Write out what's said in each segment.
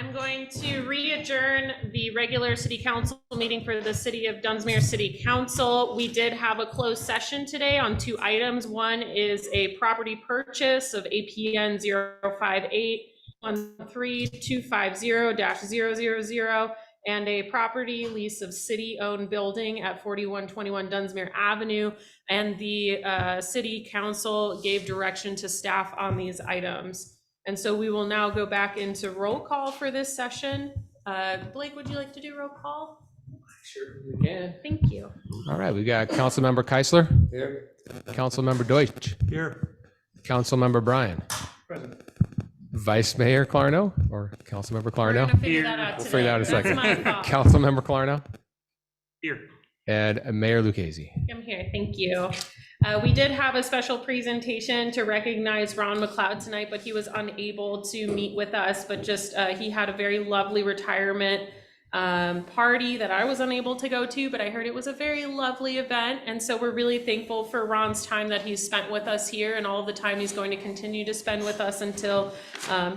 I'm going to re-adjourn the regular city council meeting for the city of Dunsmuir City Council. We did have a closed session today on two items. One is a property purchase of APN 058-13250-000 and a property lease of city-owned building at 4121 Dunsmuir Avenue. And the city council gave direction to staff on these items. And so we will now go back into roll call for this session. Blake, would you like to do roll call? Sure, we can. Thank you. All right, we got Councilmember Keisler. Here. Councilmember Deutsch. Here. Councilmember Bryan. Present. Vice Mayor Clarno, or Councilmember We're Clarno. gonna figure that out We'll today. figure that out in a second. That's my fault. Councilmember Clarno Here. and Mayor Lucchese. I'm here, thank you. We did have a special presentation to recognize Ron McLeod tonight, but he was unable to meet with us, but just he had a very lovely retirement party that I was unable to go to, but I heard it was a very lovely event. And so we're really thankful for Ron's time that he's spent with us here and all of the time he's going to continue to spend with us until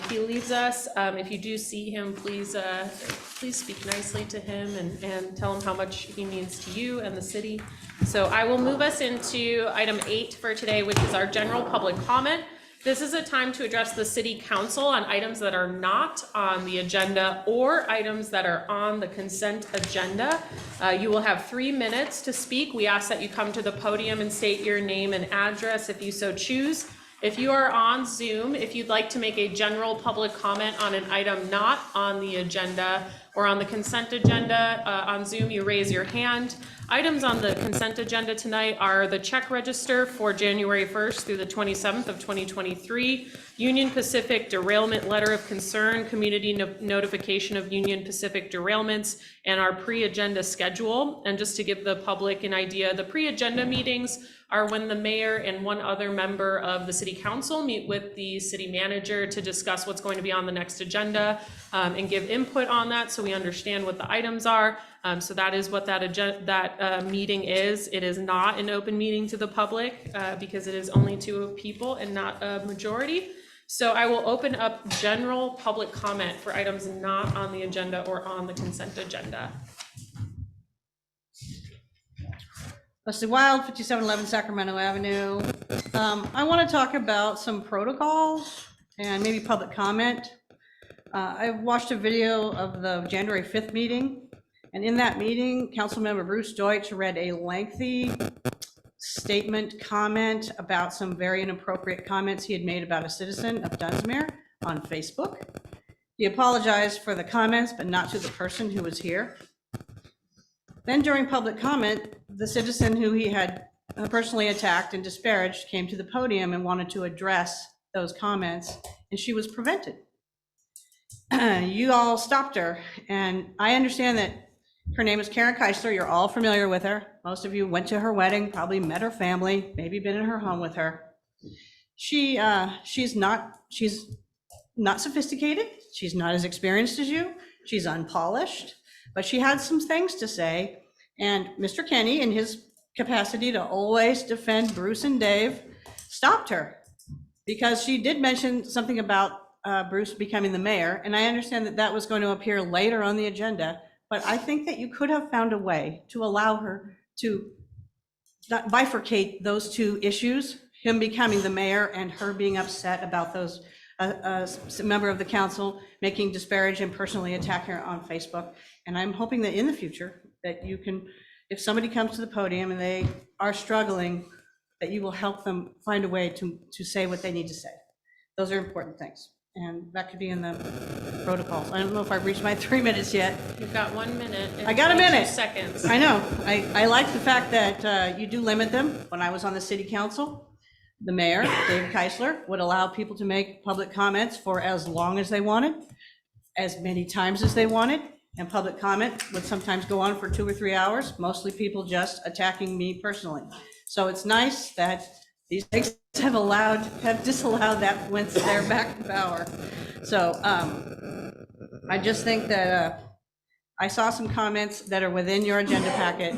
he leaves us. If you do see him, please speak nicely to him and tell him how much he means to you and the city. So I will move us into item 8 for today, which is our general public comment. This is a time to address the city council on items that are not on the agenda or items that are on the consent agenda. You will have 3 minutes to speak. We ask that you come to the podium and state your name and address if you so choose. If you are on Zoom, if you'd like to make a general public comment on an item not on the agenda or on the consent agenda on Zoom, you raise your hand. Items on the consent agenda tonight are the check register for January 1st through the 27th of 2023, Union Pacific derailment letter of concern, community notification of Union Pacific derailments, and our pre-agenda schedule. And just to give the public an idea, the pre-agenda meetings are when the mayor and one other member of the city council meet with the city manager to discuss what's going to be on the next agenda and give input on that so we understand what the items are. So that is what that meeting is. It is not an open meeting to the public because it is only 2 people and not a majority. So I will open up general public comment for items not on the agenda or on the consent agenda. Leslie Wild, 5711 Sacramento Avenue. I want to talk about some protocols and maybe public comment. I watched a video of the January 5th meeting, and in that meeting, Councilmember Bruce Deutsch read a lengthy statement comment about some very inappropriate comments he had made about a citizen of Dunsmuir on Facebook. He apologized for the comments, but not to the person who was here. Then during public comment, the citizen who he had personally attacked and disparaged came to the podium and wanted to address those comments, and she was prevented. You all stopped her, and I understand that her name is Karen Keisler. You're all familiar with her. Most of you went to her wedding, probably met her family, maybe been in her home with her. She's not sophisticated. She's not as experienced as you. She's unpolished. But she had some things to say, and Mr. Kenny, in his capacity to always defend Bruce and Dave, stopped her because she did mention something about Bruce becoming the mayor, and I understand that that was going to appear later on the agenda, but I think that you could have found a way to allow her to not bifurcate those 2 issues, him becoming the mayor and her being upset about those a member of the council making disparage and personally attack her on Facebook. And I'm hoping that in the future that you can, if somebody comes to the podium and they are struggling, that you will help them find a way to say what they need to say. Those are important things. And that could be in the protocols. I don't know if I've reached my 3 minutes yet. You've got 1 minute. And I got a minute. 22 seconds. I know. I like the fact that you do limit them. When I was on the city council, the mayor, Dave Keisler, would allow people to make public comments for as long as they wanted, as many times as they wanted, and public comment would sometimes go on for 2 or 3 hours, mostly people just attacking me personally. So it's nice that these things have disallowed that once they're back in power. So I just think that I saw some comments that are within your agenda packet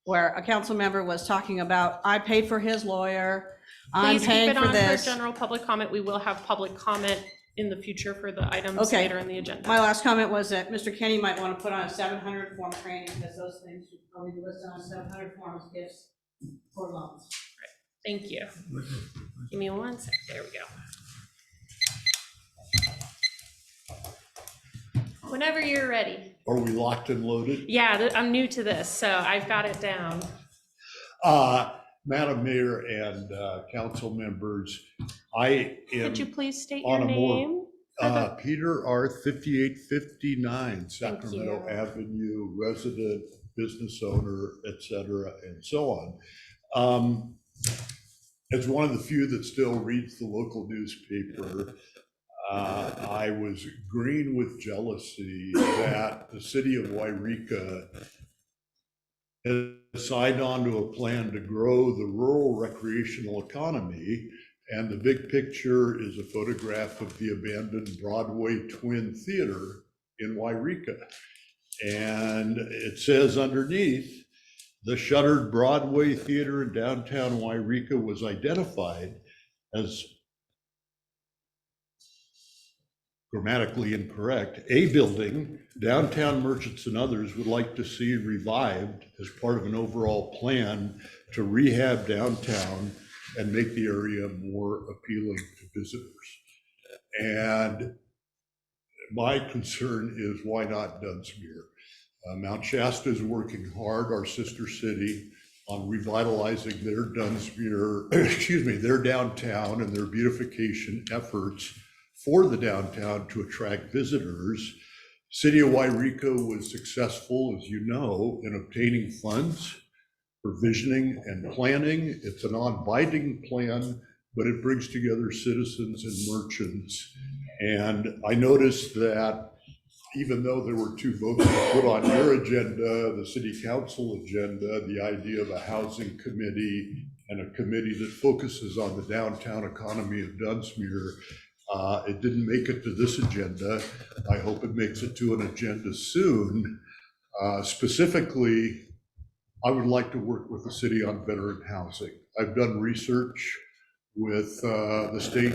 where a council member was talking about, I paid for his lawyer, I'm Please keep paying it for on this. for general public comment. We will have public comment in the future for the items Okay. later in the agenda. My last comment was that Mr. Kenny might want to put on a 700 form training, because those things should probably be listed on 700 forms gifts for loans. Thank you. Give me one sec. There we go. Whenever you're ready. Are we locked and loaded? Yeah, I'm new to this, so I've got it down. Madam Mayor and council members, I Could you am please state on your a more- name? Peter Arth, 5859 Thank Sacramento you. Avenue, resident, business owner, et cetera, and so on. As one of the few that still reads the local newspaper, I was green with jealousy that the city of Wairika has signed on to a plan to grow the rural recreational economy. And the big picture is a photograph of the abandoned Broadway Twin Theater in Wairika. And it says underneath, the shuttered Broadway Theater in downtown Wairika was identified as grammatically incorrect, a building downtown merchants and others would like to see revived as part of an overall plan to rehab downtown and make the area more appealing to visitors. And my concern is, why not Dunsmuir? Mount Shasta is working hard, our sister city, on revitalizing their Dunsmuir, their downtown and their beautification efforts for the downtown to attract visitors. City of Wairika was successful, as you know, in obtaining funds for visioning and planning. It's a non-binding plan, but it brings together citizens and merchants. And I noticed that even though there were two votes put on your agenda, the city council agenda, the idea of a housing committee and a committee that focuses on the downtown economy of Dunsmuir, it didn't make it to this agenda. I hope it makes it to an agenda soon. Specifically, I would like to work with the city on veteran housing. I've done research with the State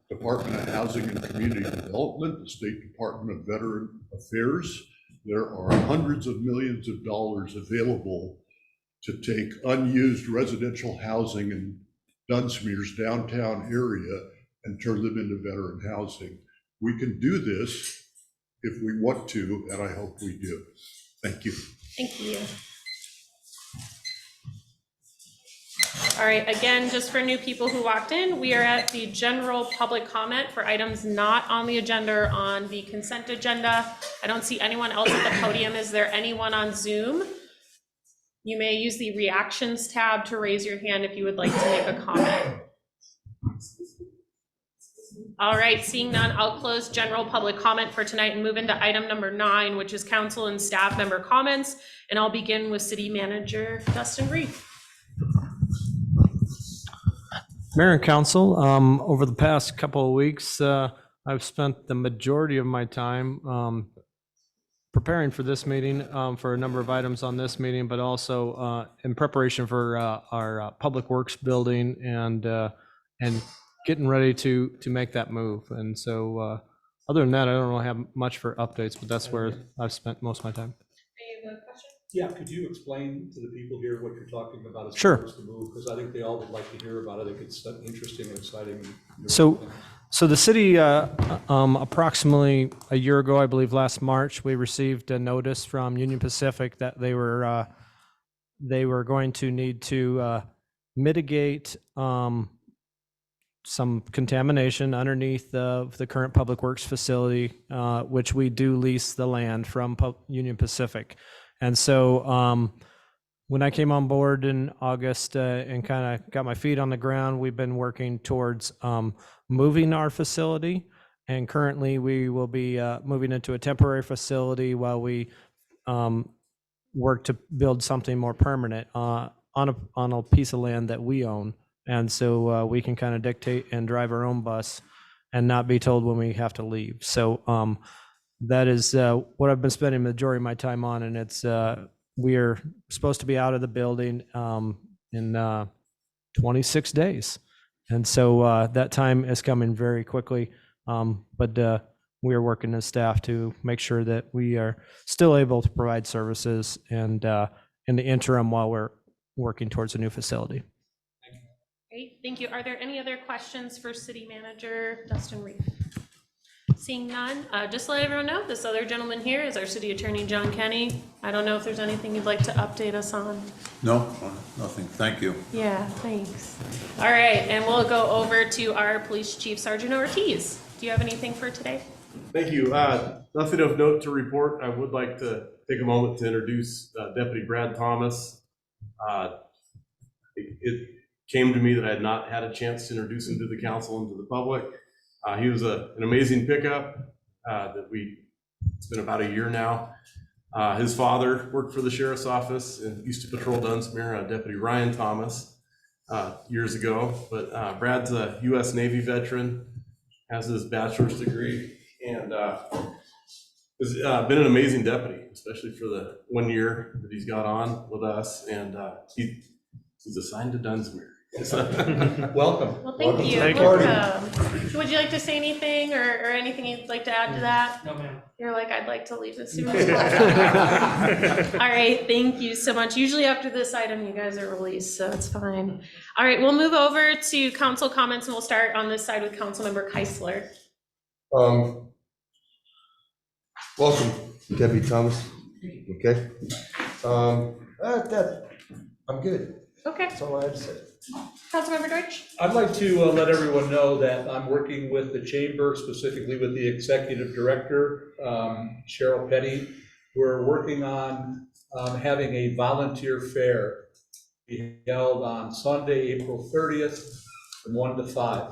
Department of Housing and Community Development, the State Department of Veteran Affairs. There are hundreds of millions of dollars available to take unused residential housing in Dunsmuir's downtown area and turn them into veteran housing. We can do this if we want to, and I hope we do. Thank you. Thank you. All right, again, just for new people who walked in, we are at the general public comment for items not on the agenda or on the consent agenda. I don't see anyone else at the podium. Is there anyone on Zoom? You may use the reactions tab to raise your hand if you would like to make a comment. All right, seeing none, I'll close general public comment for tonight and move into item number 9, which is council and staff member comments. And I'll begin with City Manager Dustin Reed. Mayor and council, over the past couple of weeks, I've spent the majority of my time preparing for this meeting, for a number of items on this meeting, but also in preparation for our Public Works building and getting ready to make that move. And so other than that, I don't really have much for updates, but that's where I've spent most of my time. Any other questions? Yeah, could you explain to the people here what you're talking about as Sure. far as the move? Because I think they all would like to hear about it. I think it's interesting and exciting. So the city, approximately a year ago, I believe last March, we received a notice from Union Pacific that they were going to need to mitigate some contamination underneath the current Public Works facility, which we do lease the land from Union Pacific. And so when I came on board in August and kind of got my feet on the ground, we've been working towards moving our facility. And currently we will be moving into a temporary facility while we work to build something more permanent on a piece of land that we own. And so we can kind of dictate and drive our own bus and not be told when we have to leave. So that is what I've been spending the majority of my time on, and it's we are supposed to be out of the building in 26 days, and so that time is coming very quickly. But we are working as staff to make sure that we are still able to provide services and in the interim while we're working towards a new facility. Great, thank you. Are there any other questions for City Manager Dustin Reef? Seeing none, just to let everyone know, this other gentleman here is our City Attorney, John Kenny. I don't know if there's anything you'd like to update us on. No, nothing. Thank you. Yeah, thanks. All right, and we'll go over to our Police Chief Sergeant Ortiz. Do you have anything for today? Thank you. Nothing of note to report. I would like to take a moment to introduce Deputy Brad Thomas. It came to me that I had not had a chance to introduce him to the council and to the public. He was an amazing pickup it's been about a year now. His father worked for the sheriff's office and used to patrol Dunsmuir, Deputy Ryan Thomas, years ago. But Brad's a U.S. Navy veteran, has his bachelor's degree, and has been an amazing deputy, especially for the 1 year that he's got on with us. And he's assigned to Dunsmuir. Welcome. Well, thank you. Thank you. Welcome. Would you like to say anything or anything you'd like to add to that? No, ma'am. You're like, I'd like to leave as soon as possible. All right, thank you so much. Usually after this item, you guys are released, so it's fine. All right, we'll move over to council comments and we'll start on this side with Councilmember Keisler. Welcome, Deputy Thomas. Okay. I'm good. Okay, That's all I had to say. Councilmember Deutsch. I'd like to let everyone know that I'm working with the chamber, specifically with the executive director, Cheryl Petty. We're working on having a volunteer fair be held on Sunday, April 30th from 1 to 5.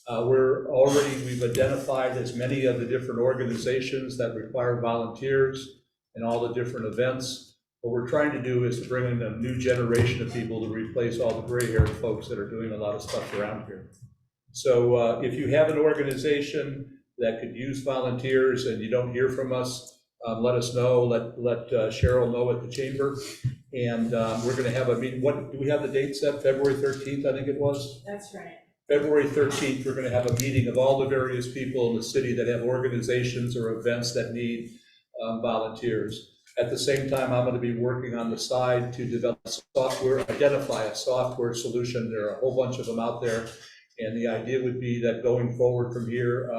We've identified as many of the different organizations that require volunteers and all the different events. What we're trying to do is to bring in a new generation of people to replace all the gray-haired folks that are doing a lot of stuff around here. So if you have an organization that could use volunteers and you don't hear from us, let us know. Let Cheryl know at the chamber. And we're going to have a meeting. What do we have the date set? February 13th, I think it was. That's right. February 13th, we're going to have a meeting of all the various people in the city that have organizations or events that need volunteers. At the same time, I'm going to be working on the side to develop software, identify a software solution. There are a whole bunch of them out there. And the idea would be that going forward from here,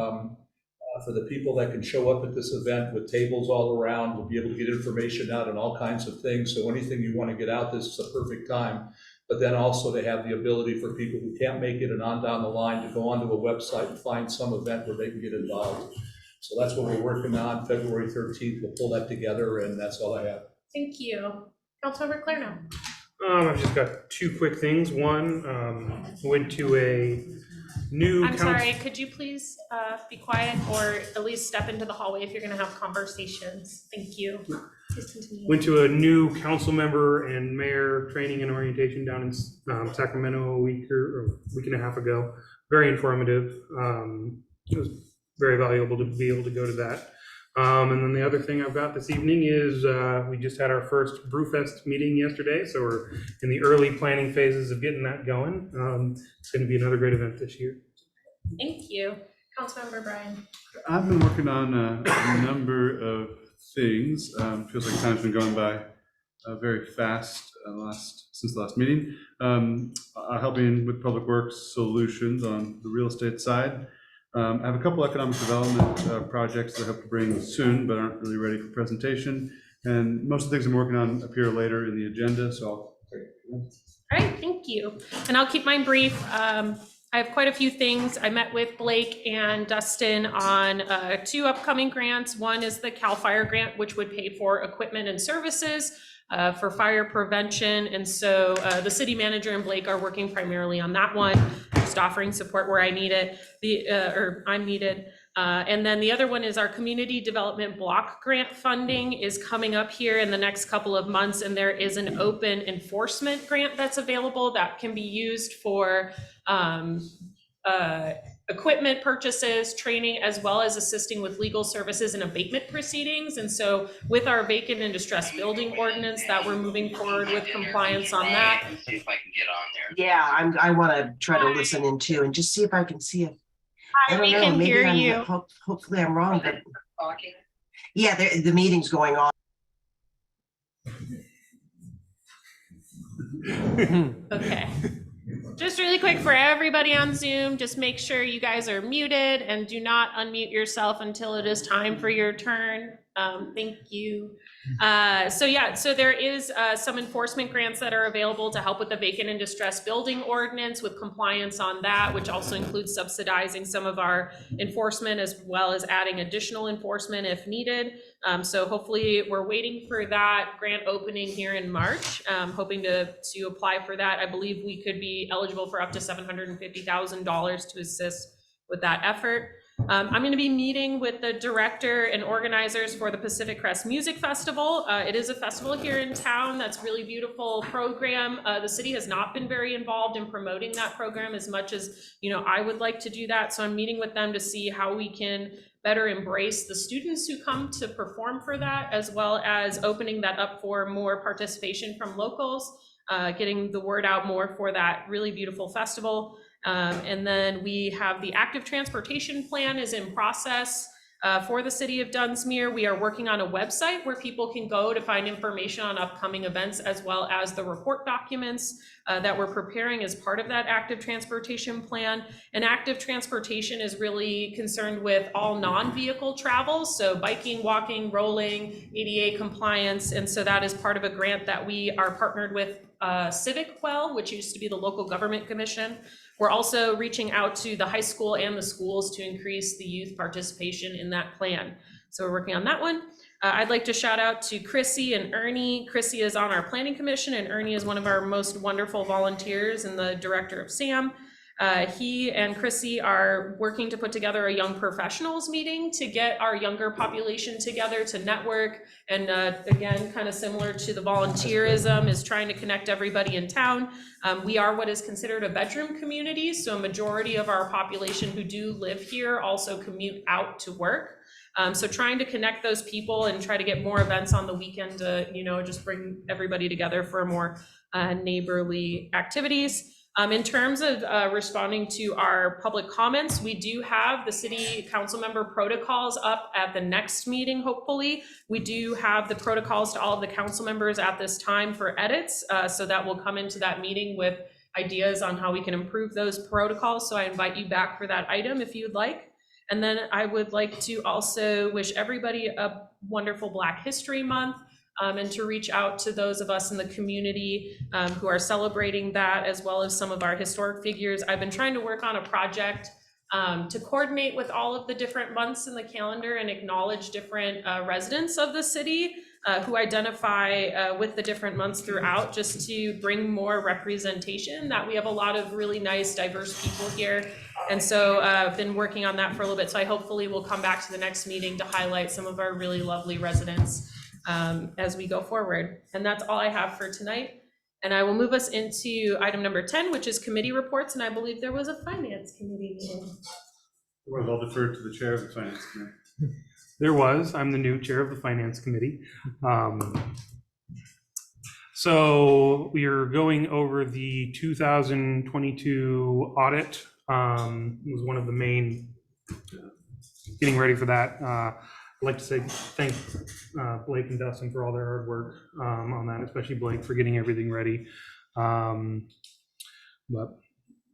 for the people that can show up at this event with tables all around, we'll be able to get information out on all kinds of things. So anything you want to get out, this is a perfect time. But then also to have the ability for people who can't make it and on down the line to go onto a website and find some event where they can get involved. So that's what we're working on. February 13th, we'll pull that together, and that's all I have. Thank you. Councilmember Claire now. I've just got two quick things. One, went to a new. I'm sorry, could you please be quiet or at least step into the hallway if you're going to have conversations? Thank you. Please continue. Went to a new council member and mayor training and orientation down in Sacramento a week and a half ago. Very informative. It was very valuable to be able to go to that. And then the other thing I've got this evening is we just had our first Brewfest meeting yesterday, so we're in the early planning phases of getting that going. It's going to be another great event this year. Thank you. Councilmember Brian. I've been working on a number of things. Feels like time's been going by very fast since the last meeting. Helping with public works solutions on the real estate side. I have a couple economic development projects that I hope to bring soon, but aren't really ready for presentation. And most of the things I'm working on appear later in the agenda, so I'll take it. All right, thank you. And I'll keep mine brief. I have quite a few things. I met with Blake and Dustin on 2 upcoming grants. One is the CAL FIRE grant, which would pay for equipment and services for fire prevention. And so the city manager and Blake are working primarily on that one, just offering support where I need it, or I'm needed. And then the other one is our community development block grant funding is coming up here in the next couple of months. And there is an open enforcement grant that's available that can be used for equipment purchases, training, as well as assisting with legal services and abatement proceedings. And so with our vacant and distressed building ordinance that we're moving forward with compliance on that. See if I can get on there. Yeah, I want to try to listen in too and just see if I can see I don't we know, can maybe hear I'm, you. hopefully I'm wrong, but. Yeah, the meeting's going on. Okay. Just really quick for everybody on Zoom, just make sure you guys are muted and do not unmute yourself until it is time for your turn. Thank you. So there is some enforcement grants that are available to help with the vacant and distressed building ordinance with compliance on that, which also includes subsidizing some of our enforcement as well as adding additional enforcement if needed. So hopefully we're waiting for that grant opening here in March, hoping to apply for that. I believe we could be eligible for up to $750,000 to assist with that effort. I'm going to be meeting with the director and organizers for the Pacific Crest Music Festival. It is a festival here in town that's really beautiful program. The city has not been very involved in promoting that program as much as, I would like to do that. So I'm meeting with them to see how we can better embrace the students who come to perform for that, as well as opening that up for more participation from locals, getting the word out more for that really beautiful festival. And then we have the active transportation plan is in process for the city of Dunsmuir. We are working on a website where people can go to find information on upcoming events, as well as the report documents that we're preparing as part of that active transportation plan. And active transportation is really concerned with all non-vehicle travel, so biking, walking, rolling, ADA compliance. And so that is part of a grant that we are partnered with Civic Well, which used to be the local government commission. We're also reaching out to the high school and the schools to increase the youth participation in that plan. So we're working on that one. I'd like to shout out to Chrissy and Ernie. Chrissy is on our planning commission, and Ernie is one of our most wonderful volunteers and the director of SAM. He and Chrissy are working to put together a young professionals meeting to get our younger population together to network. And again, kind of similar to the volunteerism, is trying to connect everybody in town. We are what is considered a bedroom community, so a majority of our population who do live here also commute out to work. So trying to connect those people and try to get more events on the weekend to, just bring everybody together for more neighborly activities. In terms of responding to our public comments, we do have the city council member protocols up at the next meeting, hopefully. We do have the protocols to all of the council members at this time for edits, so that will come into that meeting with ideas on how we can improve those protocols. So I invite you back for that item if you'd like. And then I would like to also wish everybody a wonderful Black History Month. And to reach out to those of us in the community who are celebrating that, as well as some of our historic figures. I've been trying to work on a project to coordinate with all of the different months in the calendar and acknowledge different residents of the city who identify with the different months throughout, just to bring more representation, that we have a lot of really nice, diverse people here. And so I've been working on that for a little bit. So I hopefully will come back to the next meeting to highlight some of our really lovely residents as we go forward. And that's all I have for tonight. And I will move us into item number 10, which is committee reports. And I believe there was a finance committee meeting. Well, I'll defer to the chair of the finance committee. There was. I'm the new chair of the finance committee. So we are going over the 2022 audit. Was one of the main, getting ready for that. I'd like to say thank Blake and Dustin for all their hard work on that, especially Blake for getting everything ready. But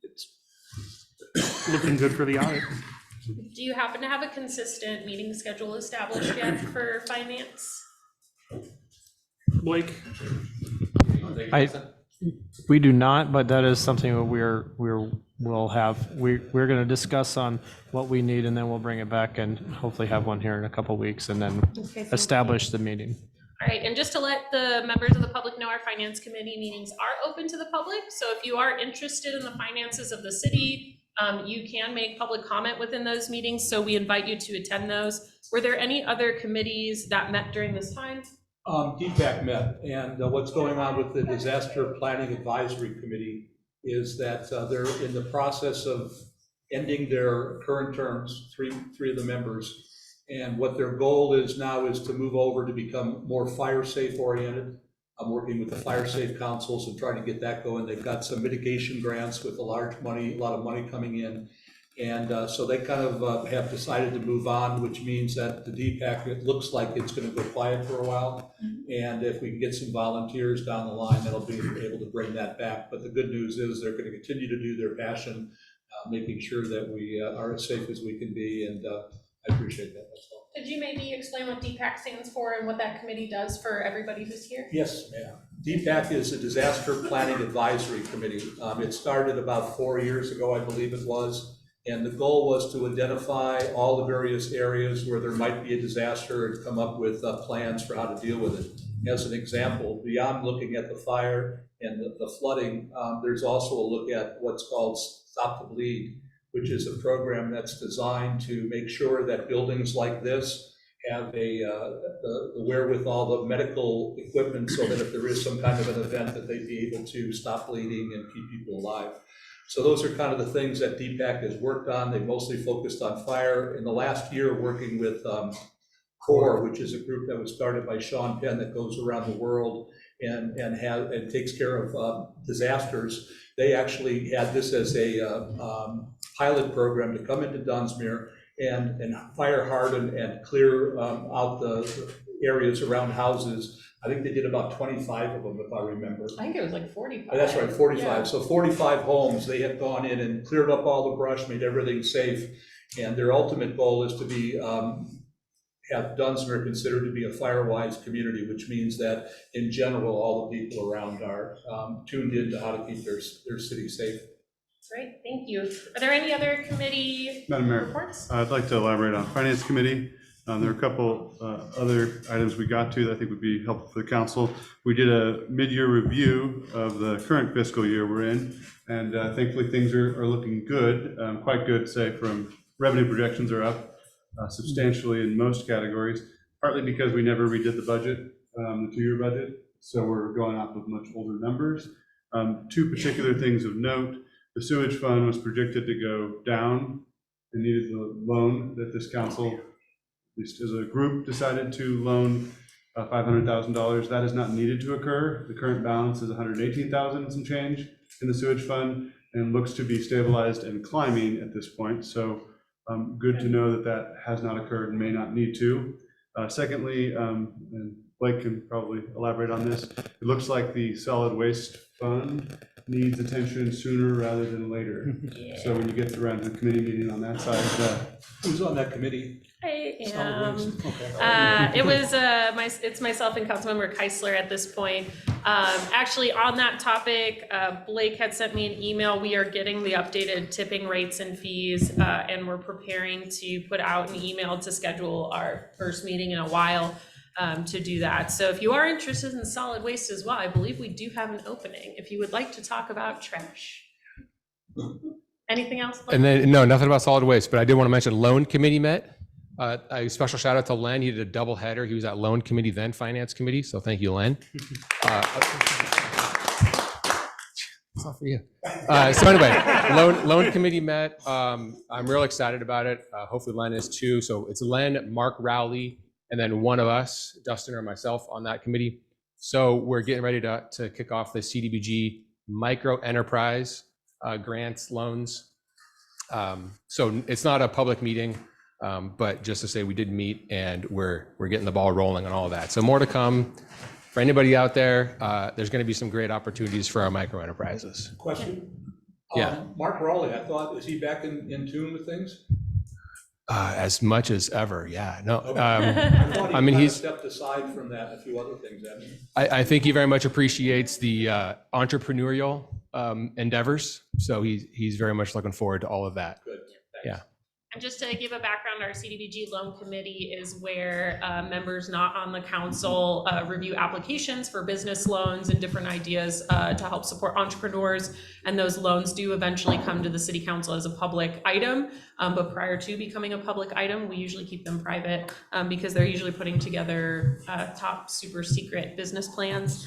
it's looking good for the audit. Do you happen to have a consistent meeting schedule established yet for finance? Blake? We do not, but that is something that we'll have. We're going to discuss on what we need, and then we'll bring it back and hopefully have one here in a couple weeks, and then establish the meeting. All right, and just to let the members of the public know, our finance committee meetings are open to the public. So if you are interested in the finances of the city, you can make public comment within those meetings. So we invite you to attend those. Were there any other committees that met during this time? DPAC met, and what's going on with the Disaster Planning Advisory Committee is that they're in the process of ending their current terms, three of the members. And what their goal is now is to move over to become more fire safe oriented. I'm working with the fire safe councils and trying to get that going. They've got some mitigation grants with a lot of money coming in. And so they kind of have decided to move on, which means that the DPAC, it looks like it's going to go quiet for a while. And if we can get some volunteers down the line, that'll be able to bring that back. But the good news is they're going to continue to do their passion, making sure that we are as safe as we can be. And I appreciate that. That's all. Could you maybe explain what DPAC stands for and what that committee does for everybody who's here? Yes, ma'am. DPAC is a Disaster Planning Advisory Committee. It started about 4 years ago, I believe it was. And the goal was to identify all the various areas where there might be a disaster and come up with plans for how to deal with it. As an example, beyond looking at the fire and the flooding, there's also a look at what's called Stop the Bleed, which is a program that's designed to make sure that buildings like this have the wherewithal, the medical equipment, so that if there is some kind of an event that they'd be able to stop bleeding and keep people alive. So those are kind of the things that DPAC has worked on. They mostly focused on fire. In the last year, working with CORE, which is a group that was started by Sean Penn that goes around the world and takes care of disasters. They actually had this as a pilot program to come into Dunsmuir and fire harden and clear out the areas around houses. I think they did about 25 of them, if I remember. I think it was like 45. That's right, 45. Yeah. So 45 homes, they have gone in and cleared up all the brush, made everything safe. And their ultimate goal is to be, have Dunsmuir considered to be a fire-wise community, which means that in general, all the people around are tuned in to how to keep their city safe. Great, thank you. Are there any other committee Madam Mayor, reports? I'd like to elaborate on Finance Committee. There are a couple other items we got to that I think would be helpful for the council. We did a mid-year review of the current fiscal year we're in, and thankfully things are looking good, quite good, say, from revenue projections are up substantially in most categories, partly because we never redid the budget, the two-year budget, so we're going off of much older numbers. Two particular things of note: the sewage fund was projected to go down and needed the loan that this council, at least as a group, decided to loan $500,000. That is not needed to occur. The current balance is $118,000 and some change in the sewage fund and looks to be stabilized and climbing at this point. So good to know that that has not occurred and may not need to. Secondly, and Blake can probably elaborate on this, it looks like the solid waste fund needs attention sooner rather than later. Yeah. So when you get around to the committee meeting on that side, Who's on that committee? I Solid am. waste. Okay. It was it's myself and Councilmember Keisler at this point. Actually, on that topic, Blake had sent me an email. We are getting the updated tipping rates and fees, and we're preparing to put out an email to schedule our first meeting in a while to do that. So if you are interested in solid waste as well, I believe we do have an opening if you would like to talk about trash. Anything else? And then, no, nothing about solid waste, but I did want to mention Loan Committee met. A special shout out to Len. He did a double header. He was at Loan Committee, then Finance Committee. So thank you, Len. It's all for you. So anyway, Loan Committee met. I'm real excited about it. Hopefully Len is too. So it's Len, Mark Rowley, and then one of us, Dustin or myself, on that committee. So we're getting ready to kick off the CDBG micro enterprise grants, loans. So it's not a public meeting, but just to say we did meet and we're getting the ball rolling on all of that. So more to come. For anybody out there, there's going to be some great opportunities for our micro enterprises. Question? Yeah. Mark Rowley, I thought, is he back in tune with things? As much as ever, yeah. No, Okay. I thought mean, kind of he's. stepped aside from that and a few other things. I think he very much appreciates the entrepreneurial endeavors. So he's very much looking forward to all of that. Good. Thanks. Yeah. And just to give a background, our CDBG loan committee is where members not on the council review applications for business loans and different ideas to help support entrepreneurs. And those loans do eventually come to the city council as a public item. But prior to becoming a public item, we usually keep them private because they're usually putting together top super secret business plans,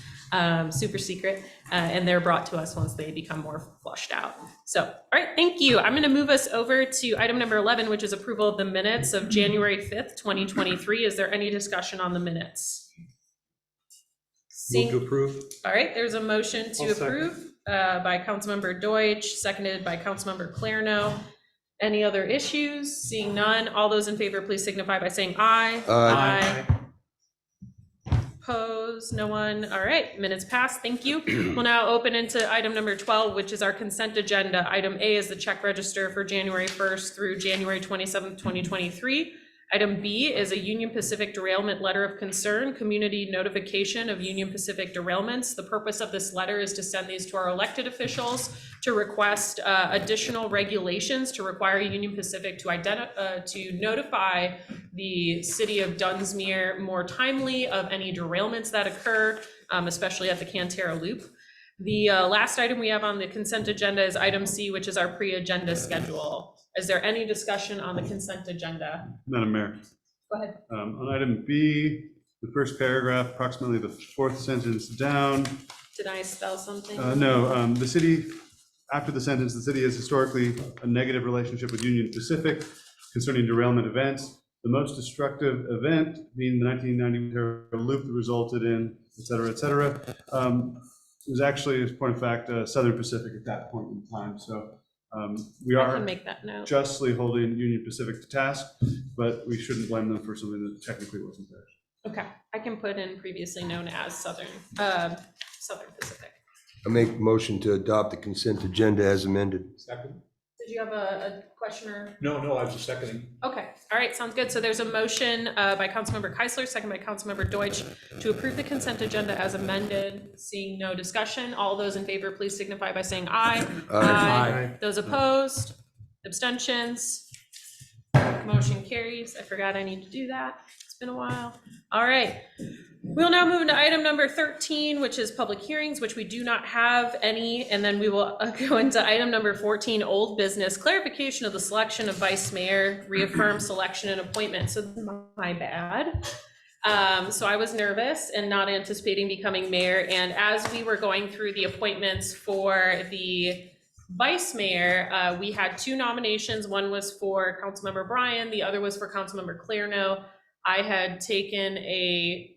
super secret, and they're brought to us once they become more flushed out. So, all right, thank you. I'm going to move us over to item number 11, which is approval of the minutes of January 5th, 2023. Is there any discussion on the minutes? Move to approve. All right, there's a motion to I'll second. approve by Councilmember Deutsch, seconded by Councilmember Clarno. Any other issues? Seeing none, all those in favor, please signify by saying aye. Aye. Opposed, no one. All right, minutes passed, thank you. We'll now open into item number 12, which is our consent agenda. Item A is the check register for January 1st through January 27th, 2023. Item B is a Union Pacific derailment letter of concern, community notification of Union Pacific derailments. The purpose of this letter is to send these to our elected officials to request additional regulations to require Union Pacific to notify the city of Dunsmuir more timely of any derailments that occur, especially at the Cantera Loop. The last item we have on the consent agenda is item C, which is our pre-agenda schedule. Is there any discussion on the consent agenda? Madam Mayor, Go ahead. on item B, the first paragraph, approximately the fourth sentence down. Did I spell something? No, the city, after the sentence, the city has historically a negative relationship with Union Pacific concerning derailment events. The most destructive event being the 1990 loop that resulted in, et cetera, was actually, as a point of fact, Southern Pacific at that point in time. So we I are can make that note. justly holding Union Pacific to task, but we shouldn't blame them for something that technically wasn't theirs. Okay, I can put in previously known as Southern Pacific. I make motion to adopt the consent agenda as amended. Second? Did you have a question or? No, I was just seconding. Okay, all right, sounds good. So there's a motion by Councilmember Keisler, second by Councilmember Deutsch, to approve the consent agenda as amended. Seeing no discussion, all those in favor, please signify by saying aye. Aye. Those opposed, abstentions, motion carries. I forgot I need to do that. It's been a while. All right. We'll now move into item number 13, which is public hearings, which we do not have any. And then we will go into item number 14, old business, clarification of the selection of vice mayor, reaffirm selection and appointment. So my bad. So I was nervous and not anticipating becoming mayor. And as we were going through the appointments for the vice mayor, we had two nominations. One was for Councilmember Bryan, the other was for Councilmember Clarno. I had taken a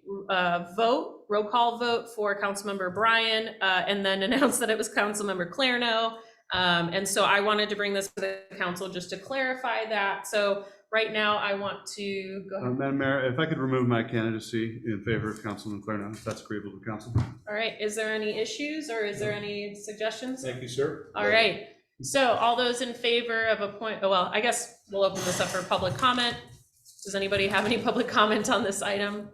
roll call vote for Councilmember Bryan, and then announced that it was Councilmember Clarno. And so I wanted to bring this to the council just to clarify that. So right now I want to go ahead. Madam Mayor, if I could remove my candidacy in favor of Councilman Clarno, if that's agreeable to council. All right, is there any issues or is there any suggestions? Thank you, sir. All right, so all those in favor of well, I guess we'll open this up for public comment. Does anybody have any public comment on this item?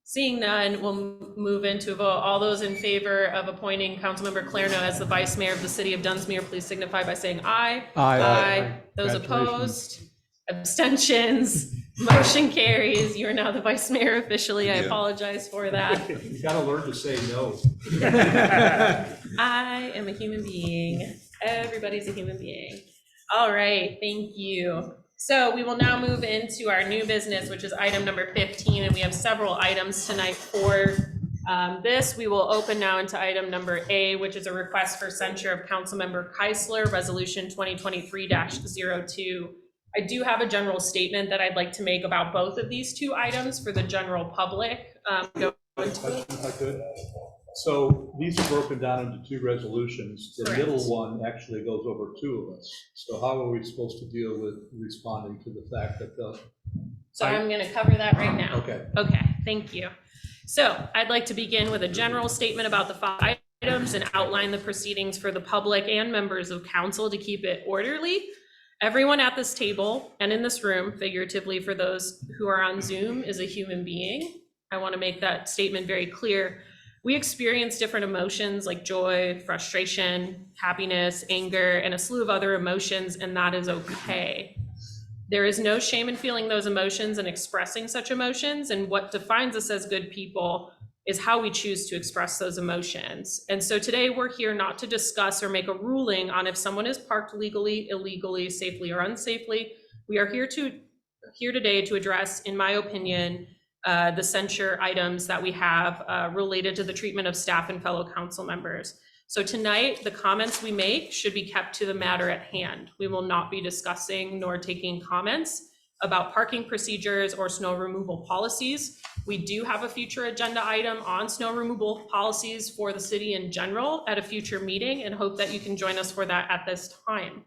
Seeing none, we'll move into a vote. All those in favor of appointing Councilmember Clarno as the vice mayor of the city of Dunsmuir, please signify by saying aye. Aye. Those Congratulations. opposed, abstentions, motion carries. You are now the vice mayor officially. I apologize for that. You gotta learn to say no. I am a human being. Everybody's a human being. All right, thank you. So we will now move into our new business, which is item number 15, and we have several items tonight for this. We will open now into item number A, which is a request for censure of Councilmember Keisler, Resolution 2023-02. I do have a general statement that I'd like to make about both of these two items for the general public. Go into it. If I could. So these are broken down into two resolutions. The Correct. middle one actually goes over two of us. So how are we supposed to deal with responding to the fact that So I'm going to cover that right now. Okay. Okay, thank you. So I'd like to begin with a general statement about the 5 items and outline the proceedings for the public and members of council to keep it orderly. Everyone at this table and in this room, figuratively for those who are on Zoom, is a human being. I want to make that statement very clear. We experience different emotions like joy, frustration, happiness, anger, and a slew of other emotions, and that is okay. There is no shame in feeling those emotions and expressing such emotions, and what defines us as good people is how we choose to express those emotions. And so today we're here not to discuss or make a ruling on if someone is parked legally, illegally, safely, or unsafely. We are here today to address, in my opinion, the censure items that we have related to the treatment of staff and fellow council members. So tonight, the comments we make should be kept to the matter at hand. We will not be discussing nor taking comments about parking procedures or snow removal policies. We do have a future agenda item on snow removal policies for the city in general at a future meeting, and hope that you can join us for that at this time.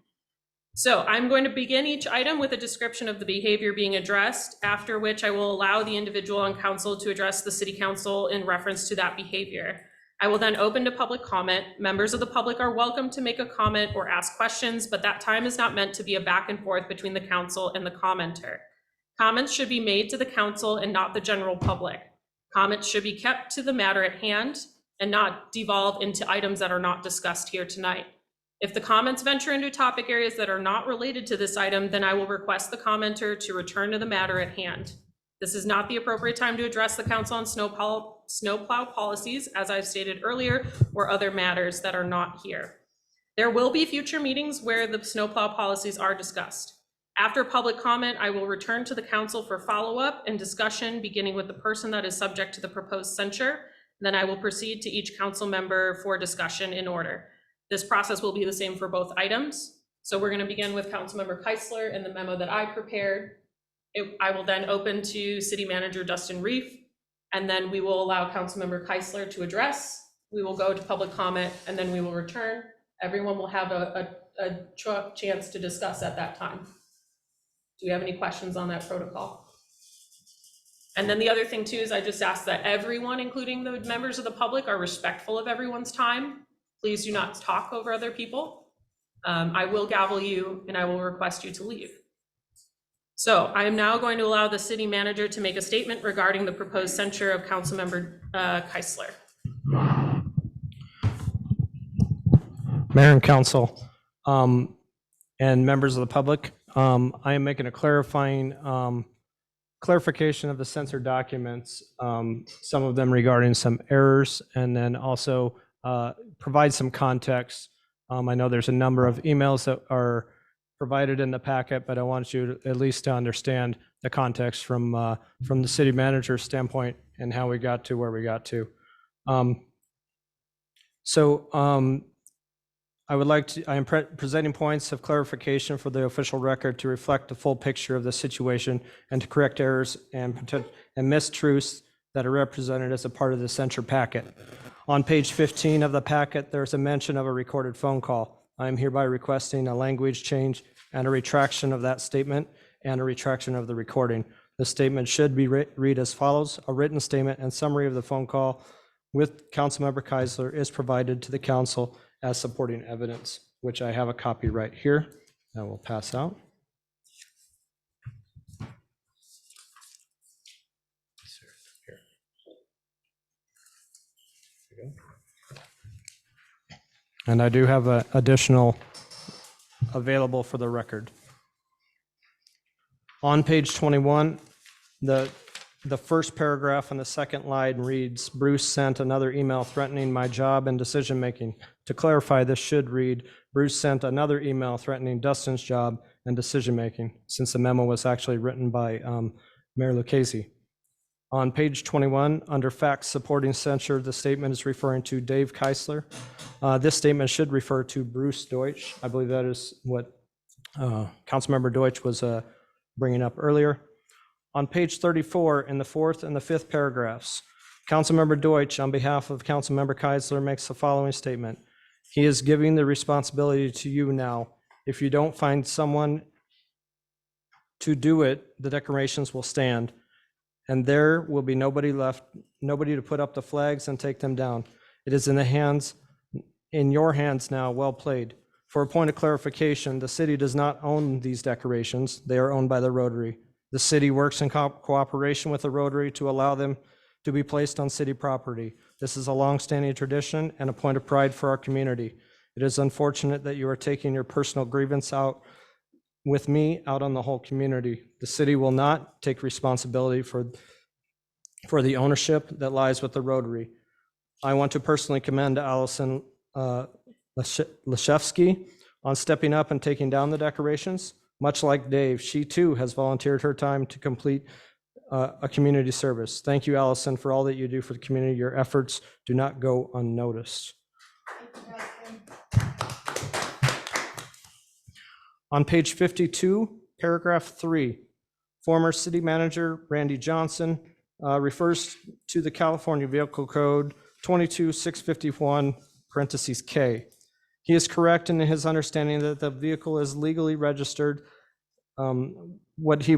So I'm going to begin each item with a description of the behavior being addressed, after which I will allow the individual on council to address the city council in reference to that behavior. I will then open to public comment. Members of the public are welcome to make a comment or ask questions, but that time is not meant to be a back and forth between the council and the commenter. Comments should be made to the council and not the general public. Comments should be kept to the matter at hand and not devolve into items that are not discussed here tonight. If the comments venture into topic areas that are not related to this item, then I will request the commenter to return to the matter at hand. This is not the appropriate time to address the council on snowplow policies, as I've stated earlier, or other matters that are not here. There will be future meetings where the snowplow policies are discussed. After public comment, I will return to the council for follow-up and discussion, beginning with the person that is subject to the proposed censure. Then I will proceed to each council member for discussion in order. This process will be the same for both items. So we're going to begin with Councilmember Keisler and the memo that I prepared. I will then open to City Manager Dustin Reef, and then we will allow Councilmember Keisler to address. We will go to public comment, and then we will return. Everyone will have a chance to discuss at that time. Do we have any questions on that protocol? And then the other thing too is I just ask that everyone, including the members of the public, are respectful of everyone's time. Please do not talk over other people. I will gavel you and I will request you to leave. So I am now going to allow the city manager to make a statement regarding the proposed censure of Councilmember Keisler. Mayor and council, and members of the public, I am making a clarification of the censored documents, some of them regarding some errors, and then also provide some context. I know there's a number of emails that are provided in the packet, but I want you to, at least to understand the context from the city manager's standpoint and how we got to where we got to. I would like to, I am presenting points of clarification for the official record to reflect the full picture of the situation and to correct errors and mistruths that are represented as a part of the censure packet. On page 15 of the packet, there's a mention of a recorded phone call. I am hereby requesting a language change and a retraction of that statement and a retraction of the recording. The statement should be read as follows: a written statement and summary of the phone call with Councilmember Keisler is provided to the council as supporting evidence, which I have a copy right here that will pass out. And I do have an additional available for the record. On page 21, the first paragraph on the second line reads, Bruce sent another email threatening my job and decision-making. To clarify, this should read, Bruce sent another email threatening Dustin's job and decision-making, since the memo was actually written by Mayor Lucchese. On page 21, under facts supporting censure, the statement is referring to Dave Keisler. This statement should refer to Bruce Deutsch. I believe that is what Councilmember Deutsch was bringing up earlier. On page 34, in the fourth and the fifth paragraphs, Councilmember Deutsch, on behalf of Councilmember Keisler, makes the following statement. He is giving the responsibility to you now. If you don't find someone to do it, the decorations will stand, and there will be nobody left, nobody to put up the flags and take them down. It is in your hands now. Well played. For a point of clarification, the city does not own these decorations. They are owned by the Rotary. The city works in cooperation with the Rotary to allow them to be placed on city property. This is a longstanding tradition and a point of pride for our community. It is unfortunate that you are taking your personal grievance out with me out on the whole community. The city will not take responsibility for the ownership that lies with the Rotary. I want to personally commend Allison Leszewski on stepping up and taking down the decorations. Much like Dave, she too has volunteered her time to complete a community service. Thank you, Allison, for all that you do for the community. Your efforts do not go unnoticed. On page 52, paragraph 3, former city manager Randy Johnson refers to the California Vehicle Code 22651, parentheses K. He is correct in his understanding that the vehicle is legally registered. What he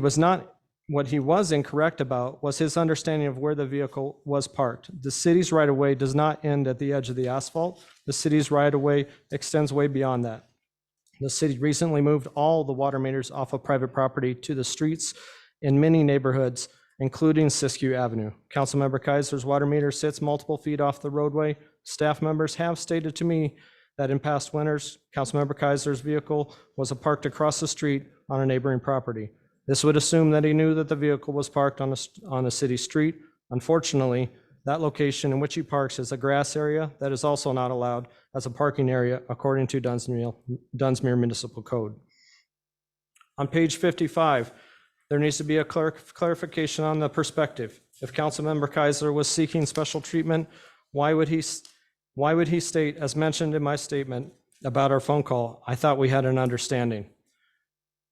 was incorrect about was his understanding of where the vehicle was parked. The city's right-of-way does not end at the edge of the asphalt. The city's right-of-way extends way beyond that. The city recently moved all the water meters off of private property to the streets in many neighborhoods, including Siskiyou Avenue. Councilmember Keisler's water meter sits multiple feet off the roadway. Staff members have stated to me that in past winters, Councilmember Keisler's vehicle was parked across the street on a neighboring property. This would assume that he knew that the vehicle was parked on a city street. Unfortunately, that location in which he parks is a grass area that is also not allowed as a parking area according to Dunsmuir Municipal Code. On page 55, there needs to be a clarification on the perspective. If Councilmember Keisler was seeking special treatment, why would he state, as mentioned in my statement about our phone call, I thought we had an understanding?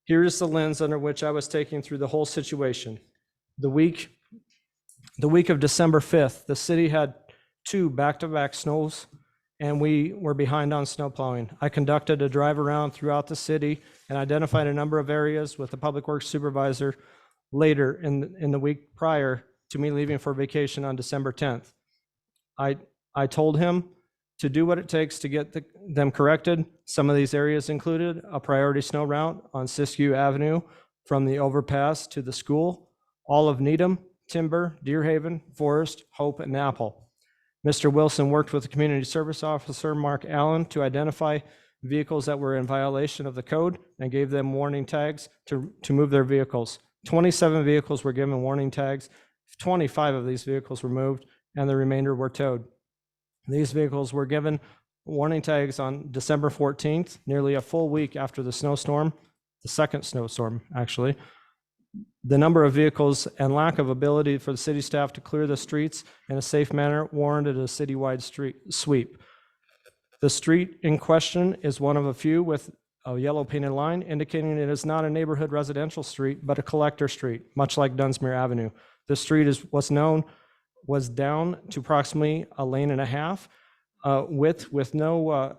Here is the lens under which I was taken through the whole situation. The week of December 5th, the city had 2 back-to-back snows, and we were behind on snow plowing. I conducted a drive around throughout the city and identified a number of areas with the Public Works Supervisor later in the week prior to me leaving for vacation on December 10th. I told him to do what it takes to get them corrected. Some of these areas included a priority snow route on Siskiyou Avenue from the overpass to the school, all of Needham, Timber, Deerhaven, Forest, Hope, and Apple. Mr. Wilson worked with the Community Service Officer, Mark Allen, to identify vehicles that were in violation of the code and gave them warning tags to move their vehicles. 27 vehicles were given warning tags. 25 of these vehicles were moved, and the remainder were towed. These vehicles were given warning tags on December 14th, nearly a full week after the snowstorm, the second snowstorm, actually. The number of vehicles and lack of ability for the city staff to clear the streets in a safe manner warranted a citywide street sweep. The street in question is one of a few with a yellow painted line indicating it is not a neighborhood residential street, but a collector street, much like Dunsmuir Avenue. The street was down to approximately a lane and a half width with no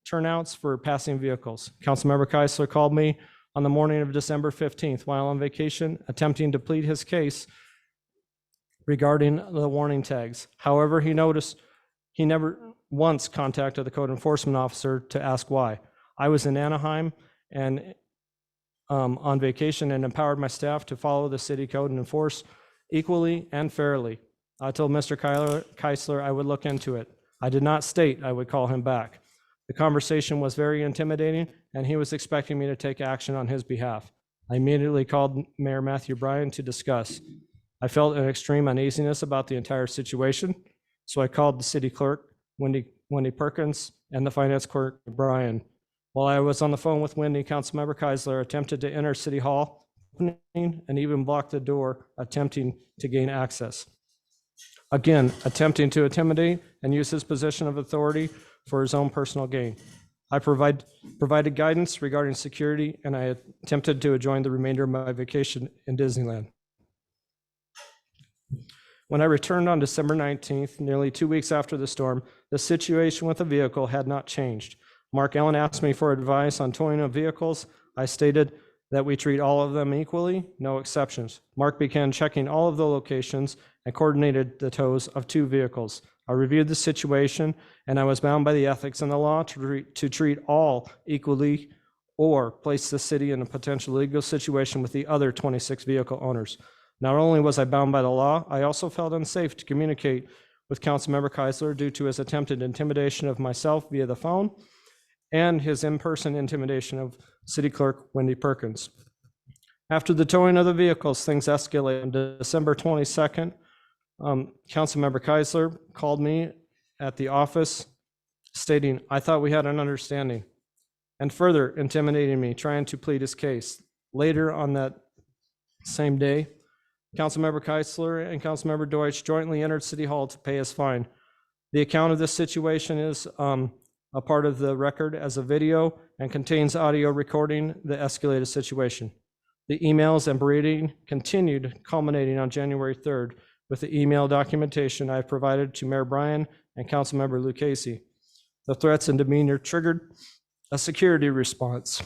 turnouts for passing vehicles. Councilmember Keisler called me on the morning of December 15th while on vacation, attempting to plead his case regarding the warning tags. However, he noticed he never once contacted the code enforcement officer to ask why. I was in Anaheim and on vacation and empowered my staff to follow the city code and enforce equally and fairly. I told Mr. Keisler I would look into it. I did not state I would call him back. The conversation was very intimidating, and he was expecting me to take action on his behalf. I immediately called Mayor Matthew Bryan to discuss. I felt an extreme uneasiness about the entire situation, so I called the city clerk, Wendy Perkins, and the finance clerk, Bryan. While I was on the phone with Wendy, Councilmember Keisler attempted to enter City Hall, and even blocked the door, attempting to gain access. Again, attempting to intimidate and use his position of authority for his own personal gain. I provided guidance regarding security, and I attempted to enjoy the remainder of my vacation in Disneyland. When I returned on December 19th, nearly 2 weeks after the storm, the situation with the vehicle had not changed. Mark Allen asked me for advice on towing of vehicles. I stated that we treat all of them equally, no exceptions. Mark began checking all of the locations and coordinated the tows of 2 vehicles. I reviewed the situation, and I was bound by the ethics and the law to treat all equally or place the city in a potential legal situation with the other 26 vehicle owners. Not only was I bound by the law, I also felt unsafe to communicate with Councilmember Keisler due to his attempted intimidation of myself via the phone and his in-person intimidation of City Clerk Wendy Perkins. After the towing of the vehicles, things escalated. On December 22nd, Councilmember Keisler called me at the office stating, I thought we had an understanding, and further intimidating me, trying to plead his case. Later on that same day, Councilmember Keisler and Councilmember Deutsch jointly entered City Hall to pay his fine. The account of this situation is a part of the record as a video and contains audio recording the escalated situation. The emails and berating continued, culminating on January 3rd with the email documentation I provided to Mayor Bryan and Councilmember Lucchese. The threats and demeanor triggered a security response.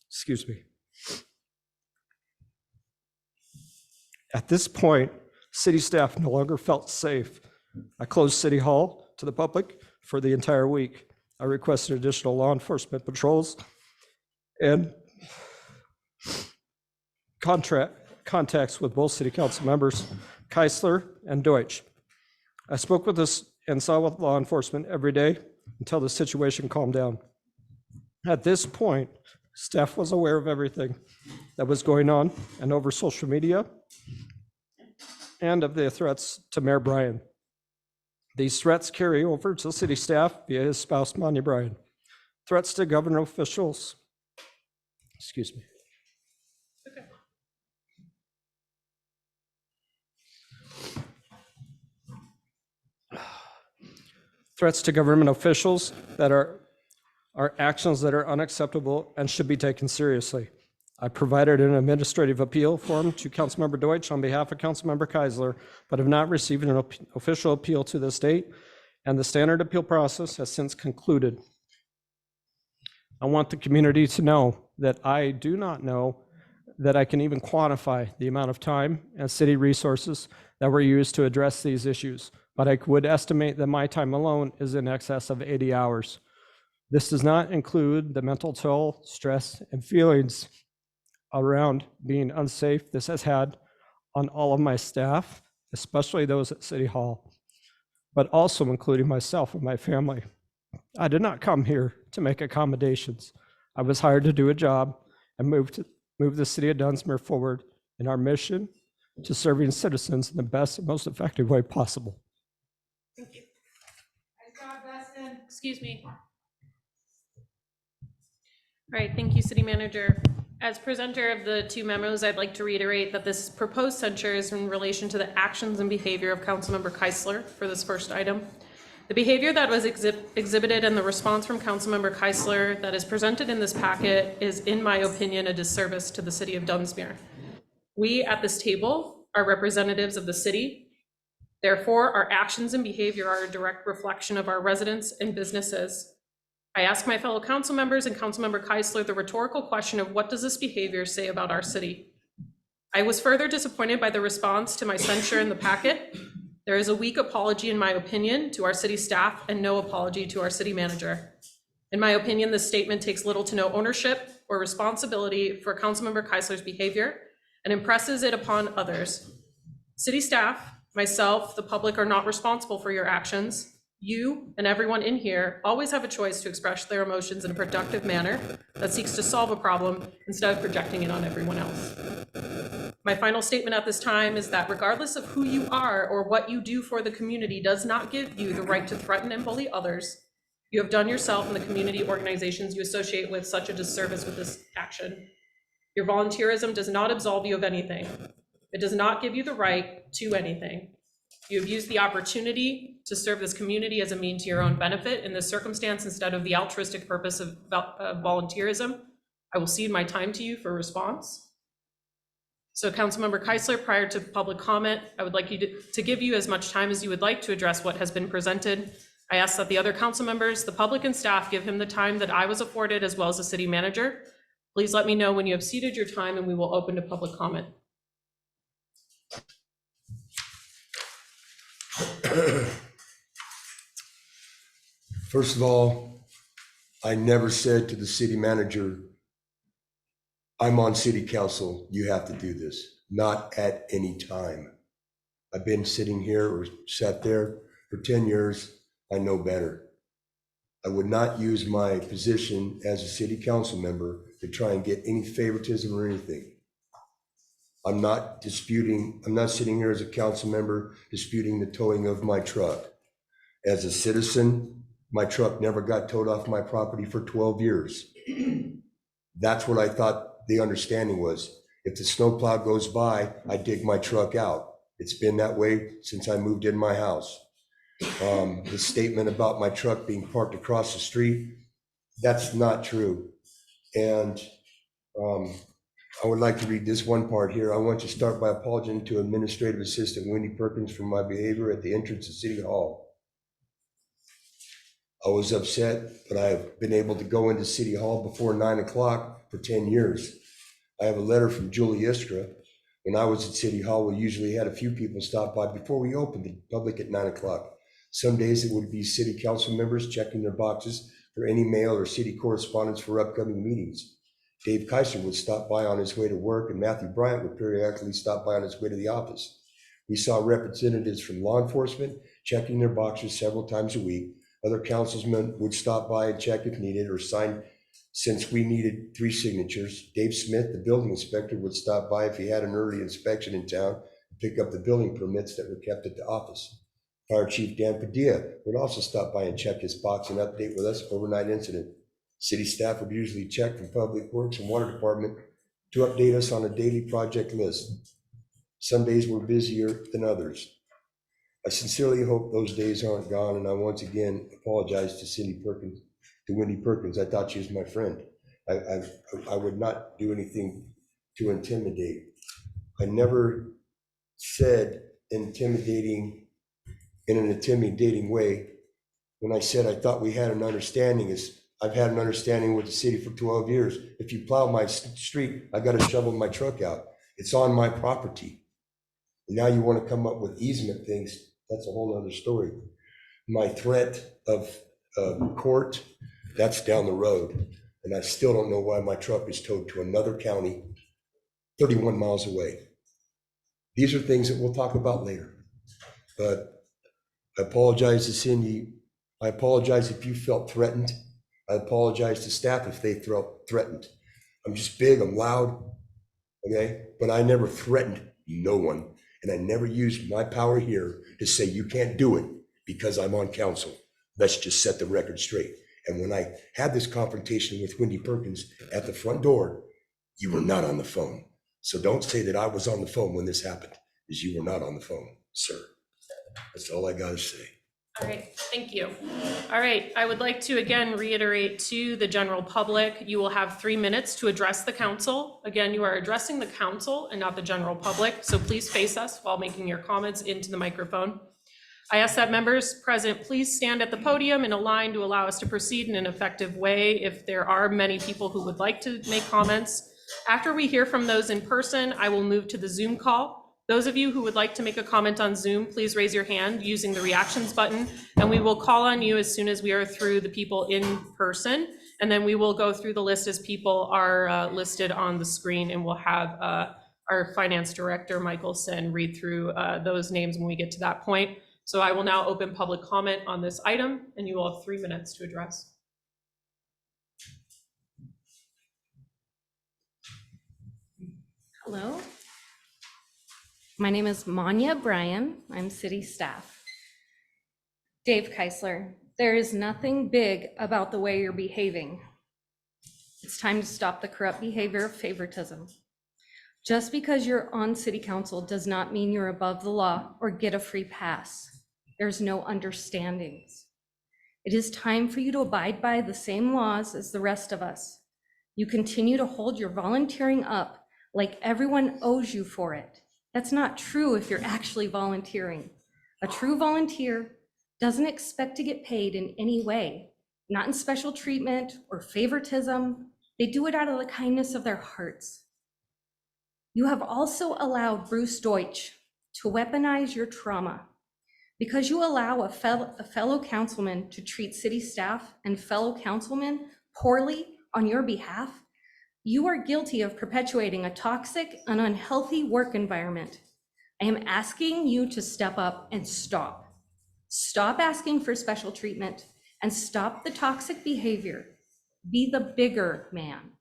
Excuse me. At this point, city staff no longer felt safe. I closed City Hall to the public for the entire week. I requested additional law enforcement patrols and contacts with both city council members, Keisler and Deutsch. I spoke with this and saw with law enforcement every day until the situation calmed down. At this point, staff was aware of everything that was going on and over social media and of the threats to Mayor Bryan. These threats carry over to city staff via his spouse, Monty Bryan. Threats to government officials, excuse me. Threats to government officials that are actions that are unacceptable and should be taken seriously. I provided an administrative appeal form to Councilmember Deutsch on behalf of Councilmember Keisler, but have not received an official appeal to this date, and the standard appeal process has since concluded. I want the community to know that I do not know that I can even quantify the amount of time and city resources that were used to address these issues, but I would estimate that my time alone is in excess of 80 hours. This does not include the mental toll, stress, and feelings around being unsafe this has had on all of my staff, especially those at City Hall, but also including myself and my family. I did not come here to make accommodations. I was hired to do a job and move the city of Dunsmuir forward in our mission to serving citizens in the best and most effective way possible. Thank you. Nice job, Dustin. Excuse me. All right, thank you, City Manager. As presenter of the two memos, I'd like to reiterate that this proposed censure is in relation to the actions and behavior of Councilmember Keisler for this first item. The behavior that was exhibited and the response from Councilmember Keisler that is presented in this packet is, in my opinion, a disservice to the city of Dunsmuir. We at this table are representatives of the city. Therefore, our actions and behavior are a direct reflection of our residents and businesses. I ask my fellow council members and Councilmember Keisler the rhetorical question of what does this behavior say about our city? I was further disappointed by the response to my censure in the packet. There is a weak apology, in my opinion, to our city staff and no apology to our city manager. In my opinion, this statement takes little to no ownership or responsibility for Councilmember Keisler's behavior and impresses it upon others. City staff, myself, the public are not responsible for your actions. You and everyone in here always have a choice to express their emotions in a productive manner that seeks to solve a problem instead of projecting it on everyone else. My final statement at this time is that regardless of who you are or what you do for the community does not give you the right to threaten and bully others. You have done yourself and the community organizations you associate with such a disservice with this action. Your volunteerism does not absolve you of anything. It does not give you the right to anything. You have used the opportunity to serve this community as a means to your own benefit in this circumstance instead of the altruistic purpose of volunteerism. I will cede my time to you for response. So Councilmember Keisler, prior to public comment, I would like you to give you as much time as you would like to address what has been presented. I ask that the other council members, the public and staff give him the time that I was afforded as well as the city manager. Please let me know when you have ceded your time and we will open to public comment. First of all, I never said to the city manager, I'm on city council, you have to do this. Not at any time. I've been sitting here or sat there for 10 years. I know better. I would not use my position as a city council member to try and get any favoritism or anything. I'm not sitting here as a council member disputing the towing of my truck. As a citizen, my truck never got towed off my property for 12 years. That's what I thought the understanding was. If the snowplow goes by, I dig my truck out. It's been that way since I moved in my house. The statement about my truck being parked across the street, that's not true. And I would like to read this one part here. I want to start by apologizing to Administrative Assistant Wendy Perkins for my behavior at the entrance of City Hall. I was upset, but I have been able to go into City Hall before 9 o'clock for 10 years. I have a letter from Julie Iskra. When I was at City Hall, we usually had a few people stop by before we opened the public at 9 o'clock. Some days it would be City Council members checking their boxes for any mail or city correspondence for upcoming meetings. Dave Kaiser would stop by on his way to work, and Matthew Bryant would periodically stop by on his way to the office. We saw representatives from law enforcement checking their boxes several times a week. Other councilmen would stop by and check if needed or sign since we needed 3 signatures. Dave Smith, the building inspector, would stop by if he had an early inspection in town and pick up the building permits that were kept at the office. Fire Chief Dan Padilla would also stop by and check his box and update with us overnight incident. City staff would usually check from Public Works and Water Department to update us on a daily project list. Some days were busier than others. I sincerely hope those days aren't gone, and I once again apologize to Wendy Perkins. I thought she was my friend. I would not do anything to intimidate. I never said intimidating in an intimidating way. When I said I thought we had an understanding, is I've had an understanding with the city for 12 years. If you plow my street, I got to shovel my truck out. It's on my property. And now you want to come up with easement things. That's a whole other story. My threat of court, that's down the road. And I still don't know why my truck is towed to another county 31 miles away. These are things that we'll talk about later. But I apologize to Cindy. I apologize if you felt threatened. I apologize to staff if they felt threatened. I'm just big, I'm loud, okay? But I never threatened no one. And I never used my power here to say you can't do it because I'm on council. Let's just set the record straight. And when I had this confrontation with Wendy Perkins at the front door, you were not on the phone. So don't say that I was on the phone when this happened, because you were not on the phone, sir. That's all I gotta say. All right, thank you. All right, I would like to again reiterate to the general public, you will have 3 minutes to address the council. Again, you are addressing the council and not the general public, so please face us while making your comments into the microphone. I ask that members present please stand at the podium in a line to allow us to proceed in an effective way if there are many people who would like to make comments. After we hear from those in person, I will move to the Zoom call. Those of you who would like to make a comment on Zoom, please raise your hand using the reactions button, and we will call on you as soon as we are through the people in person, and then we will go through the list as people are listed on the screen, and we'll have our finance director, Michelson, read through those names when we get to that point. So I will now open public comment on this item, and you will have 3 minutes to address. Hello. My name is Manya Bryan. I'm city staff. Dave Keisler, there is nothing big about the way you're behaving. It's time to stop the corrupt behavior of favoritism. Just because you're on city council does not mean you're above the law or get a free pass. There's no understandings. It is time for you to abide by the same laws as the rest of us. You continue to hold your volunteering up like everyone owes you for it. That's not true if you're actually volunteering. A true volunteer doesn't expect to get paid in any way, not in special treatment or favoritism. They do it out of the kindness of their hearts. You have also allowed Bruce Deutsch to weaponize your trauma. Because you allow a fellow councilman to treat city staff and fellow councilmen poorly on your behalf, you are guilty of perpetuating a toxic and unhealthy work environment. I am asking you to step up and stop. Stop asking for special treatment and stop the toxic behavior. Be the bigger man.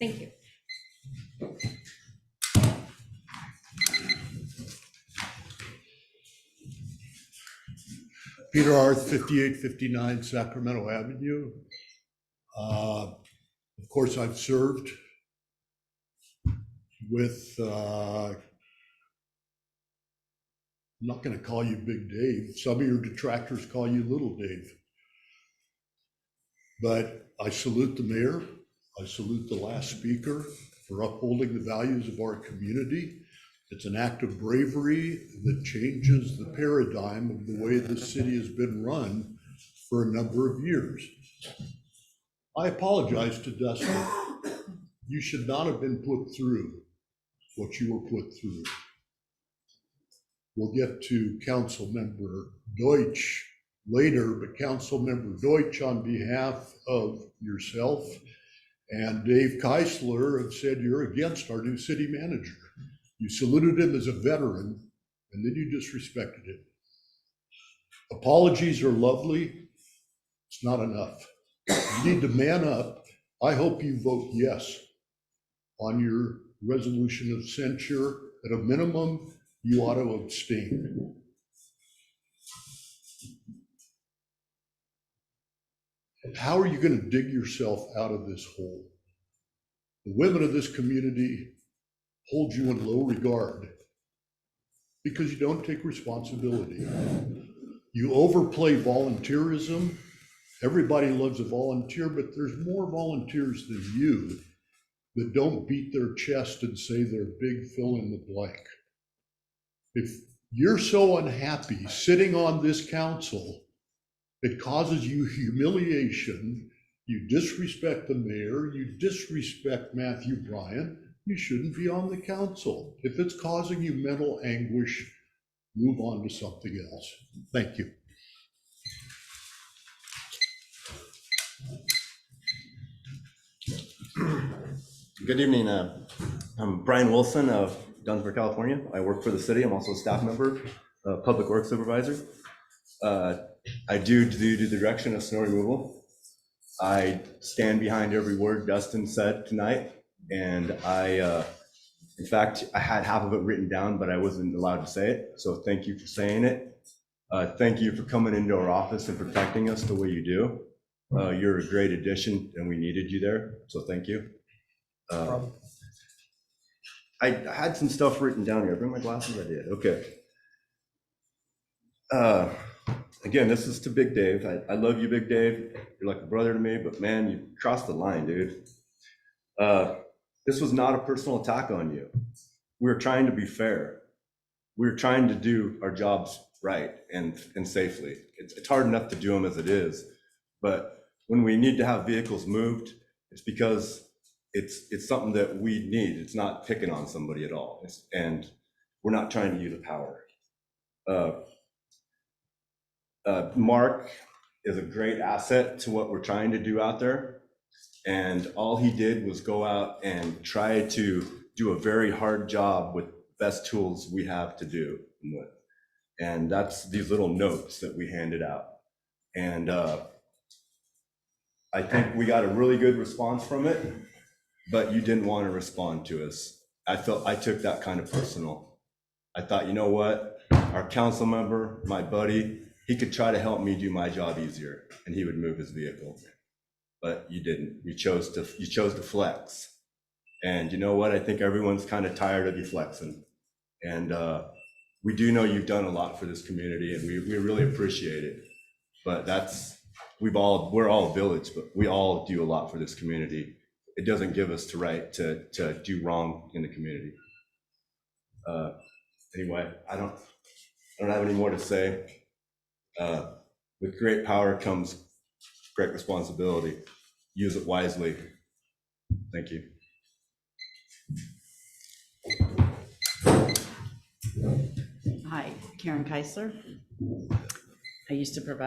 Thank you. Peter Arth, 5859 Sacramento Avenue. Of course, I've served with, I'm not going to call you Big Dave. Some of your detractors call you Little Dave. But I salute the mayor. I salute the last speaker. for upholding the values of our community. It's an act of bravery that changes the paradigm of the way this city has been run for a number of years. I apologize to Dustin. You should not have been put through what you were put through. We'll get to Council Member Deutsch later, but Council Member Deutsch, on behalf of yourself and Dave Keisler, have said you're against our new city manager. You saluted him as a veteran, and then you disrespected him. Apologies are lovely. It's not enough. You need to man up. I hope you vote yes on your resolution of censure. At a minimum, you ought to abstain. How are you going to dig yourself out of this hole? The women of this community hold you in low regard because you don't take responsibility. You overplay volunteerism. Everybody loves a volunteer, but there's more volunteers than you that don't beat their chest and say they're big fill in the blank. If you're so unhappy sitting on this council, it causes you humiliation, you disrespect the mayor, you disrespect Matthew Bryan, you shouldn't be on the council. If it's causing you mental anguish, move on to something else. Thank you. Good evening. I'm Brian Wilson of Dunsmuir, California. I work for the city. I'm also a staff member, public works supervisor. I do the direction of snow removal. I stand behind every word Dustin said tonight, and in fact, I had half of it written down, but I wasn't allowed to say it. So thank you for saying it. Thank you for coming into our office and protecting us the way you do. You're a great addition, and we needed you there. So thank you. I had some stuff written down here. Bring my glasses. I did. Okay. Again, this is to Big Dave. I love you, Big Dave. You're like a brother to me, but man, you crossed the line, dude. This was not a personal attack on you. We were trying to be fair. We were trying to do our jobs right and safely. It's hard enough to do them as it is, but when we need to have vehicles moved, it's because it's something that we need. It's not picking on somebody at all. And we're not trying to use the power. Mark is a great asset to what we're trying to do out there. And all he did was go out and try to do a very hard job with the best tools we have to do with. And that's these little notes that we handed out. And I think we got a really good response from it, but you didn't want to respond to us. I took that kind of personal. I thought, you know what? Our council member, my buddy, he could try to help me do my job easier and he would move his vehicle. But you didn't. You chose to flex. And you know what? I think everyone's kind of tired of you flexing. And we do know you've done a lot for this community and we really appreciate it. But we're all a village, but we all do a lot for this community. It doesn't give us the right to do wrong in the community. Anyway, I don't have any more to say. With great power comes great responsibility. Use it wisely. Thank you. Hi, Karen Keisler. I used to live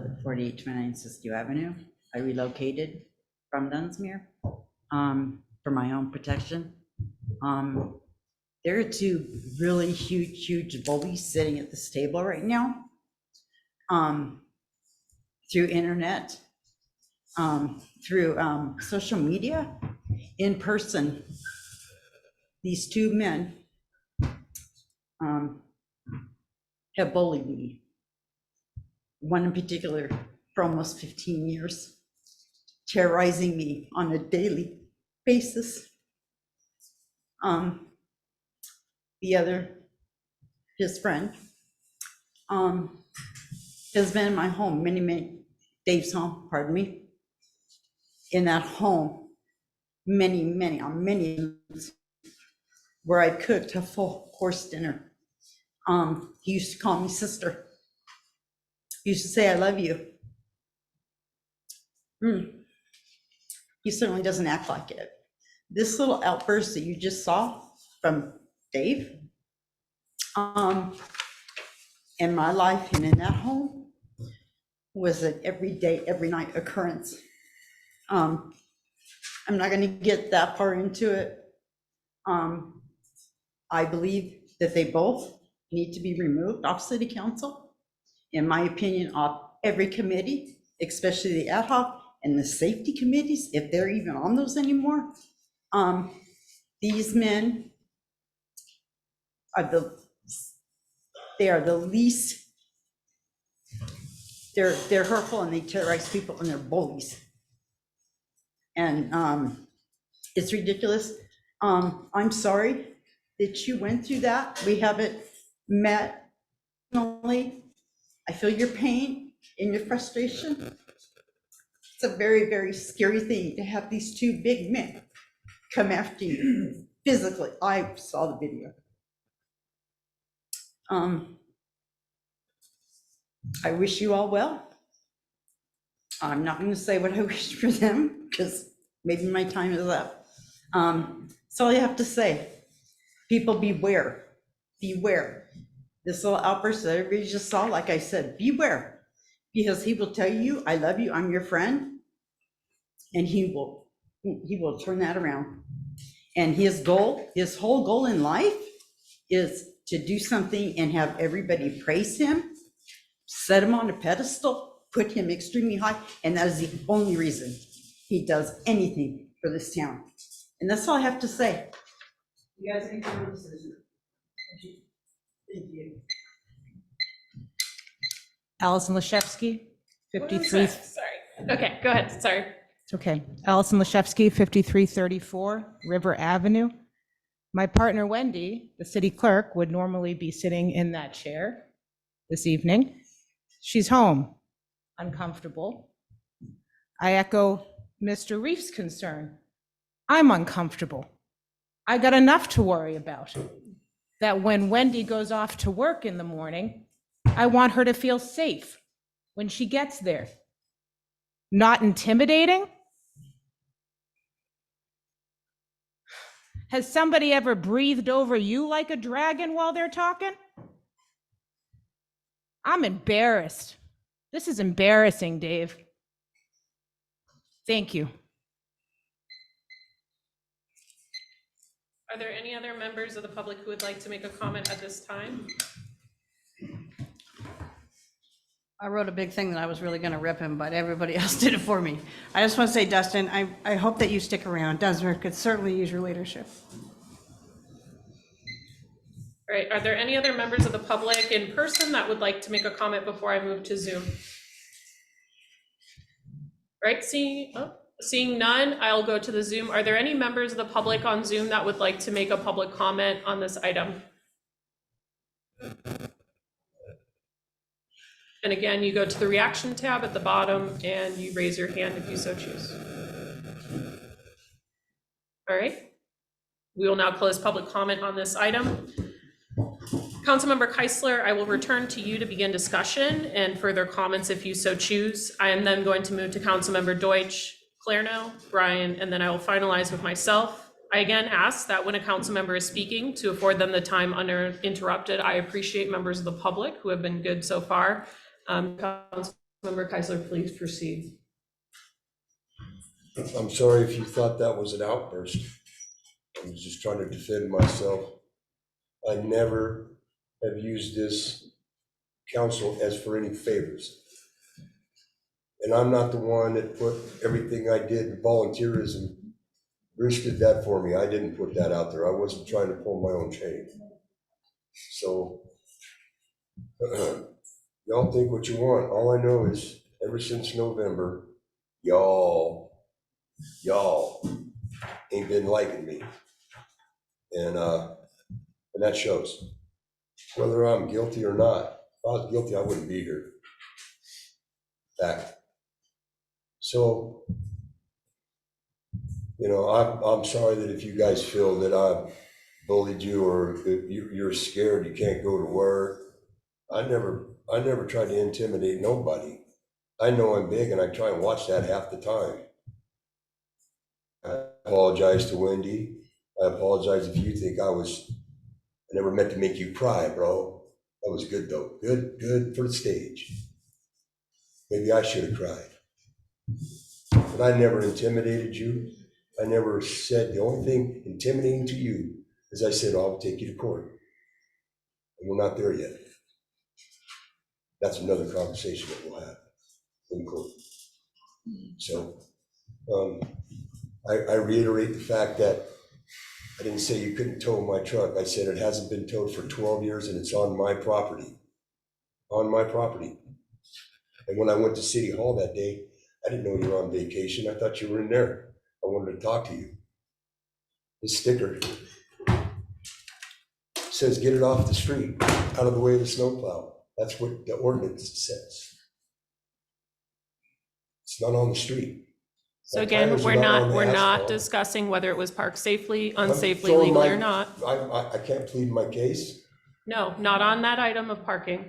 at 4829 Siskiyou Avenue. I relocated from Dunsmuir for my own protection. There are two really huge bullies sitting at this table right now. Through internet, through social media, in person. These two men have bullied me. One in particular for almost 15 years, terrorizing me on a daily basis. The other, his friend, has been in my home, many, Dave's home, pardon me. In that home, on many occasions where I cooked a full course dinner. He used to call me sister. He used to say, I love you. He certainly doesn't act like it. This little outburst that you just saw from Dave, in my life and in that home, was an every day, every night occurrence. I'm not going to get that far into it. I believe that they both need to be removed off city council, in my opinion, off every committee, especially the ad hoc and the safety committees, if they're even on those anymore. These men are the least, they're hurtful and they terrorize people and they're bullies. And it's ridiculous. I'm sorry that you went through that. We haven't met personally. I feel your pain and your frustration. It's a very, very scary thing to have these two big men come after you physically. I saw the video. I wish you all well. I'm not going to say what I wish for them because maybe my time is up. That's all you have to say. People, beware. Beware. This little outburst that everybody just saw, like I said, beware. Because he will tell you, I love you, I'm your friend. And he will turn that around. And his whole goal in life is to do something and have everybody praise him, set him on a pedestal, put him extremely high, and that is the only reason he does anything for this town. And that's all I have to say. You guys make your own decision. Thank you. Allison Lashevsky, 53. Sorry. Okay, go ahead. Sorry. It's okay. Allison Lashevsky, 5334 River Avenue. My partner Wendy, the city clerk, would normally be sitting in that chair this evening. She's home, uncomfortable. I echo Mr. Reef's concern. I'm uncomfortable. I got enough to worry about. That when Wendy goes off to work in the morning, I want her to feel safe when she gets there. Not intimidating? Has somebody ever breathed over you like a dragon while they're talking? I'm embarrassed. This is embarrassing, Dave. Thank you. Are there any other members of the public who would like to make a comment at this time? I wrote a big thing that I was really going to rip him, but everybody else did it for me. I just want to say, Dustin, I hope that you stick around. Dunsmuir could certainly use your leadership. All right, are there any other members of the public in person that would like to make a comment before I move to Zoom? All right, seeing none, I'll go to the Zoom. Are there any members of the public on Zoom that would like to make a public comment on this item? And again, you go to the reaction tab at the bottom and you raise your hand if you so choose. All right, we will now close public comment on this item. Councilmember Keisler, I will return to you to begin discussion and further comments if you so choose. I am then going to move to Councilmember Deutsch, Clarno, Brian, and then I will finalize with myself. I again ask that when a council member is speaking to afford them the time uninterrupted. I appreciate members of the public who have been good so far. Councilmember Keisler, please proceed. I'm sorry if you thought that was an outburst. I was just trying to defend myself. I never have used this council as for any favors. And I'm not the one that put everything I did in volunteerism. Rich did that for me. I didn't put that out there. I wasn't trying to pull my own chain. So y'all think what you want. All I know is ever since November, y'all ain't been liking me. And that shows. Whether I'm guilty or not. If I was guilty, I wouldn't be here. Fact. So You know, I'm sorry that if you guys feel that I bullied you or if you're scared you can't go to work. I never tried to intimidate nobody. I know I'm big and I try and watch that half the time. I apologize to Wendy. I apologize if you think I never meant to make you cry, bro. That was good though. Good for the stage. Maybe I should have cried. But I never intimidated you. I never said, the only thing intimidating to you is I said, oh, I'll take you to court. And we're not there yet. That's another conversation that we'll have in court. So I reiterate the fact that I didn't say you couldn't tow my truck. I said it hasn't been towed for 12 years and it's on my property. On my property. And when I went to City Hall that day, I didn't know you were on vacation. I thought you were in there. I wanted to talk to you. This sticker says get it off the street, out of the way of the snowplow. That's what the ordinance says. It's not on the street. So My again, tires are we're on not, the we're not asphalt. discussing whether it was parked safely, unsafely, throwing legally my- or not. I can't plead my case. No, not on that item of parking.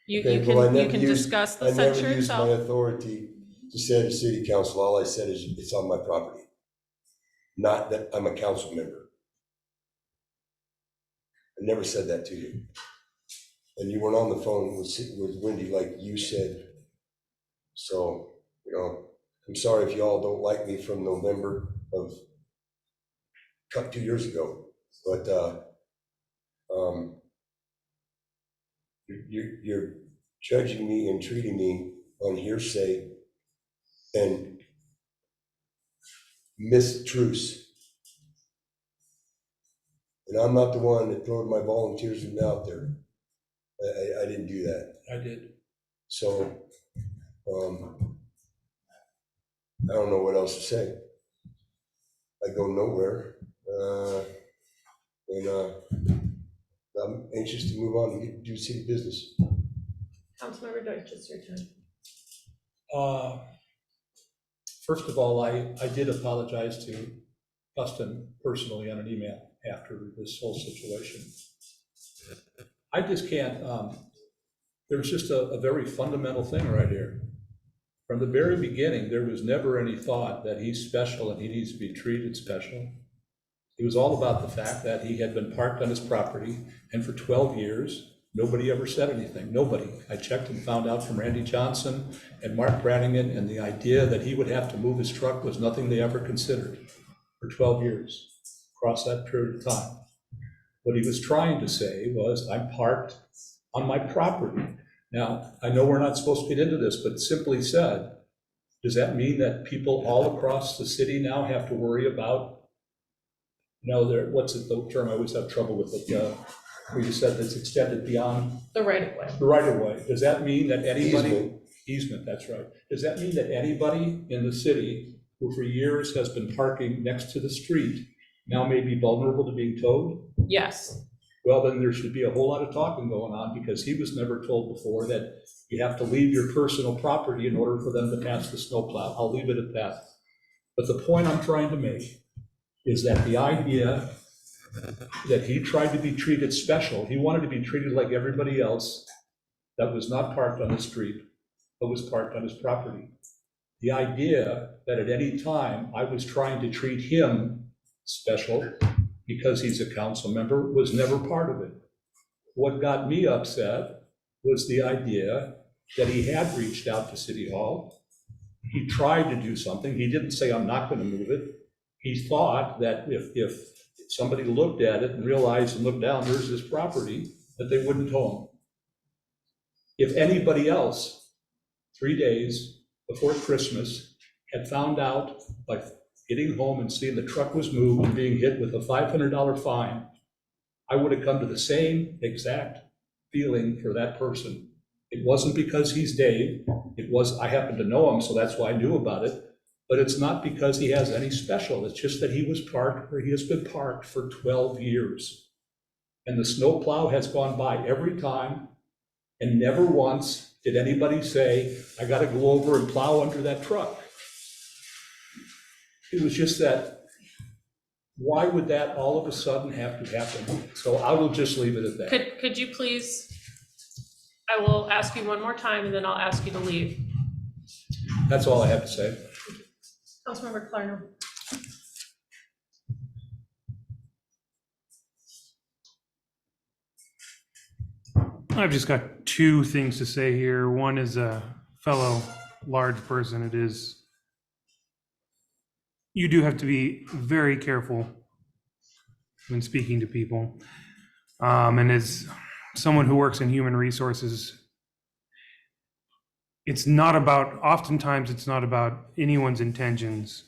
Okay, You well, I can, you never can used- discuss the I never censure used my itself. authority to say to City Council, all I said is it's on my property. Not that I'm a council member. I never said that to you. And you weren't on the phone with Wendy like you said. So, you know, I'm sorry if y'all don't like me from November of 2 years ago, but you're judging me and treating me on hearsay and mistruths. And I'm not the one that throwed my volunteers out there. I didn't do that. I did. So, I don't know what else to say. I go nowhere. And I'm anxious to move on and get do city business. Councilmember Deutsch, it's your turn. First of all, I did apologize to Dustin personally on an email after this whole situation. I just can't, there's just a very fundamental thing right here. From the very beginning, there was never any thought that he's special and he needs to be treated special. It was all about the fact that he had been parked on his property, and for 12 years, nobody ever said anything, nobody. I checked and found out from Randy Johnson and Mark Brannigan, and the idea that he would have to move his truck was nothing they ever considered for 12 years, across that period of time. What he was trying to say was, I'm parked on my property. Now, I know we're not supposed to get into this, but simply said, does that mean that people all across the city now have to worry about, you know, what's the term I always have trouble with, it, where you said that's extended beyond? The right of way. The right of way. Does that mean that anybody? Easement. Easement, that's right. Does that mean that anybody in the city who for years has been parking next to the street now may be vulnerable to being towed? Yes. Well, then there should be a whole lot of talking going on, because he was never told before that you have to leave your personal property in order for them to pass the snowplow. I'll leave it at that. But the point I'm trying to make is that the idea that he tried to be treated special, he wanted to be treated like everybody else that was not parked on the street, but was parked on his property. The idea that at any time I was trying to treat him special because he's a council member was never part of it. What got me upset was the idea that he had reached out to City Hall. He tried to do something. He didn't say, I'm not going to move it. He thought that if somebody looked at it and realized and looked down, there's this property, that they wouldn't tow him. If anybody else, 3 days before Christmas, had found out by getting home and seeing the truck was moved and being hit with a $500 fine, I would have come to the same exact feeling for that person. It wasn't because he's Dave. It was, I happened to know him, so that's why I knew about it. But it's not because he has any special. It's just that he was parked, or he has been parked for 12 years. And the snowplow has gone by every time, and never once did anybody say, I got to go over and plow under that truck. It was just that Why would that all of a sudden have to happen? So I will just leave it at that. Could you please, I will ask you one more time and then I'll ask you to leave. That's all I have to say. Councilmember Clarno. I've just got two things to say here. One is a fellow large person. It is, you do have to be very careful when speaking to people. And as someone who works in human resources, it's not about, oftentimes it's not about anyone's intentions.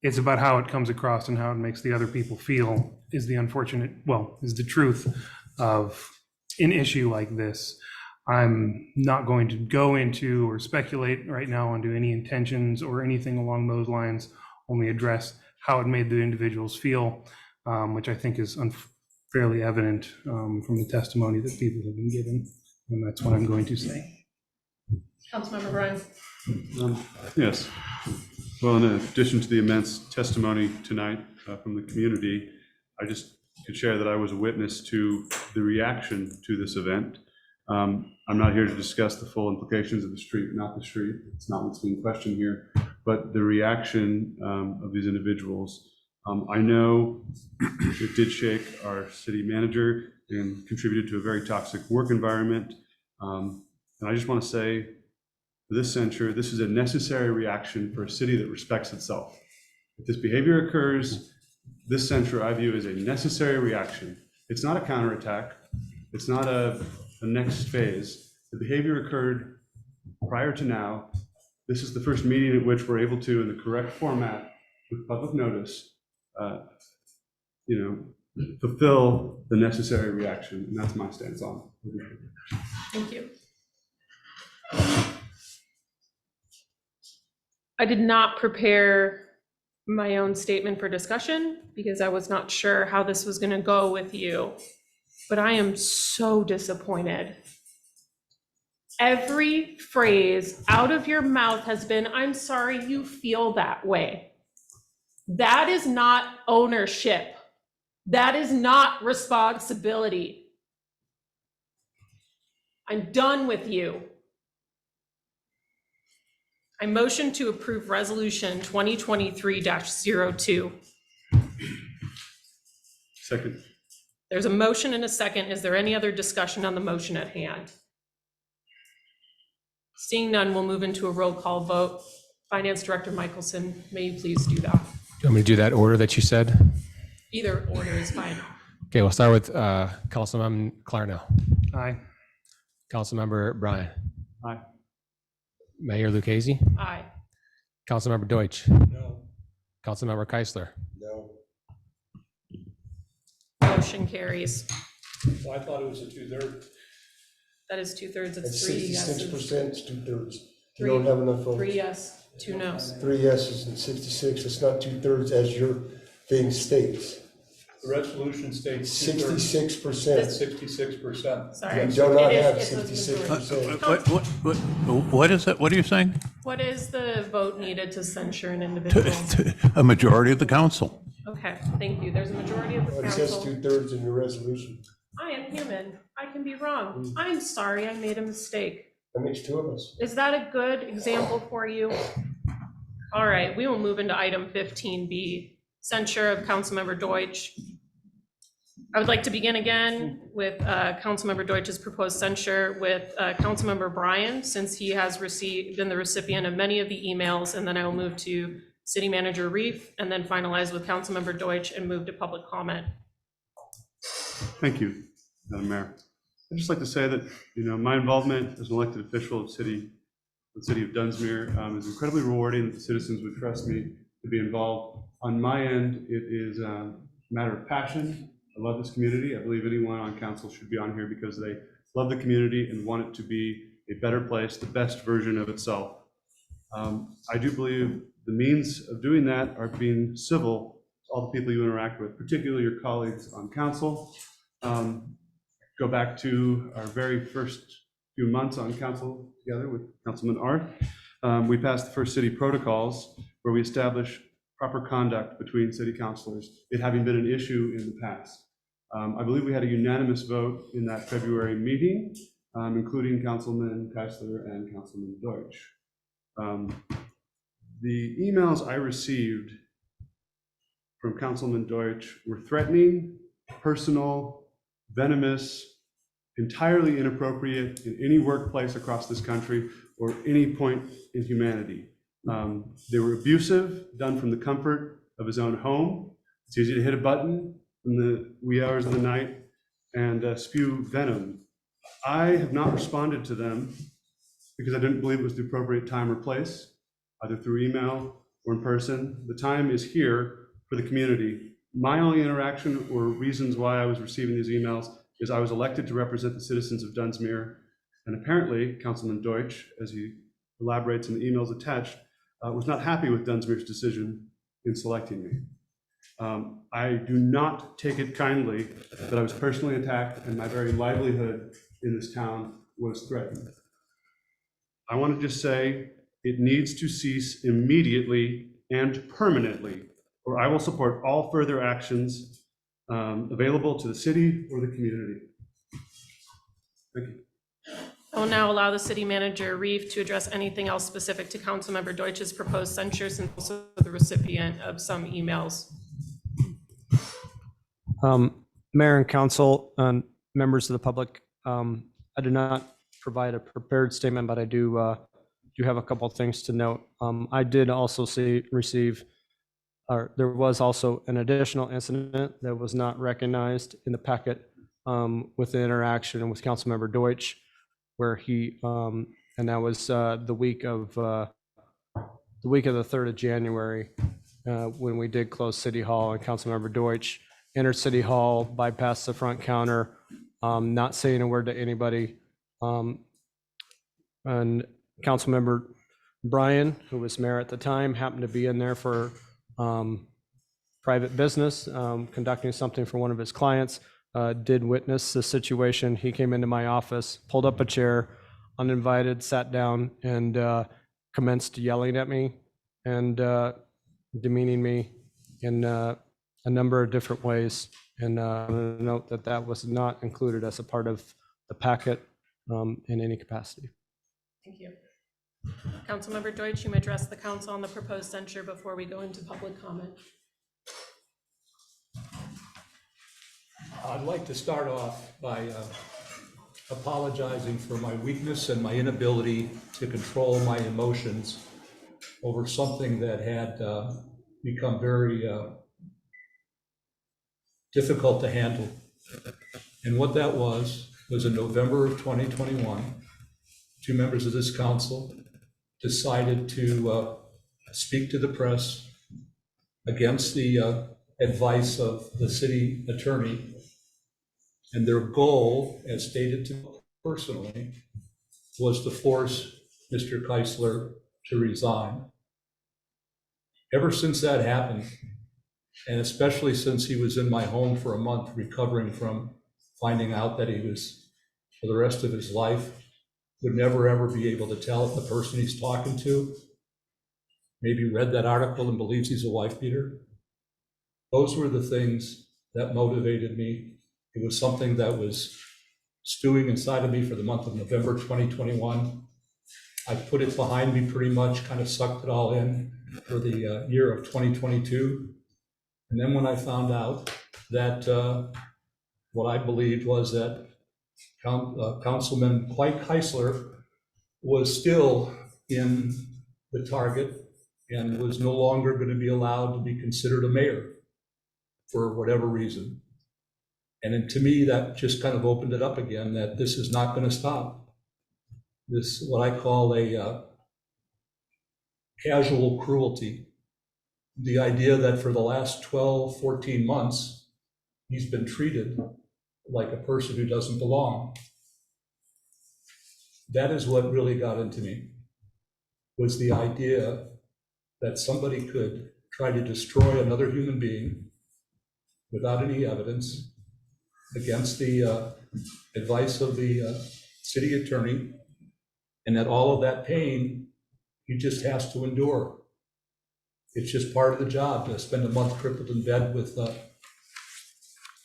It's about how it comes across and how it makes the other people feel is the unfortunate, well, is the truth of an issue like this. I'm not going to go into or speculate right now onto any intentions or anything along those lines, only address how it made the individuals feel, which I think is fairly evident from the testimony that people have been given. And that's what I'm going to say. Councilmember Bryan. Yes. Well, in addition to the immense testimony tonight from the community, I just could share that I was a witness to the reaction to this event. I'm not here to discuss the full implications of the street, not the street. It's not what's being questioned here, but the reaction of these individuals. I know it did shake our city manager and contributed to a very toxic work environment. And I just want to say, this censure, this is a necessary reaction for a city that respects itself. If this behavior occurs, this censure I view as a necessary reaction. It's not a counterattack. It's not a next phase. The behavior occurred prior to now. This is the first meeting at which we're able to, in the correct format, with public notice, fulfill the necessary reaction, and that's my stance on it. Thank you. I did not prepare my own statement for discussion because I was not sure how this was going to go with you, but I am so disappointed. Every phrase out of your mouth has been, I'm sorry you feel that way. That is not ownership. That is not responsibility. I'm done with you. I motion to approve resolution 2023-02. Second. There's a motion and a second. Is there any other discussion on the motion at hand? Seeing none, we'll move into a roll call vote. Finance Director Michelson, may you please do that? Do you want me to do that order that you said? Either order is fine. Okay, we'll start with Councilmember Clarno. Aye. Councilmember Bryan. Aye. Mayor Lucchese. Aye. Councilmember Deutsch. No. Councilmember Keisler. No. Motion carries. Well, I thought it was a 2/3. That is 2/3. It's It's 3 yeses. 66%, it's 2/3. You Three- don't have enough votes. 3 yes, 2 no's. 3 yeses and 66, it's not 2/3 as your thing states. The resolution states 2/3. 66%. 66%. Sorry. You do not It is- have it was 66%. What is it? What are you saying? What is the vote needed to censure an individual? A majority of the council. Okay, thank you. There's a majority of the It says council. 2/3 in your resolution. I am human. I can be wrong. I'm sorry, I made a mistake. That makes 2 of us. Is that a good example for you? All right, we will move into item 15B, censure of Councilmember Deutsch. I would like to begin again with Councilmember Deutsch's proposed censure with Councilmember Bryan, since he has been the recipient of many of the emails, and then I will move to City Manager Reef, and then finalize with Councilmember Deutsch and move to public comment. Thank you, Madam Mayor. I'd just like to say that, my involvement as an elected official of the city of Dunsmuir is incredibly rewarding that the citizens would trust me to be involved. On my end, it is a matter of passion. I love this community. I believe anyone on council should be on here because they love the community and want it to be a better place, the best version of itself. I do believe the means of doing that are being civil to all the people you interact with, particularly your colleagues on council. Go back to our very first few months on council together with Councilman Art. We passed the first city protocols where we established proper conduct between city councilors, it having been an issue in the past. I believe we had a unanimous vote in that February meeting, including Councilman Keisler and Councilman Deutsch. The emails I received from Councilman Deutsch were threatening, personal, venomous, entirely inappropriate in any workplace across this country or any point in humanity. They were abusive, done from the comfort of his own home. It's easy to hit a button in the wee hours of the night and spew venom. I have not responded to them because I didn't believe it was the appropriate time or place, either through email or in person. The time is here for the community. My only interaction or reasons why I was receiving these emails is I was elected to represent the citizens of Dunsmuir, and apparently Councilman Deutsch, as he elaborates in the emails attached, was not happy with Dunsmuir's decision in selecting me. I do not take it kindly that I was personally attacked and my very livelihood in this town was threatened. I want to just say it needs to cease immediately and permanently, or I will support all further actions available to the city or the community. Thank you. I will now allow the city manager, Reeve, to address anything else specific to Councilmember Deutsch's proposed censure, since also the recipient of some emails. Mayor and council and members of the public, I do not provide a prepared statement, but I do have a couple of things to note. I did also receive, or there was also an additional incident that was not recognized in the packet with the interaction with Councilmember Deutsch, where he, and that was the week of the 3rd of January, when we did close City Hall, and Councilmember Deutsch entered City Hall, bypassed the front counter, not saying a word to anybody. And Councilmember Brian, who was mayor at the time, happened to be in there for private business, conducting something for one of his clients, did witness the situation. He came into my office, pulled up a chair, uninvited, sat down, and commenced yelling at me and demeaning me in a number of different ways. And note that that was not included as a part of the packet in any capacity. Thank you. Councilmember Deutsch, you may address the council on the proposed censure before we go into public comment. I'd like to start off by apologizing for my weakness and my inability to control my emotions over something that had become very difficult to handle. And what that was in November of 2021, two members of this council decided to speak to the press against the advice of the city attorney. And their goal, as stated to me personally, was to force Mr. Keisler to resign. Ever since that happened, and especially since he was in my home for a month recovering from finding out that he was, for the rest of his life, would never ever be able to tell if the person he's talking to maybe read that article and believes he's a wife beater. Those were the things that motivated me. It was something that was stewing inside of me for the month of November 2021. I put it behind me pretty much, kind of sucked it all in for the year of 2022. And then when I found out that what I believed was that Councilman Keisler was still in the target and was no longer going to be allowed to be considered a mayor for whatever reason. And then to me, that just kind of opened it up again, that this is not going to stop. This, what I call a casual cruelty. The idea that for the last 12, 14 months, he's been treated like a person who doesn't belong. That is what really got into me, was the idea that somebody could try to destroy another human being without any evidence, against the advice of the city attorney, and that all of that pain he just has to endure. It's just part of the job to spend a month crippled in bed with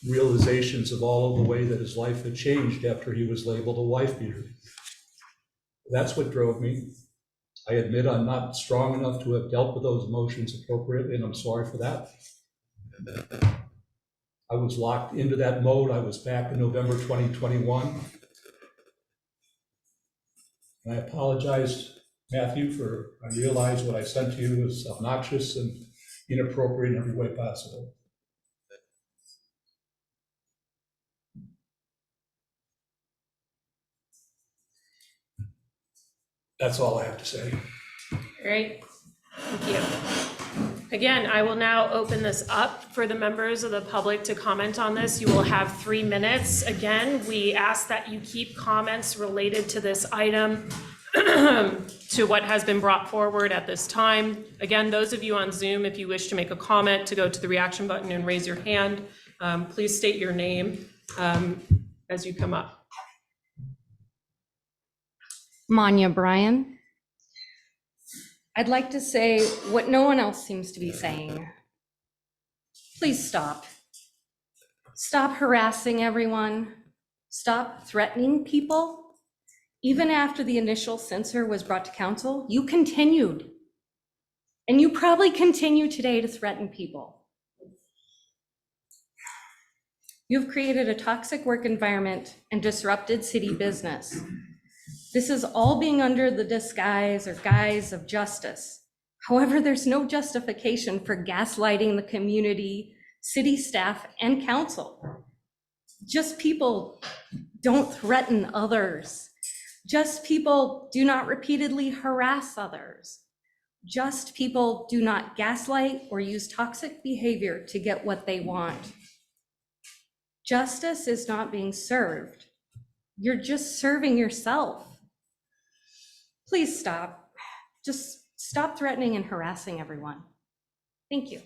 realizations of all of the way that his life had changed after he was labeled a wife beater. That's what drove me. I admit I'm not strong enough to have dealt with those emotions appropriately, and I'm sorry for that. I was locked into that mode. I was back in November 2021. And I apologize, Matthew, I realize what I sent to you was obnoxious and inappropriate in every way possible. That's all I have to say. All right, thank you. Again, I will now open this up for the members of the public to comment on this. You will have 3 minutes. Again, we ask that you keep comments related to this item to what has been brought forward at this time. Again, those of you on Zoom, if you wish to make a comment, to go to the reaction button and raise your hand. Please state your name as you come up. Manya Bryan. I'd like to say what no one else seems to be saying. Please stop. Stop harassing everyone. Stop threatening people. Even after the initial censor was brought to council, you continued. And you probably continue today to threaten people. You've created a toxic work environment and disrupted city business. This is all being under the disguise or guise of justice. However, there's no justification for gaslighting the community, city staff, and council. Just people don't threaten others. Just people do not repeatedly harass others. Just people do not gaslight or use toxic behavior to get what they want. Justice is not being served. You're just serving yourself. Please stop. Just stop threatening and harassing everyone. Thank you.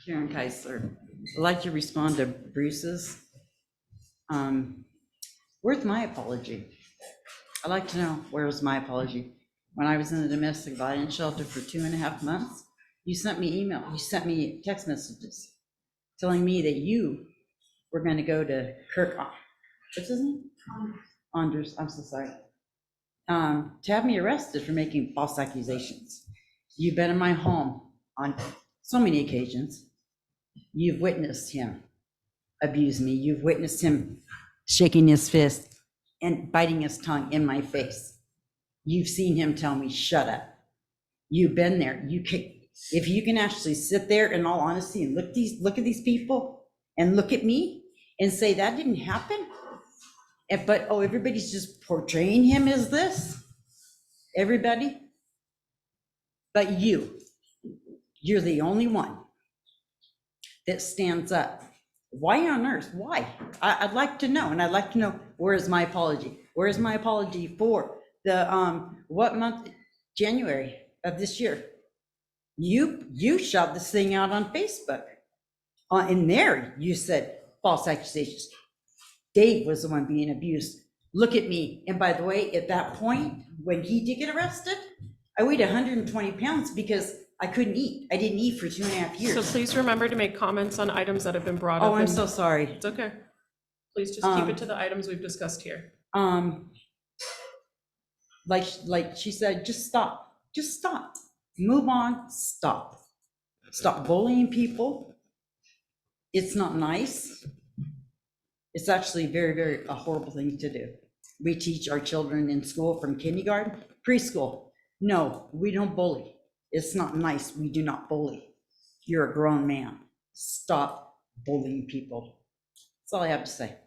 Karen Keisler, I'd like to respond to Bruce's. Where's my apology? I'd like to know, where's my apology? When I was in the domestic violence shelter for 2.5 months, you sent me email, you sent me text messages telling me that you were going to go to Kirk, what's his name? Anders, I'm so sorry. To have me arrested for making false accusations. You've been in my home on so many occasions. You've witnessed him abuse me. You've witnessed him shaking his fist and biting his tongue in my face. You've seen him tell me, shut up. You've been there. If you can actually sit there in all honesty and look at these people and look at me and say that didn't happen, but everybody's just portraying him as this, everybody, but you're the only one that stands up. Why on earth? Why? I'd like to know, and I'd like to know, where is my apology? Where is my apology for the what month? January of this year. You shoved this thing out on Facebook. In there, you said false accusations. Dave was the one being abused. Look at me. And by the way, at that point, when he did get arrested, I weighed 120 pounds because I couldn't eat. I didn't eat for 2.5 years. So please remember to make comments on items that have been brought up. Oh, I'm so sorry. It's okay. Please just keep it to the items we've discussed here. Like she said, just stop. Just stop. Move on. Stop. Stop bullying people. It's not nice. It's actually very, very a horrible thing to do. We teach our children in school from kindergarten, preschool. No, we don't bully. It's not nice. We do not bully. You're a grown man. Stop bullying people. That's all I have to say.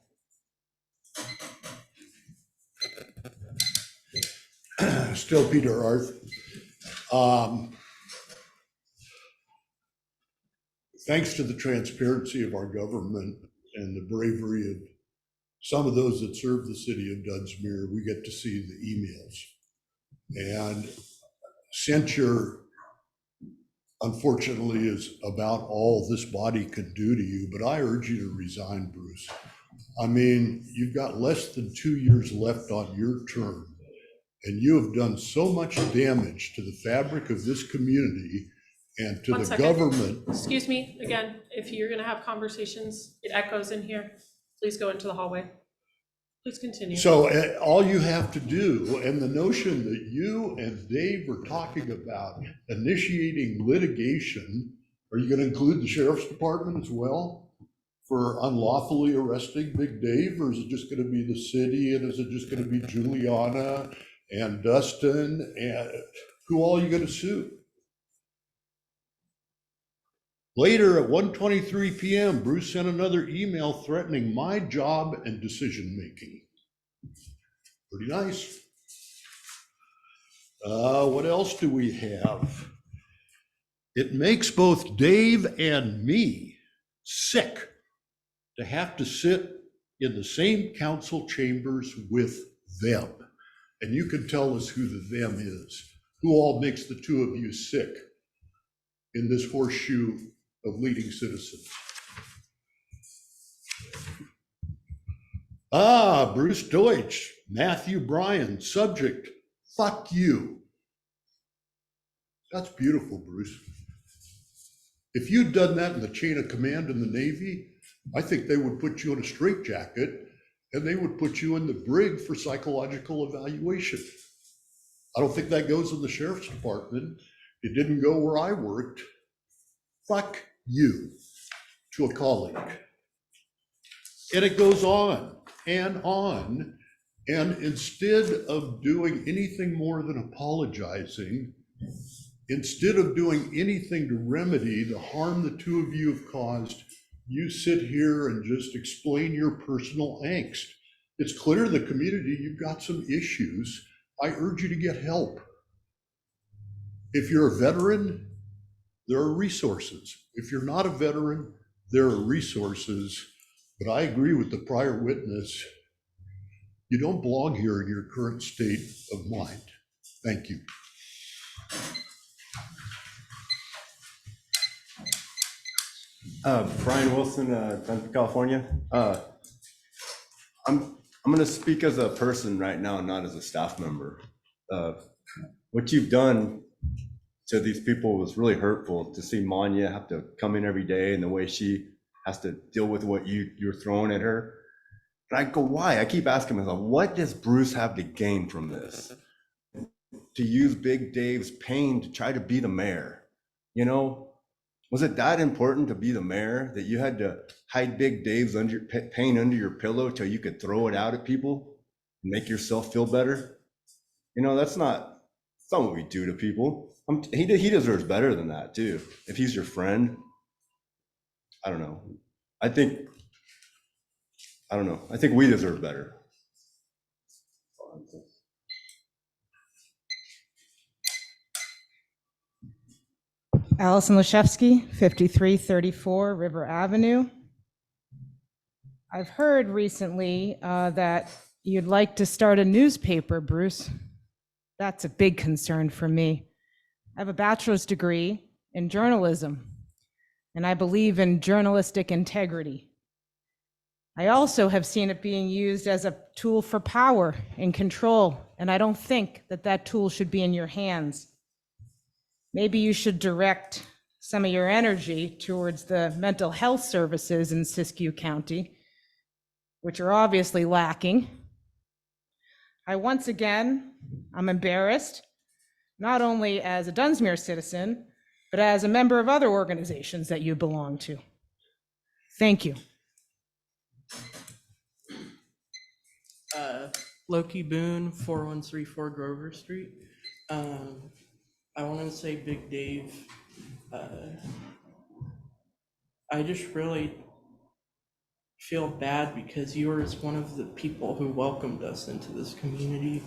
Still Peter Arth. Thanks to the transparency of our government and the bravery of some of those that serve the city of Dunsmuir, we get to see the emails. And censure, unfortunately, is about all this body can do to you, but I urge you to resign, Bruce. I mean, you've got less than 2 years left on your term. And you have done so much damage to the fabric of this community and to One the second. government. Excuse me, again, if you're gonna have conversations, it echoes in here. Please go into the hallway. Please continue. So all you have to do, and the notion that you and Dave were talking about initiating litigation, are you going to include the sheriff's department as well for unlawfully arresting Big Dave? Or is it just going to be the city? And is it just going to be Juliana and Dustin? And who all are you going to sue? Later at 1:23 p.m., Bruce sent another email threatening my job and decision-making. Pretty nice. What else do we have? It makes both Dave and me sick to have to sit in the same council chambers with them. And you can tell us who the them is. Who all makes the two of you sick in this horseshoe of leading citizens? Bruce Deutsch, Matthew Bryan, subject, fuck you. That's beautiful, Bruce. If you'd done that in the chain of command in the Navy, I think they would put you in a straitjacket and they would put you in the brig for psychological evaluation. I don't think that goes in the sheriff's department. It didn't go where I worked. Fuck you to a colleague. And it goes on and on. And instead of doing anything more than apologizing, instead of doing anything to remedy the harm the two of you have caused, you sit here and just explain your personal angst. It's clear in the community you've got some issues. I urge you to get help. If you're a veteran, there are resources. If you're not a veteran, there are resources. But I agree with the prior witness. You don't belong here in your current state of mind. Thank you. Brian Wilson, Dunsmuir, California. I'm going to speak as a person right now, not as a staff member. What you've done to these people was really hurtful. To see Manya have to come in every day and the way she has to deal with what you're throwing at her. And I go, why? I keep asking myself, what does Bruce have to gain from this? To use Big Dave's pain to try to be the mayor, you know? Was it that important to be the mayor that you had to hide Big Dave's pain under your pillow till you could throw it out at people and make yourself feel better? You know, that's not what we do to people. He deserves better than that too. If he's your friend, I don't know. I think we deserve better. Allison Lashevsky, 5334 River Avenue. I've heard recently that you'd like to start a newspaper, Bruce. That's a big concern for me. I have a bachelor's degree in journalism, and I believe in journalistic integrity. I also have seen it being used as a tool for power and control, and I don't think that that tool should be in your hands. Maybe you should direct some of your energy towards the mental health services in Siskiyou County, which are obviously lacking. I'm embarrassed, not only as a Dunsmuir citizen, but as a member of other organizations that you belong to. Thank you. Loki Boone, 4134 Grover Street. I want to say Big Dave, I just really feel bad because you were one of the people who welcomed us into this community.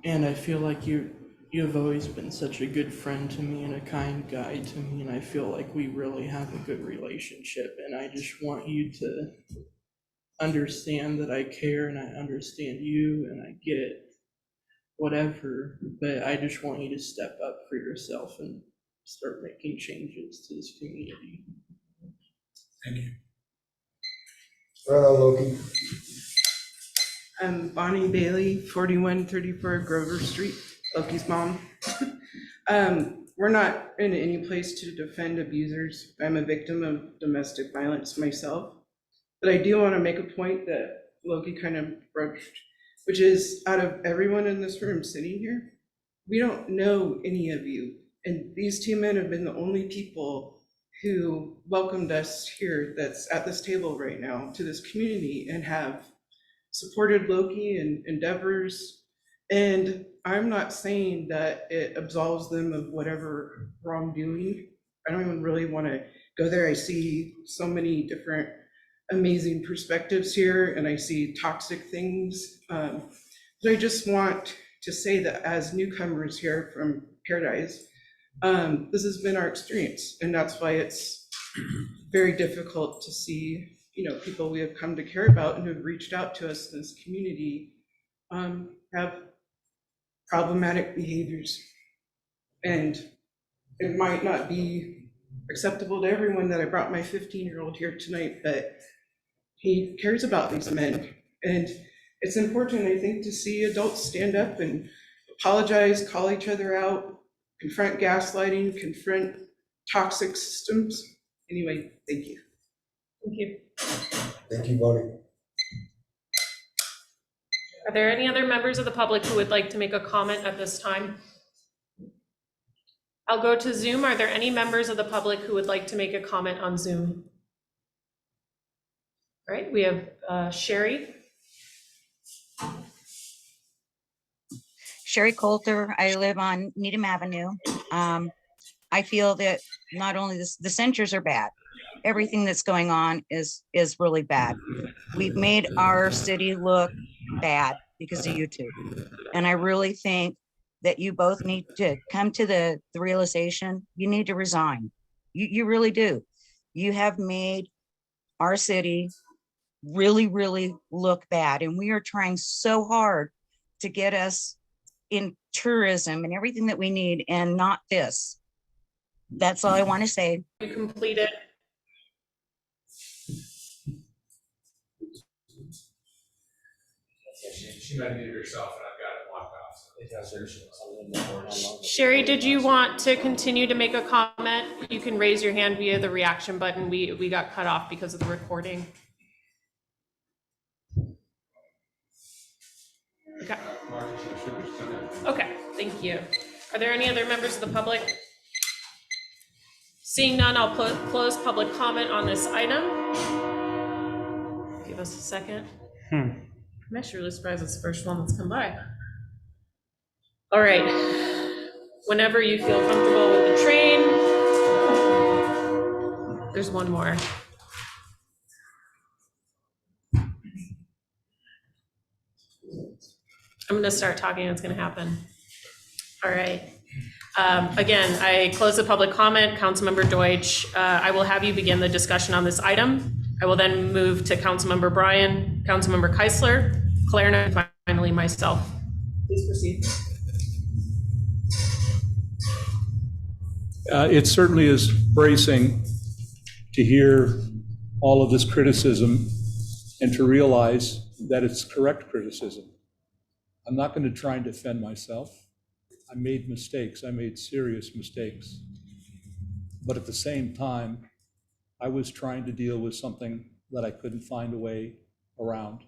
And I feel like you have always been such a good friend to me and a kind guy to me. And I feel like we really have a good relationship. And I just want you to understand that I care and I understand you and I get whatever, but I just want you to step up for yourself and start making changes to this community. Thank you. Right on, Loki. I'm Bonnie Bailey, 4134 Grover Street, Loki's mom. We're not in any place to defend abusers. I'm a victim of domestic violence myself. But I do want to make a point that Loki kind of broached, which is out of everyone in this room sitting here, we don't know any of you. And these two men have been the only people who welcomed us here that's at this table right now to this community and have supported Loki and endeavors. And I'm not saying that it absolves them of whatever wrongdoing. I don't even really want to go there. I see so many different amazing perspectives here, and I see toxic things. But I just want to say that as newcomers here from Paradise, this has been our experience, and that's why it's very difficult to see, people we have come to care about and who have reached out to us in this community have problematic behaviors. And it might not be acceptable to everyone that I brought my 15-year-old here tonight, but he cares about these men. And it's important, I think, to see adults stand up and apologize, call each other out, confront gaslighting, confront toxic systems. Anyway, thank you. Thank you. Thank you, Bonnie. Are there any other members of the public who would like to make a comment at this time? I'll go to Zoom. Are there any members of the public who would like to make a comment on Zoom? All right, we have Sherry. Sherry Coulter. I live on Needham Avenue. I feel that not only the censures are bad, everything that's going on is really bad. We've made our city look bad because of you two. And I really think that you both need to come to the realization you need to resign. You really do. You have made our city really, really look bad. And we are trying so hard to get us in tourism and everything that we need, and not this. That's all I want to say. You completed. She might have did it herself, and I've got it locked off. Sherry, did you want to continue to make a comment? You can raise your hand via the reaction button. We got cut off because of the recording. Okay. Okay, thank you. Are there any other members of the public? Seeing none, I'll close public comment on this item. Give us a second. I'm actually really surprised it's the first one that's come by. All right. Whenever you feel comfortable with the train, there's one more. I'm gonna start talking, it's gonna happen. All right. Again, I close the public comment. Councilmember Deutsch, I will have you begin the discussion on this item. I will then move to Councilmember Bryan, Councilmember Keisler, Claire, and finally myself. Please proceed. It certainly is bracing to hear all of this criticism and to realize that it's correct criticism. I'm not going to try and defend myself. I made mistakes. I made serious mistakes. But at the same time, I was trying to deal with something that I couldn't find a way around.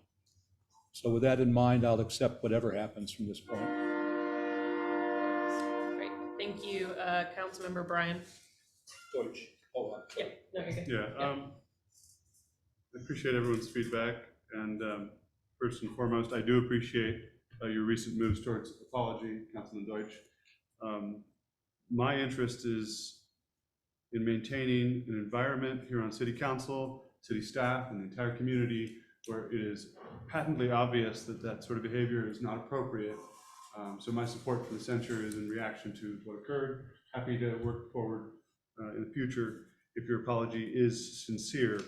So with that in mind, I'll accept whatever happens from this point. Great, thank you, Councilmember Bryan. Deutsch. Oh, yeah, no, you're good. Yeah, I appreciate everyone's feedback. And first and foremost, I do appreciate your recent moves towards apology, Councilman Deutsch. My interest is in maintaining an environment here on City Council, city staff, and the entire community where it is patently obvious that that sort of behavior is not appropriate. So my support for the censure is in reaction to what occurred. Happy to work forward in the future if your apology is sincere.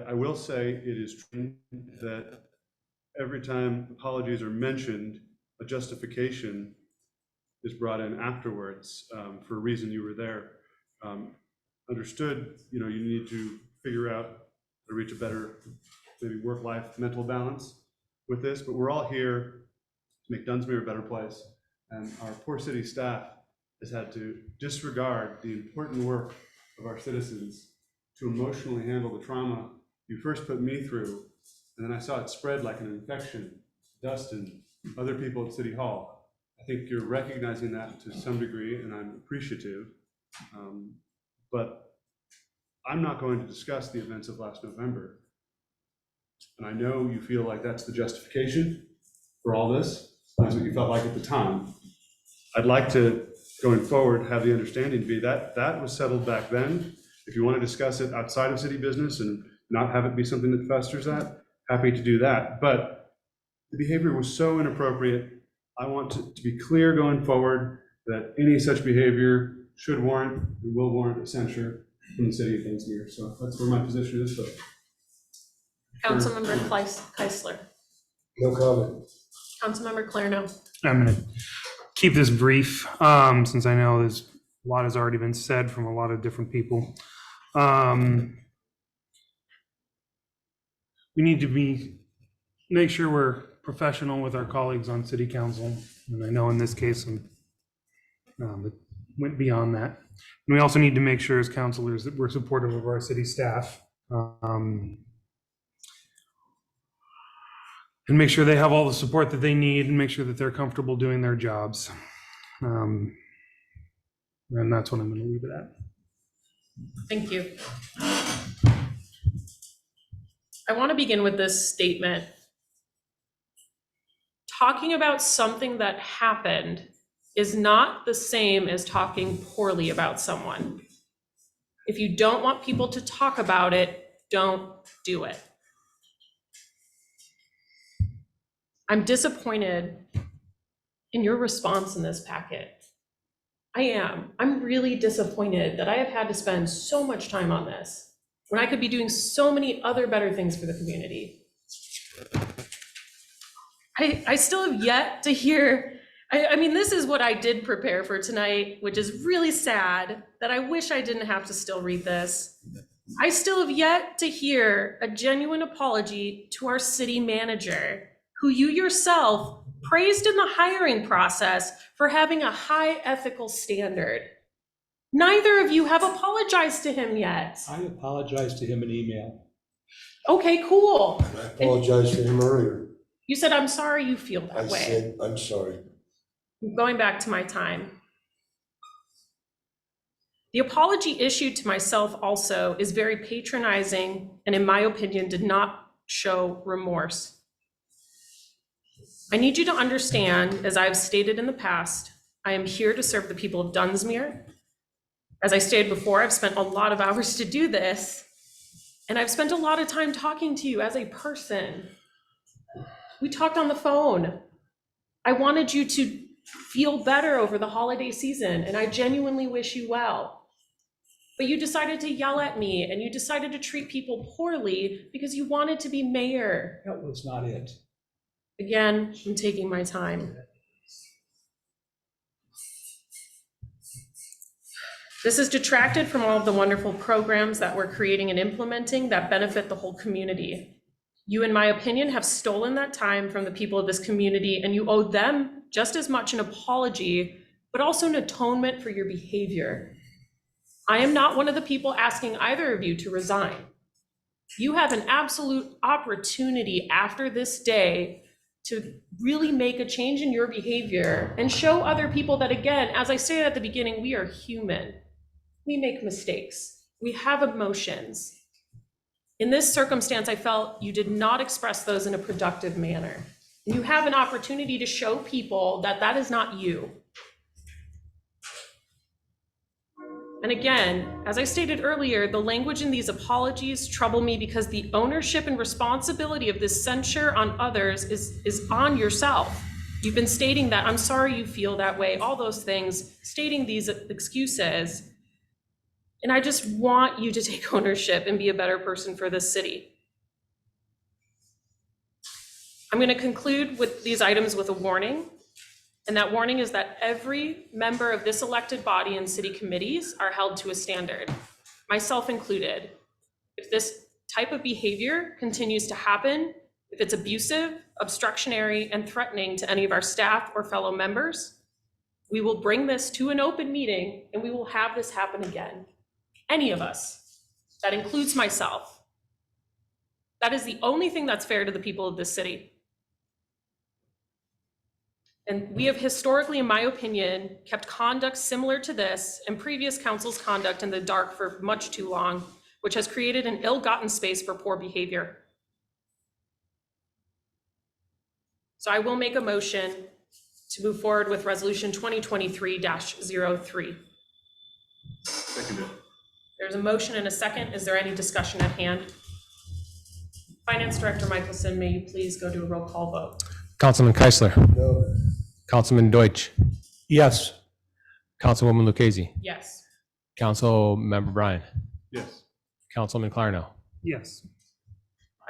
I will say it is true that every time apologies are mentioned, a justification is brought in afterwards for a reason you were there. Understood, you need to figure out how to reach a better maybe work-life mental balance. with this, but we're all here to make Dunsmuir a better place. And our poor city staff has had to disregard the important work of our citizens to emotionally handle the trauma you first put me through. And then I saw it spread like an infection, Dustin, other people at City Hall. I think you're recognizing that to some degree, and I'm appreciative. But I'm not going to discuss the events of last November. And I know you feel like that's the justification for all this. That's what you felt like at the time. I'd like to, going forward, have the understanding be that that was settled back then. If you want to discuss it outside of city business and not have it be something that festers that, happy to do that. But the behavior was so inappropriate. I want to be clear going forward that any such behavior should warrant and will warrant a censure from the city of Dunsmuir. So that's where my position is. But Councilmember Keisler. No comment. Councilmember Clarno. I'm going to keep this brief, since I know there's a lot has already been said from a lot of different people. We need to make sure we're professional with our colleagues on city council. And I know in this case, it went beyond that. And we also need to make sure as councilors that we're supportive of our city staff. And make sure they have all the support that they need and make sure that they're comfortable doing their jobs. And that's what I'm going to leave it at. Thank you. I want to begin with this statement. Talking about something that happened is not the same as talking poorly about someone. If you don't want people to talk about it, don't do it. I'm disappointed in your response in this packet. I am. I'm really disappointed that I have had to spend so much time on this when I could be doing so many other better things for the community. I still have yet to hear, I mean, this is what I did prepare for tonight, which is really sad that I wish I didn't have to still read this. I still have yet to hear a genuine apology to our city manager, who you yourself praised in the hiring process for having a high ethical standard. Neither of you have apologized to him yet. I apologized to him in email. Okay, cool. I apologized to him earlier. You said, I'm sorry you feel that I way. said, I'm sorry. Going back to my time. The apology issued to myself also is very patronizing and, in my opinion, did not show remorse. I need you to understand, as I've stated in the past, I am here to serve the people of Dunsmuir. As I stated before, I've spent a lot of hours to do this, and I've spent a lot of time talking to you as a person. We talked on the phone. I wanted you to feel better over the holiday season, and I genuinely wish you well. But you decided to yell at me, and you decided to treat people poorly because you wanted to be mayor. That was not it. Again, I'm taking my time. This is detracted from all of the wonderful programs that we're creating and implementing that benefit the whole community. You, in my opinion, have stolen that time from the people of this community, and you owe them just as much an apology, but also an atonement for your behavior. I am not one of the people asking either of you to resign. You have an absolute opportunity after this day to really make a change in your behavior and show other people that, again, as I stated at the beginning, we are human. We make mistakes. We have emotions. In this circumstance, I felt you did not express those in a productive manner. You have an opportunity to show people that that is not you. And again, as I stated earlier, the language in these apologies trouble me because the ownership and responsibility of this censure on others is on yourself. You've been stating that, I'm sorry you feel that way, all those things, stating these excuses. And I just want you to take ownership and be a better person for this city. I'm going to conclude with these items with a warning. And that warning is that every member of this elected body and city committees are held to a standard, myself included. If this type of behavior continues to happen, if it's abusive, obstructionary, and threatening to any of our staff or fellow members, we will bring this to an open meeting and we will have this happen again. Any of us. That includes myself. That is the only thing that's fair to the people of this city. And we have historically, in my opinion, kept conduct similar to this and previous council's conduct in the dark for much too long, which has created an ill-gotten space for poor behavior. So I will make a motion to move forward with resolution 2023-03. Seconded. There's a motion and a second. Is there any discussion at hand? Finance Director Michelson, may you please go to a roll call vote? Councilman Keisler. No. Councilman Deutsch. Yes. Councilwoman Lucchese. Yes. Councilmember Bryan. Yes. Councilman Clarno. Yes.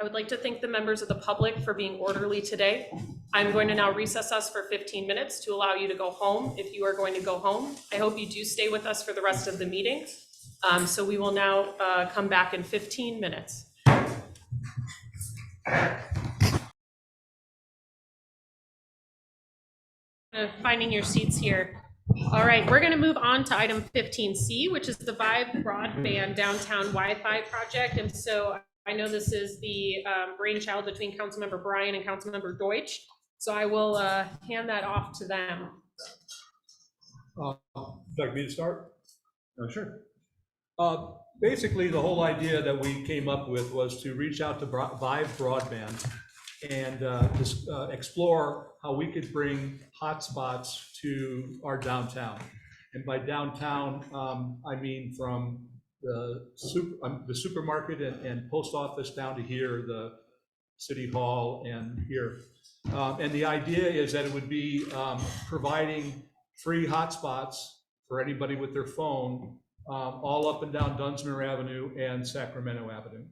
I would like to thank the members of the public for being orderly today. I'm going to now recess us for 15 minutes to allow you to go home if you are going to go home. I hope you do stay with us for the rest of the meeting. So we will now come back in 15 minutes. Finding your seats here. All right, we're going to move on to item 15C, which is the Vibe Broadband Downtown Wi-Fi project. And so I know this is the brainchild between Councilmember Bryan and Councilmember Deutsch. So I will hand that off to them. Like me to start? Sure. Basically, the whole idea that we came up with was to reach out to Vibe Broadband and explore how we could bring hotspots to our downtown. And by downtown, I mean from the supermarket and post office down to here, the city hall and here. And the idea is that it would be providing free hotspots for anybody with their phone all up and down Dunsmuir Avenue and Sacramento Avenue.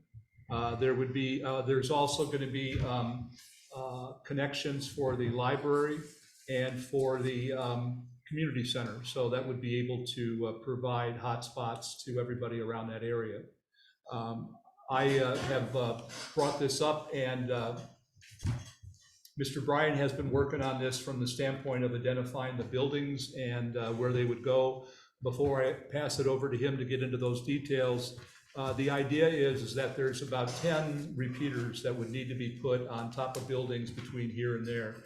There's also going to be connections for the library and for the community center. So that would be able to provide hotspots to everybody around that area. I have brought this up, and Mr. Bryan has been working on this from the standpoint of identifying the buildings and where they would go. Before I pass it over to him to get into those details, the idea is that there's about 10 repeaters that would need to be put on top of buildings between here and there.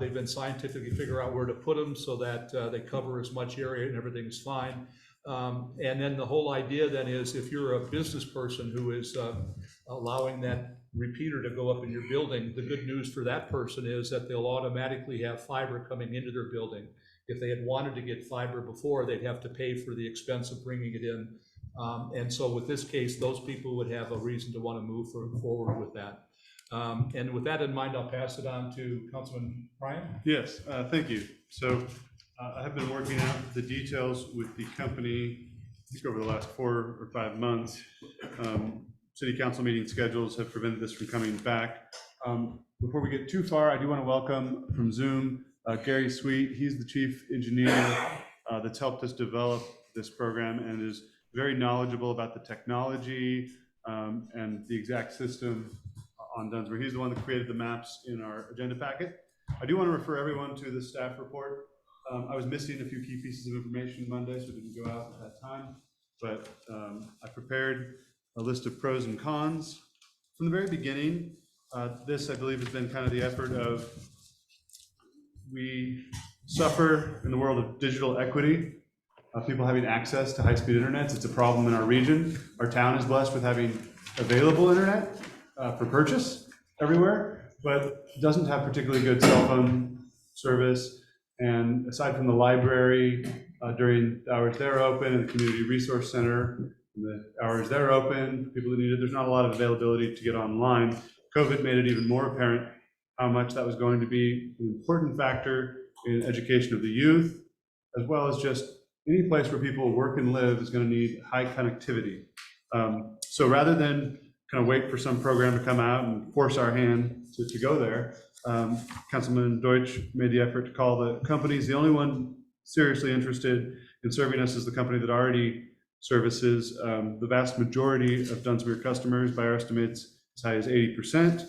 They've been scientifically figure out where to put them so that they cover as much area and everything's fine. And then the whole idea then is if you're a business person who is allowing that repeater to go up in your building, the good news for that person is that they'll automatically have fiber coming into their building. If they had wanted to get fiber before, they'd have to pay for the expense of bringing it in. And so with this case, those people would have a reason to want to move forward with that. And with that in mind, I'll pass it on to Councilman Bryan. Yes, thank you. So I have been working out the details with the company, I think over the last 4 or 5 months. City council meeting schedules have prevented this from coming back. Before we get too far, I do want to welcome from Zoom Gary Sweet. He's the chief engineer that's helped us develop this program and is very knowledgeable about the technology and the exact system on Dunsmuir. He's the one that created the maps in our agenda packet. I do want to refer everyone to the staff report. I was missing a few key pieces of information Monday, so it didn't go out at that time. But I prepared a list of pros and cons. From the very beginning, this, I believe, has been kind of the effort of we suffer in the world of digital equity, people having access to high-speed internet. It's a problem in our region. Our town is blessed with having available internet for purchase everywhere, but doesn't have particularly good cell phone service. And aside from the library, during the hours they're open, and the community resource center, and the hours they're open, people that need it, there's not a lot of availability to get online. COVID made it even more apparent how much that was going to be an important factor in education of the youth, as well as just any place where people work and live is going to need high connectivity. So rather than kind of wait for some program to come out and force our hand to go there, Councilman Deutsch made the effort to call the companies. The only one seriously interested in serving us is the company that already services the vast majority of Dunsmuir customers, by our estimates, as high as 80%.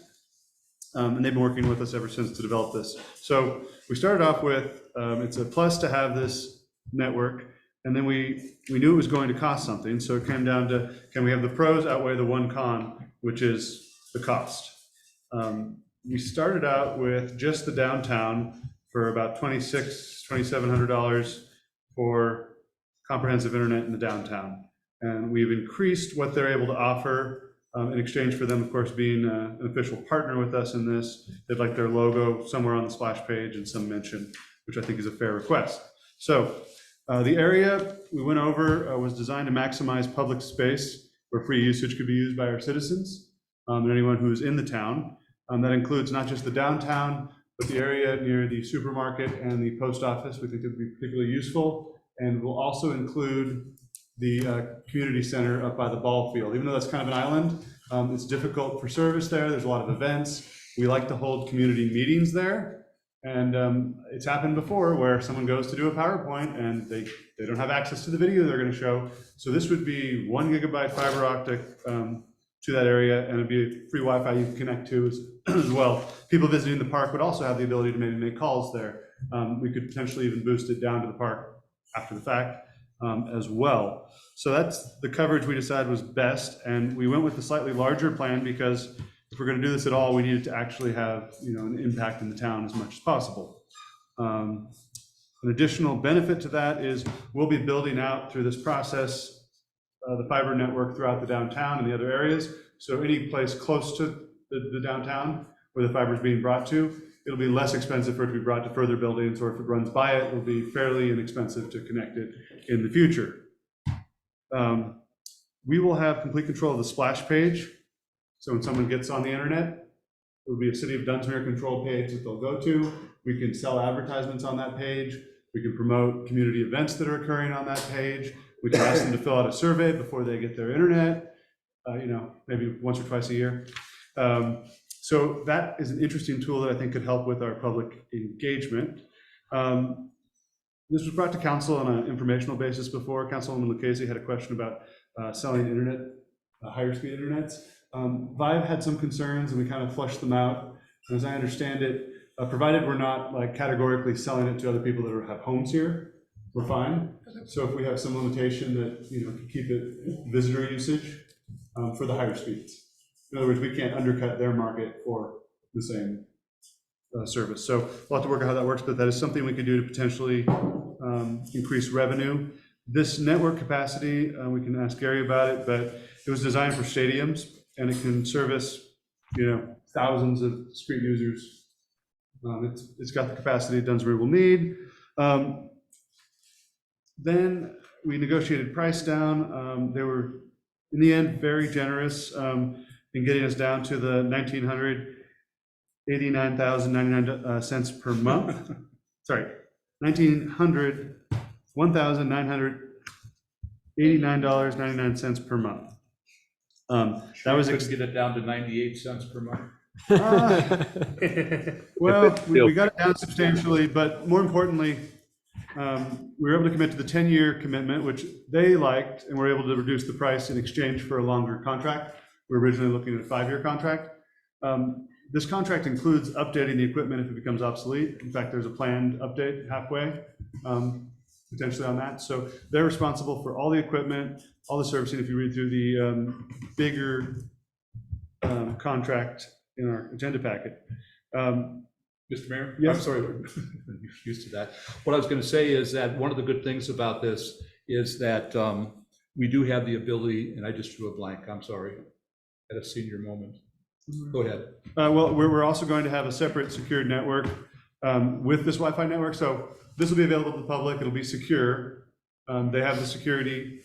And they've been working with us ever since to develop this. So we started off with, it's a plus to have this network. And then we knew it was going to cost something. So it came down to, can we have the pros outweigh the one con, which is the cost? We started out with just the downtown for about $2,700 for comprehensive internet in the downtown. And we've increased what they're able to offer in exchange for them, of course, being an official partner with us in this. They'd like their logo somewhere on the splash page and some mention, which I think is a fair request. So the area we went over was designed to maximize public space where free usage could be used by our citizens and anyone who's in the town. That includes not just the downtown, but the area near the supermarket and the post office. We think it would be particularly useful. And we'll also include the community center up by the ball field. Even though that's kind of an island, it's difficult for service there. There's a lot of events. We like to hold community meetings there. And it's happened before where someone goes to do a PowerPoint and they don't have access to the video they're going to show. So this would be 1 gigabyte fiber optic to that area, and it'd be free Wi-Fi you can connect to as well. People visiting the park would also have the ability to maybe make calls there. We could potentially even boost it down to the park after the fact as well. So that's the coverage we decided was best, and we went with the slightly larger plan because if we're going to do this at all, we needed to actually have an impact in the town as much as possible. An additional benefit to that is we'll be building out through this process the fiber network throughout the downtown and the other areas. So any place close to the downtown where the fiber is being brought to, it'll be less expensive for it to be brought to further buildings, or if it runs by it, it'll be fairly inexpensive to connect it in the future. We will have complete control of the splash page. So when someone gets on the internet, it'll be a City of Dunsmuir control page that they'll go to. We can sell advertisements on that page. We can promote community events that are occurring on that page. We can ask them to fill out a survey before they get their internet, maybe once or twice a year. So that is an interesting tool that I think could help with our public engagement. This was brought to council on an informational basis before. Councilwoman Lucchese had a question about selling internet, higher speed internets. Vive had some concerns and we kind of flushed them out. And as I understand it, provided we're not like categorically selling it to other people that have homes here, we're fine. So if we have some limitation that can keep it visitor usage for the higher speeds. In other words, we can't undercut their market for the same service. So we'll have to work out how that works, but that is something we could do to potentially increase revenue. This network capacity, we can ask Gary about it, but it was designed for stadiums and it can service thousands of street users. It's got the capacity Dunsmuir will need. Then we negotiated price down. They were, in the end, very generous in getting us down to the $1,989.99 per month. Sorry, $1,989.99 per month. That was Could get it down to 98 cents per month. Well, we got it down substantially, but more importantly, we were able to commit to the 10-year commitment, which they liked, and were able to reduce the price in exchange for a longer contract. We were originally looking at a 5-year contract. This contract includes updating the equipment if it becomes obsolete. In fact, there's a planned update halfway, potentially on that. So they're responsible for all the equipment, all the servicing. If you read through the bigger contract in our agenda packet. Mr. Mayor? Yes. I'm sorry, I'm used to that. What I was going to say is that one of the good things about this is that we do have the ability, and I just drew a blank, I'm sorry, at a senior moment. Go ahead. Well, we're also going to have a separate secured network with this Wi-Fi network. So this will be available to the public. It'll be secure. They have the security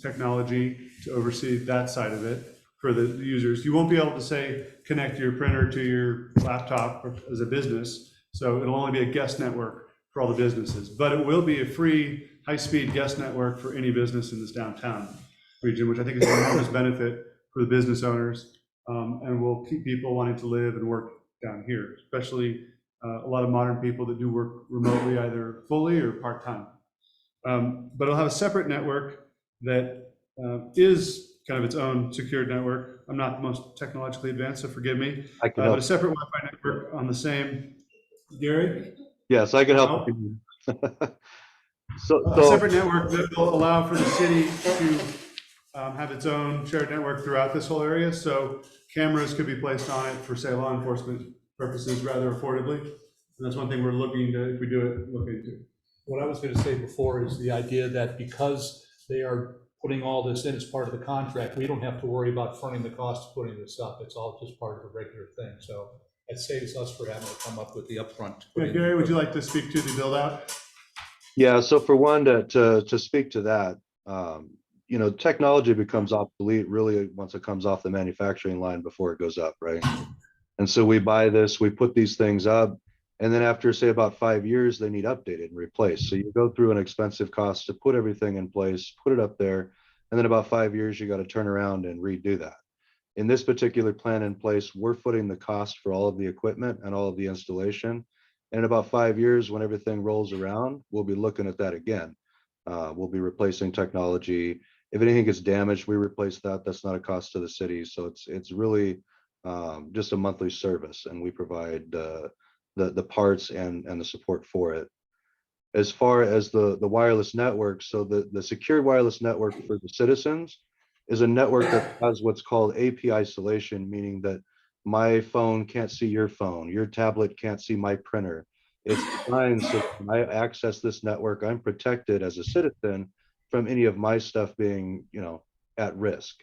technology to oversee that side of it for the users. You won't be able to say, connect your printer to your laptop as a business. So it'll only be a guest network for all the businesses, but it will be a free high-speed guest network for any business in this downtown region, which I think is an enormous benefit for the business owners. And will keep people wanting to live and work down here, especially a lot of modern people that do work remotely, either fully or part-time. But it'll have a separate network that is kind of its own secured network I'm not the most technologically advanced, so forgive me. I can But help. a separate Wi-Fi network on the same, Gary? Yes, I can help. A separate network that will allow for the city to have its own shared network throughout this whole area. So cameras could be placed on it for, say, law enforcement purposes rather affordably. And that's one thing we're looking to, if we do it, look into. What I was going to say before is the idea that because they are putting all this in as part of the contract, we don't have to worry about fronting the cost of putting this up. It's all just part of the regular thing. So it saves us for having to come up with the upfront. Yeah, Gary, would you like to speak to the build out? Yeah, so for one, to speak to that, you know, technology becomes obsolete really once it comes off the manufacturing line before it goes up, right? And so we buy this, we put these things up, and then after, say, about 5 years, they need updated and replaced. So you go through an expensive cost to put everything in place, put it up there, and then about 5 years, you got to turn around and redo that. In this particular plan in place, we're footing the cost for all of the equipment and all of the installation. And in about 5 years, when everything rolls around, we'll be looking at that again. We'll be replacing technology. If anything gets damaged, we replace that. That's not a cost to the city. So it's really just a monthly service, and we provide the parts and the support for it. As far as the wireless network, so the secured wireless network for the citizens is a network that has what's called AP isolation, meaning that my phone can't see your phone, your tablet can't see my printer. It's designed so when I access this network, I'm protected as a citizen from any of my stuff being, you know, at risk.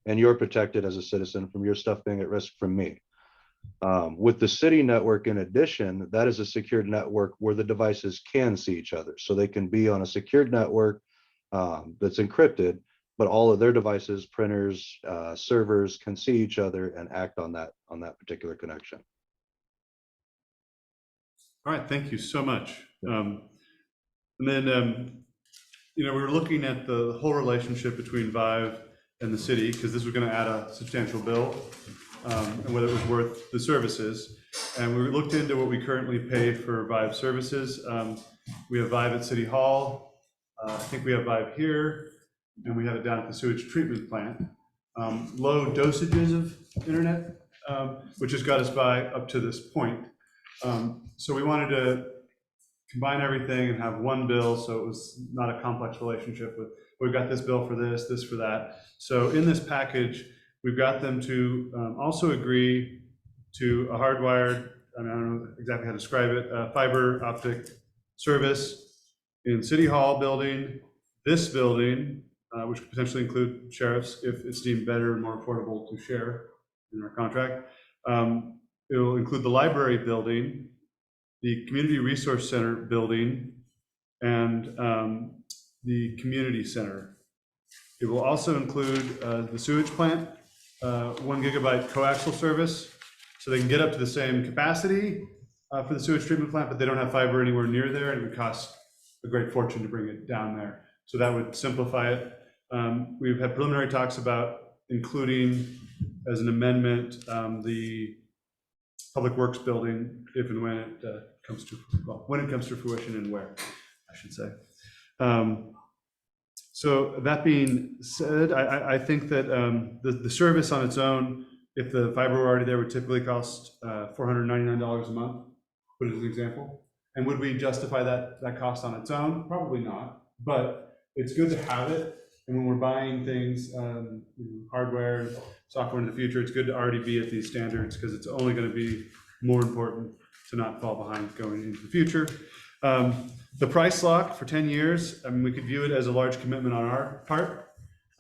And you're protected as a citizen from your stuff being at risk from me. With the city network, in addition, that is a secured network where the devices can see each other. So they can be on a secured network that's encrypted, but all of their devices, printers, servers can see each other and act on that particular connection. All right, thank you so much. And then, you know, we were looking at the whole relationship between Vive and the city, because this was going to add a substantial bill, and whether it was worth the services. And we looked into what we currently pay for Vive services. We have Vive at City Hall. I think we have Vive here, and we have it down at the sewage treatment plant. Low dosages of internet, which has got us by up to this point. So we wanted to combine everything and have one bill, so it was not a complex relationship with, we've got this bill for this, this for that. So in this package, we've got them to also agree to a hardwired, I don't know exactly how to describe it, fiber optic service in City Hall building, this building, which could potentially include sheriffs if it's deemed better and more affordable to share in our contract. It will include the library building, the community resource center building, and the community center. It will also include the sewage plant, 1 gigabyte coaxial service, so they can get up to the same capacity for the sewage treatment plant, but they don't have fiber anywhere near there, and it would cost a great fortune to bring it down there. So that would simplify it. We've had preliminary talks about including as an amendment the Public Works building, if and when it comes to, well, when it comes to fruition and where, I should say. So that being said, I think that the service on its own, if the fiber were already there, would typically cost $499 a month, put it as an example. And would we justify that cost on its own? Probably not, but it's good to have it. And when we're buying things, hardware, software in the future, it's good to already be at these standards, because it's only going to be more important to not fall behind going into the future. The price lock for 10 years, I mean, we could view it as a large commitment on our part.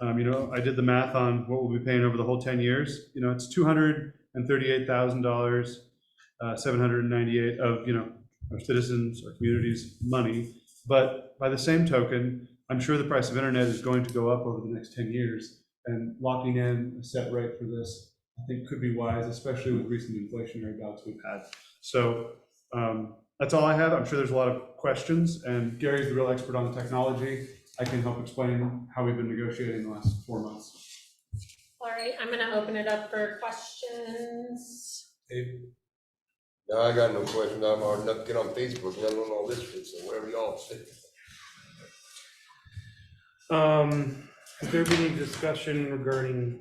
You know, I did the math on what we'll be paying over the whole 10 years. You know, it's $238,000, 798 of, you know, our citizens, our communities' money. But by the same token, I'm sure the price of internet is going to go up over the next 10 years, and locking in a set rate for this, I think, could be wise, especially with recent inflationary bouts we've had. So that's all I have. I'm sure there's a lot of questions, and Gary's the real expert on the technology. I can help explain how we've been negotiating the last 4 months. All right, I'm gonna open it up for questions. No, I got no questions. I'm hard enough to get on Facebook, let alone all this shit, so whatever y'all say. Has there been any discussion regarding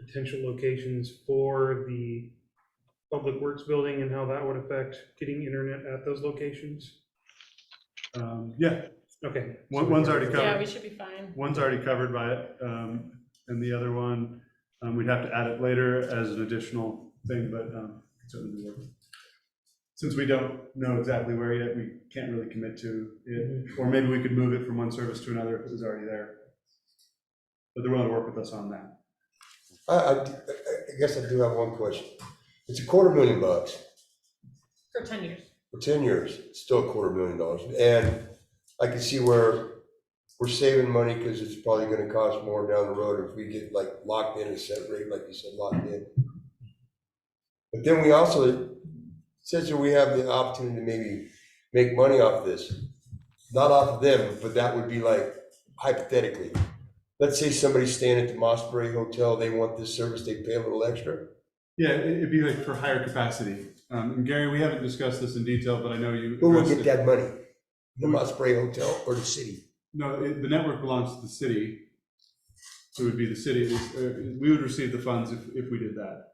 potential locations for the Public Works building and how that would affect getting internet at those locations? Yeah, Okay. one's already covered. Yeah, we should be fine. One's already covered by it, and the other one, we'd have to add it later as an additional thing, but certainly work. Since we don't know exactly where yet, we can't really commit to it, or maybe we could move it from one service to another if it was already there. But they're willing to work with us on that. I guess I do have one question. It's $250,000 For 10 years. for 10 years, it's still $250,000. And I can see where we're saving money because it's probably gonna cost more down the road if we get like locked in a set rate, like you said, locked in. But then we also, says that we have the opportunity to maybe make money off this. Not off of them, but that would be like hypothetically. Let's say somebody's staying at the Mossbury Hotel, they want this service, they pay a little extra. Yeah, it'd be like for higher capacity. And Gary, we haven't discussed this in detail, but I know you. Who will get that money? The Mossbury Hotel or the city? No, the network belongs to the city. So it would be the city, we would receive the funds if we did that.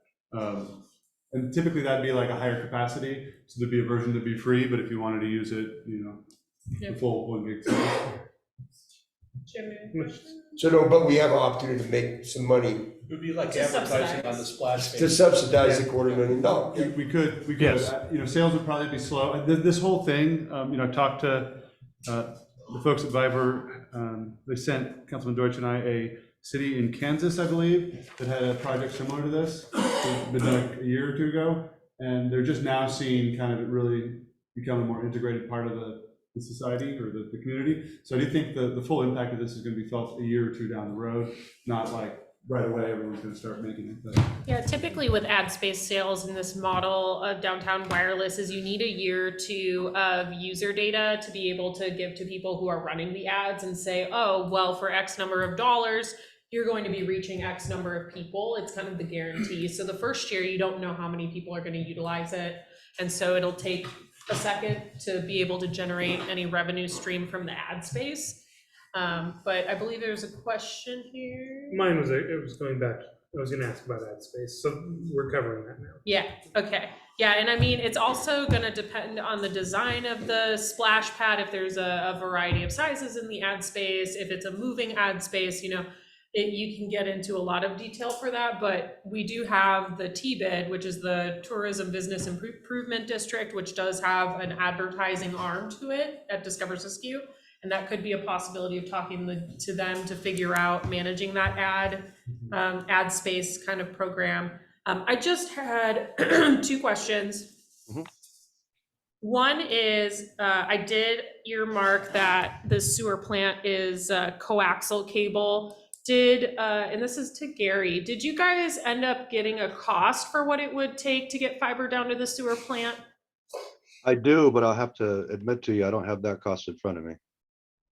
And typically that'd be like a higher capacity, so there'd be a version that'd be free, but if you wanted to use it, the full 1 gig service. So no, but we have an opportunity to make some money. It would be like To advertising on the splash page. To subsidize the $250,000. We could, Yes. Sales would probably be slow. This whole thing, I talked to the folks at Viber. They sent Councilman Deutsch and I a city in Kansas, I believe, that had a project similar to this. It's been done like a year or two ago, and they're just now seeing kind of it really become a more integrated part of the society or the community. So I do think the full impact of this is going to be felt a year or two down the road, not like right away everyone's going to start making it. But Yeah, typically with ad space sales in this model of downtown wireless is you need a year or two of user data to be able to give to people who are running the ads and say, oh, well, for X number of dollars, you're going to be reaching X number of people. It's kind of the guarantee. So the first year, you don't know how many people are going to utilize it. And so it'll take a second to be able to generate any revenue stream from the ad space. But I believe there's a question here. Mine was, it was going back, I was gonna ask about ad space, so we're covering that now. Yeah, okay. Yeah, and I mean, it's also gonna depend on the design of the splash pad, if there's a variety of sizes in the ad space, if it's a moving ad space, you can get into a lot of detail for that, but we do have the TBID, which is the Tourism Business Improvement District, which does have an advertising arm to it at Discover Siskiyou. And that could be a possibility of talking to them to figure out managing that ad space kind of program. I just had 2 questions. One is, I did earmark that the sewer plant is coaxial cable. And this is to Gary, did you guys end up getting a cost for what it would take to get fiber down to the sewer plant? I do, but I'll have to admit to you, I don't have that cost in front of me.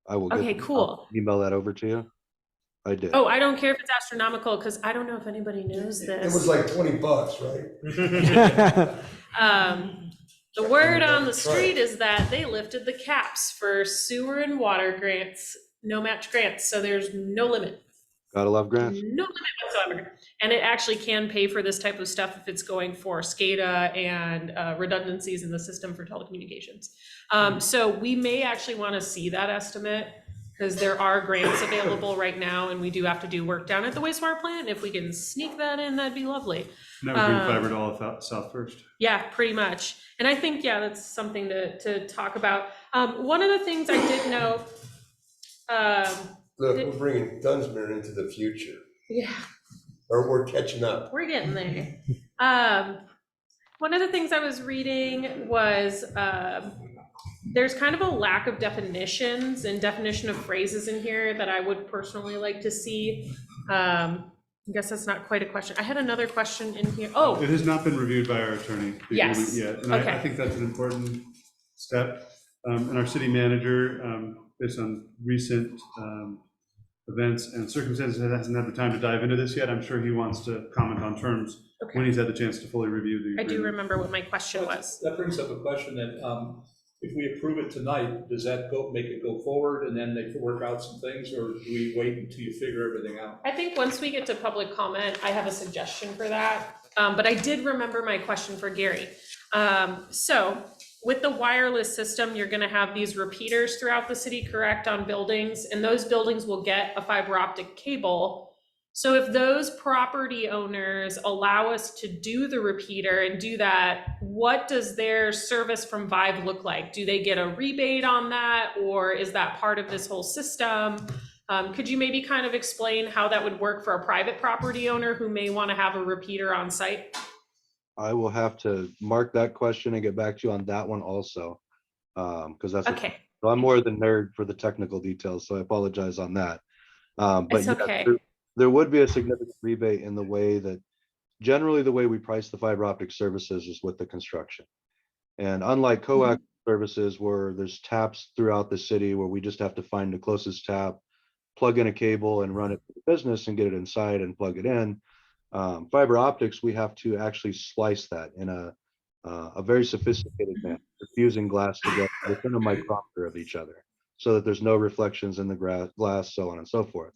I will Okay, cool. I'll email that over to you. I did. Oh, I don't care if it's astronomical, because I don't know if anybody knows this. It was like $20, right? The word on the street is that they lifted the caps for sewer and water grants, no match grants, so there's no limit. Gotta love grants. No limit whatsoever. And it actually can pay for this type of stuff if it's going for SCADA and redundancies in the system for telecommunications. So we may actually want to see that estimate, because there are grants available right now, and we do have to do work down at the wastewater plant. If we can sneak that in, that'd be lovely. And that would bring fiber to all of South First. Yeah, pretty much. And I think, yeah, that's something to talk about. One of the things I did know, Look, we're bringing Dunsmuir into the future. yeah, Or we're catching up. we're getting there. One of the things I was reading was there's kind of a lack of definitions and definition of phrases in here that I would personally like to see. I guess that's not quite a question. I had another question in here. Oh, It has not been reviewed by our attorney. Yes. Yet, and Okay. I think that's an important step. And our city manager, based on recent events and circumstances, hasn't had the time to dive into this yet. I'm sure he wants to comment on terms when he's had the chance to fully review the I do agreement. remember what my question was. That brings up a question that if we approve it tonight, does that make it go forward and then they work out some things, or do we wait until you figure everything out? I think once we get to public comment, I have a suggestion for that. But I did remember my question for Gary. So with the wireless system, you're gonna have these repeaters throughout the city, correct, on buildings, and those buildings will get a fiber optic cable. So if those property owners allow us to do the repeater and do that, what does their service from Vive look like? Do they get a rebate on that, or is that part of this whole system? Could you maybe kind of explain how that would work for a private property owner who may want to have a repeater on site? I will have to mark that question and get back to you on that one also. Because that's, Okay. I'm more the nerd for the technical details, so I apologize on that. But It's yeah, okay. there would be a significant rebate in the way that, generally the way we price the fiber optic services is with the construction. And unlike coax services where there's taps throughout the city where we just have to find the closest tap, plug in a cable and run it for the business and get it inside and plug it in. Fiber optics, we have to actually slice that in a very sophisticated manner, fusing glass together within a micrometer of each other so that there's no reflections in the glass, so on and so forth.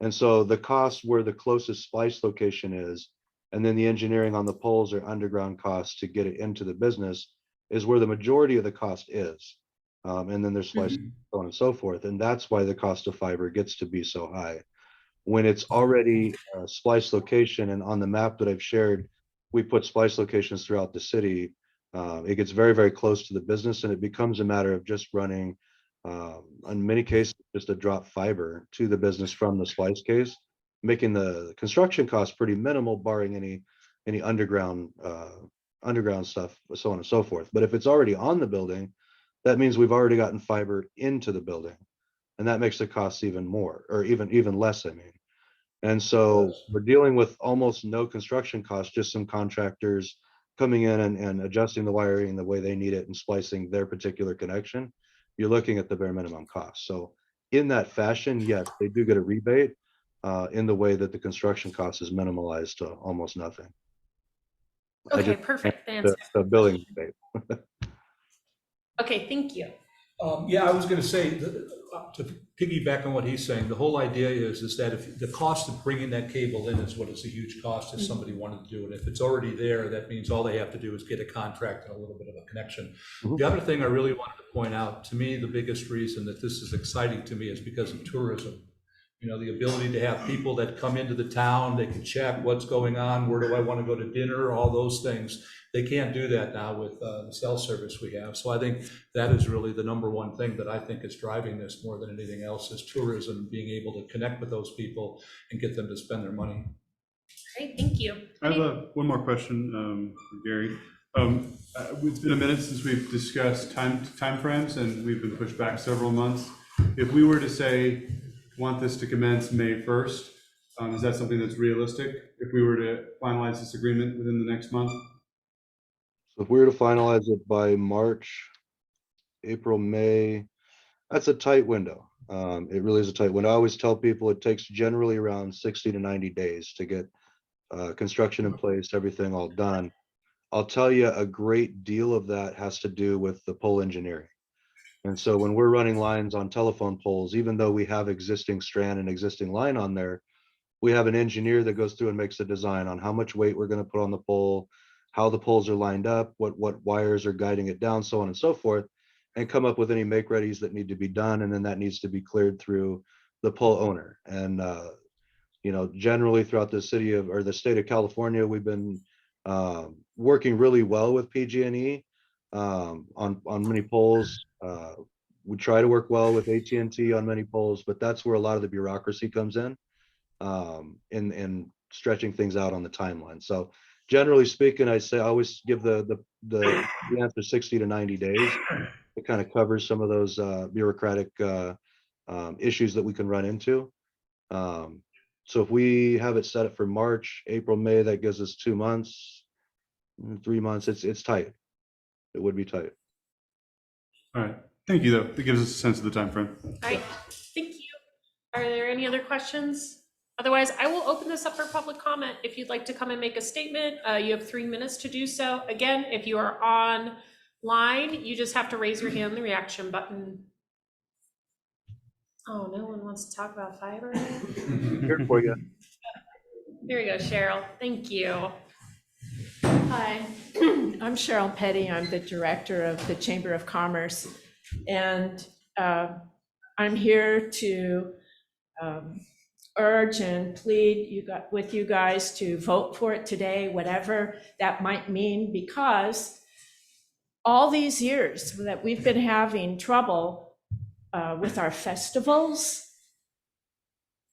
And so the cost where the closest splice location is, and then the engineering on the poles or underground costs to get it into the business is where the majority of the cost is. And then there's splicing, so on and so forth. And that's why the cost of fiber gets to be so high. When it's already a splice location, and on the map that I've shared, we put splice locations throughout the city, it gets very, very close to the business, and it becomes a matter of just running, in many cases, just a drop fiber to the business from the splice case, making the construction cost pretty minimal, barring any underground stuff, so on and so forth. But if it's already on the building, that means we've already gotten fiber into the building, and that makes the costs even more, or even less, I mean. And so we're dealing with almost no construction costs, just some contractors coming in and adjusting the wiring the way they need it and splicing their particular connection. You're looking at the bare minimum cost. So in that fashion, yes, they do get a rebate in the way that the construction cost is minimalized to almost nothing. Okay, perfect. The billing rebate. Okay, thank you. Yeah, I was going to say, to piggyback on what he's saying, the whole idea is that if the cost of bringing that cable in is what is a huge cost if somebody wanted to do it. If it's already there, that means all they have to do is get a contract and a little bit of a connection. The other thing I really wanted to point out, to me, the biggest reason that this is exciting to me is because of tourism. You know, the ability to have people that come into the town, they can check what's going on, where do I want to go to dinner, all those things. They can't do that now with the cell service we have. So I think that is really the number one thing that I think is driving this more than anything else, is tourism, being able to connect with those people and get them to spend their money. Great, thank you. I have one more question for Gary. It's been a minute since we've discussed timeframes, and we've been pushed back several months. If we were to say, want this to commence May 1st, is that something that's realistic? If we were to finalize this agreement within the next month? So if we were to finalize it by March, April, May, that's a tight window. It really is a tight window. I always tell people it takes generally around 60 to 90 days to get construction in place, everything all done. I'll tell you, a great deal of that has to do with the pole engineering. And so when we're running lines on telephone poles, even though we have existing strand and existing line on there, we have an engineer that goes through and makes a design on how much weight we're going to put on the pole, how the poles are lined up, what wires are guiding it down, so on and so forth, and come up with any make readies that need to be done. And then that needs to be cleared through the pole owner. And, you know, generally throughout the city of, or the state of California, we've been working really well with PG&E on many poles. We try to work well with AT&T on many poles, but that's where a lot of the bureaucracy comes in stretching things out on the timeline. So generally speaking, I say I always give the answer 60 to 90 days. It kind of covers some of those bureaucratic issues that we can run into. So if we have it set up for March, April, May, that gives us 2 months, 3 months. It's tight. It would be tight. All right. Thank you, though. That gives us a sense of the time frame. All right, thank you. Are there any other questions? Otherwise, I will open this up for public comment. If you'd like to come and make a statement, you have 3 minutes to do so. Again, if you are on line, you just have to raise your hand, the reaction button. Oh, no one wants to talk about fiber? Here for you. Here we go, Cheryl. Thank you. Hi, I'm Cheryl Petty. I'm the director of the Chamber of Commerce. And I'm here to urge and plead with you guys to vote for it today, whatever that might mean, because all these years that we've been having trouble with our festivals,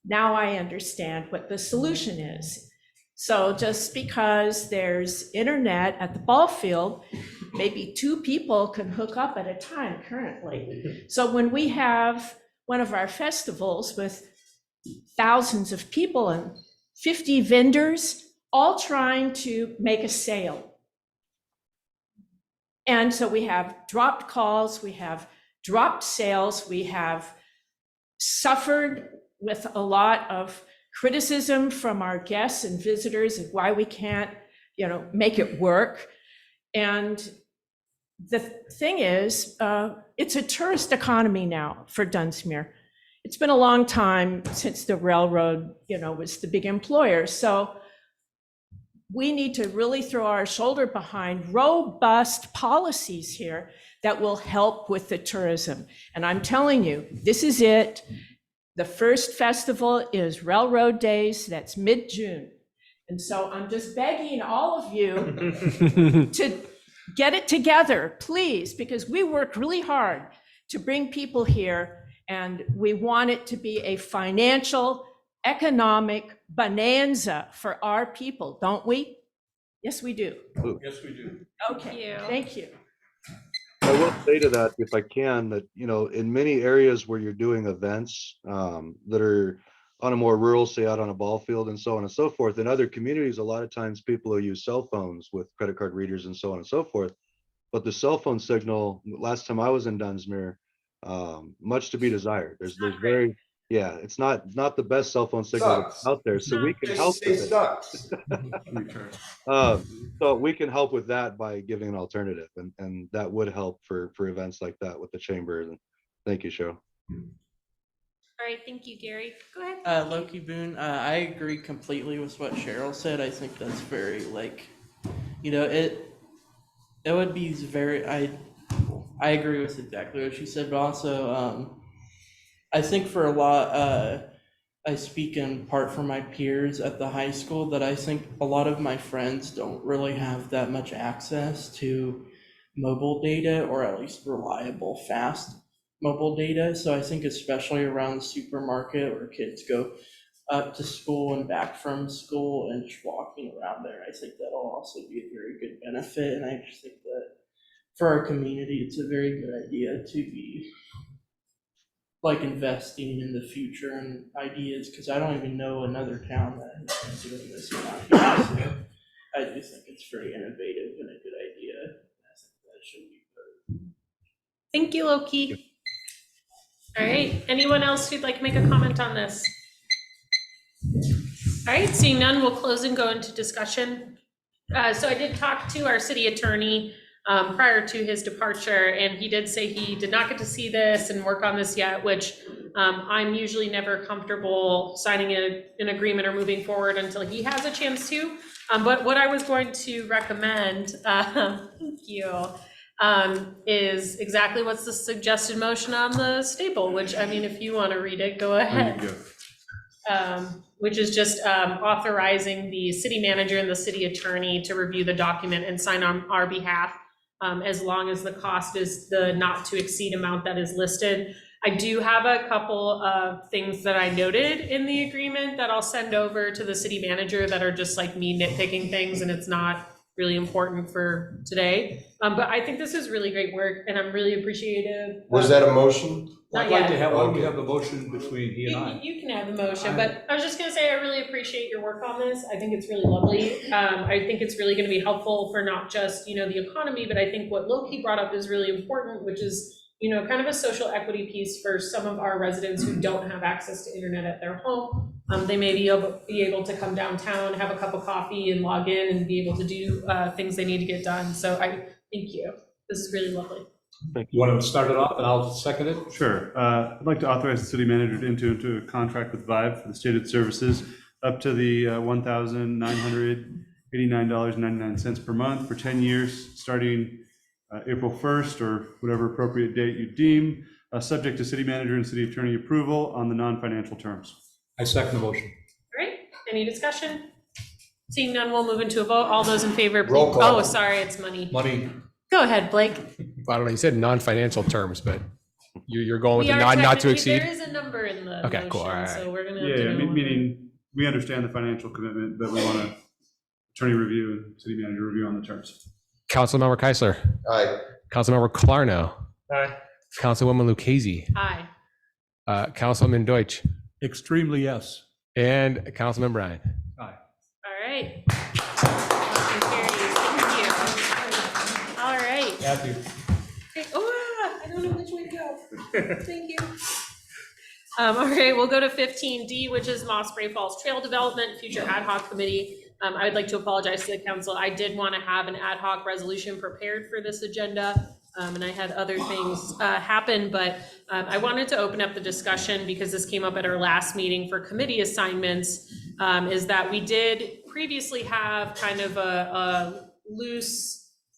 now I understand what the solution is. So just because there's internet at the ball field, maybe 2 people can hook up at a time currently. So when we have one of our festivals with thousands of people and 50 vendors all trying to make a sale. And so we have dropped calls, we have dropped sales, we have suffered with a lot of criticism from our guests and visitors of why we can't, make it work. And the thing is, it's a tourist economy now for Dunsmuir. It's been a long time since the railroad, was the big employer. So we need to really throw our shoulder behind robust policies here that will help with the tourism. And I'm telling you, this is it. The first festival is Railroad Days, that's mid-June. And so I'm just begging all of you to get it together, please, because we work really hard to bring people here, and we want it to be a financial, economic bonanza for our people, don't we? Yes, we do. Yes, we do. Okay, thank you. I will say to that, if I can, that, in many areas where you're doing events that are on a more rural, say out on a ball field and so on and so forth, in other communities, a lot of times people will use cell phones with credit card readers and so on and so forth. But the cell phone signal, last time I was in Dunsmuir, much to be desired. There's very, it's not the best cell phone signal that's out there, so we can help with it. So we can help with that by giving an alternative, and that would help for events like that with the chamber. And thank you, Cheryl. All right, thank you, Gary. Go ahead. Loki Boone, I agree completely with what Cheryl said. I think that's very, it would be very, I agree with exactly what she said, but also, I think for a lot, I speak in part for my peers at the high school, that I think a lot of my friends don't really have that much access to mobile data, or at least reliable, fast mobile data. So I think especially around the supermarket where kids go up to school and back from school and just walking around there, I think that'll also be a very good benefit. And I just think that for our community, it's a very good idea to be investing in the future and ideas, because I don't even know another town that is doing this around here. So I do think it's very innovative and a good idea. I think that should be good. Thank you, Loki. All right, anyone else who'd like to make a comment on this? All right, seeing none, we'll close and go into discussion. So I did talk to our city attorney prior to his departure, and he did say he did not get to see this and work on this yet, which I'm usually never comfortable signing an agreement or moving forward until he has a chance to. But what I was going to recommend, thank you, is exactly what's the suggested motion on the staple, which, I mean, if you want to read it, go ahead. Which is just authorizing the city manager and the city attorney to review the document and sign on our behalf, as long as the cost is the not to exceed amount that is listed. I do have a couple of things that I noted in the agreement that I'll send over to the city manager that are just like me nitpicking things, and it's not really important for today. But I think this is really great work, and I'm really appreciative. Was that a motion? Not yet. Why don't we have the motion between he and I? You can have the motion, but I was just gonna say, I really appreciate your work on this. I think it's really lovely. I think it's really gonna be helpful for not just, the economy, but I think what Loki brought up is really important, which is, kind of a social equity piece for some of our residents who don't have access to internet at their home. They may be able to come downtown, have a cup of coffee and log in and be able to do things they need to get done. So thank you. This is really lovely. You want to start it off and I'll second it? Sure. I'd like to authorize the city manager to enter into a contract with Vive for the stated services up to the $1,989.99 per month for 10 years, starting April 1st or whatever appropriate date you deem, subject to city manager and city attorney approval on the non-financial terms. I second the motion. All right, any discussion? Seeing none, we'll move into a vote. All those in favor, please. Roll call. Oh, sorry, it's money. Money. Go ahead, Blake. I don't know, you said non-financial terms, but you're going with We the are not to technically- exceed? There is a number in the Okay, cool, all motion, right. so we're gonna have Yeah, to go. meaning we understand the financial commitment, but we want to attorney review and city manager review on the terms. Councilmember Keisler. Aye. Councilmember Clarno. Aye. Councilwoman Lucchese. Aye. Councilman Deutsch. Extremely yes. And Councilman Bryan. Aye. All right. Motion carries. Thank you. All right. Happy. Okay. Oh, I don't know which way to go. Thank you. All right, we'll go to 15D, which is Moss Spray Falls Trail Development Future Ad Hoc Committee. I would like to apologize to the council. I did want to have an ad hoc resolution prepared for this agenda, and I had other things happen, but I wanted to open up the discussion because this came up at our last meeting for committee assignments, is that we did previously have kind of a loose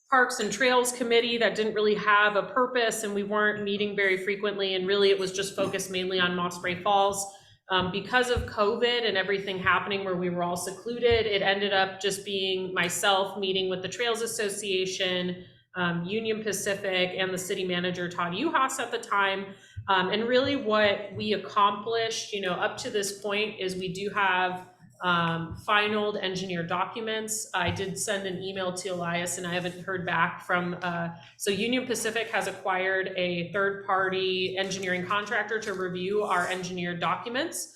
Parks and Trails Committee that didn't really have a purpose, and we weren't meeting very frequently, and really it was just focused mainly on Moss Spray Falls. Because of COVID and everything happening where we were all secluded, it ended up just being myself meeting with the Trails Association, Union Pacific, and the city manager, Todd Uhas at the time. And really what we accomplished, up to this point is we do have finalized engineer documents. I did send an email to Elias and I haven't heard back from, so Union Pacific has acquired a third-party engineering contractor to review our engineered documents,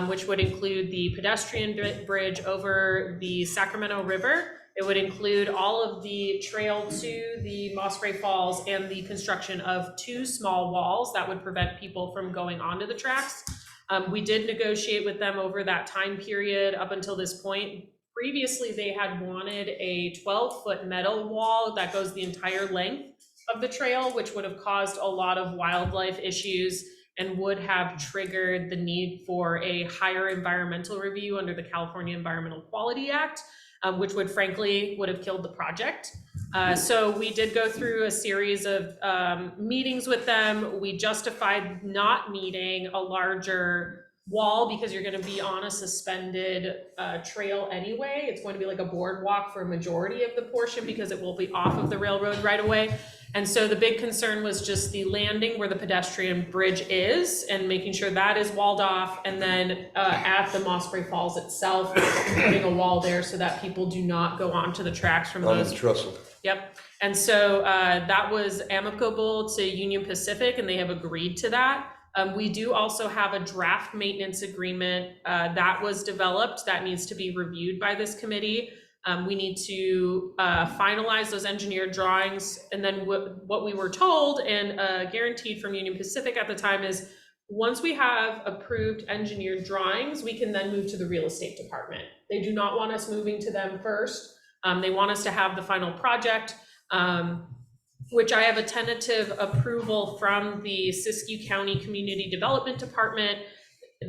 which would include the pedestrian bridge over the Sacramento River. It would include all of the trail to the Moss Spray Falls and the construction of 2 small walls that would prevent people from going onto the tracks. We did negotiate with them over that time period up until this point. Previously, they had wanted a 12-foot metal wall that goes the entire length of the trail, which would have caused a lot of wildlife issues and would have triggered the need for a higher environmental review under the California Environmental Quality Act, which would frankly would have killed the project. So we did go through a series of meetings with them. We justified not needing a larger wall because you're going to be on a suspended trail anyway. It's going to be like a boardwalk for a majority of the portion because it will be off of the railroad right away. And so the big concern was just the landing where the pedestrian bridge is and making sure that is walled off. And then at the Moss Spray Falls itself, putting a wall there so that people do not go onto the tracks from On those. the trestle. Yep. And so that was amicable to Union Pacific and they have agreed to that. We do also have a draft maintenance agreement that was developed that needs to be reviewed by this committee. We need to finalize those engineered drawings. And then what we were told and guaranteed from Union Pacific at the time is once we have approved engineered drawings, we can then move to the real estate department. They do not want us moving to them first. They want us to have the final project, which I have a tentative approval from the Siskiyou County Community Development Department.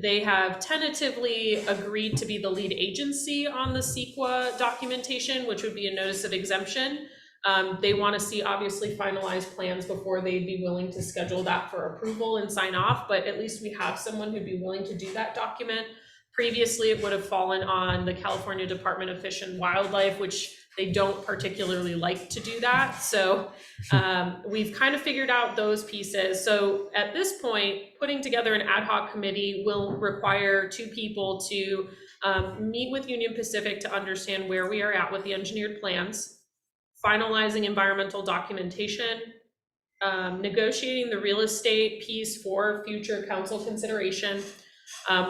They have tentatively agreed to be the lead agency on the CEQA documentation, which would be a notice of exemption. They want to see obviously finalized plans before they'd be willing to schedule that for approval and sign off, but at least we have someone who'd be willing to do that document. Previously, it would have fallen on the California Department of Fish and Wildlife, which they don't particularly like to do that. So we've kind of figured out those pieces. So at this point, putting together an ad hoc committee will require 2 people to meet with Union Pacific to understand where we are at with the engineered plans, finalizing environmental documentation, negotiating the real estate piece for future council consideration.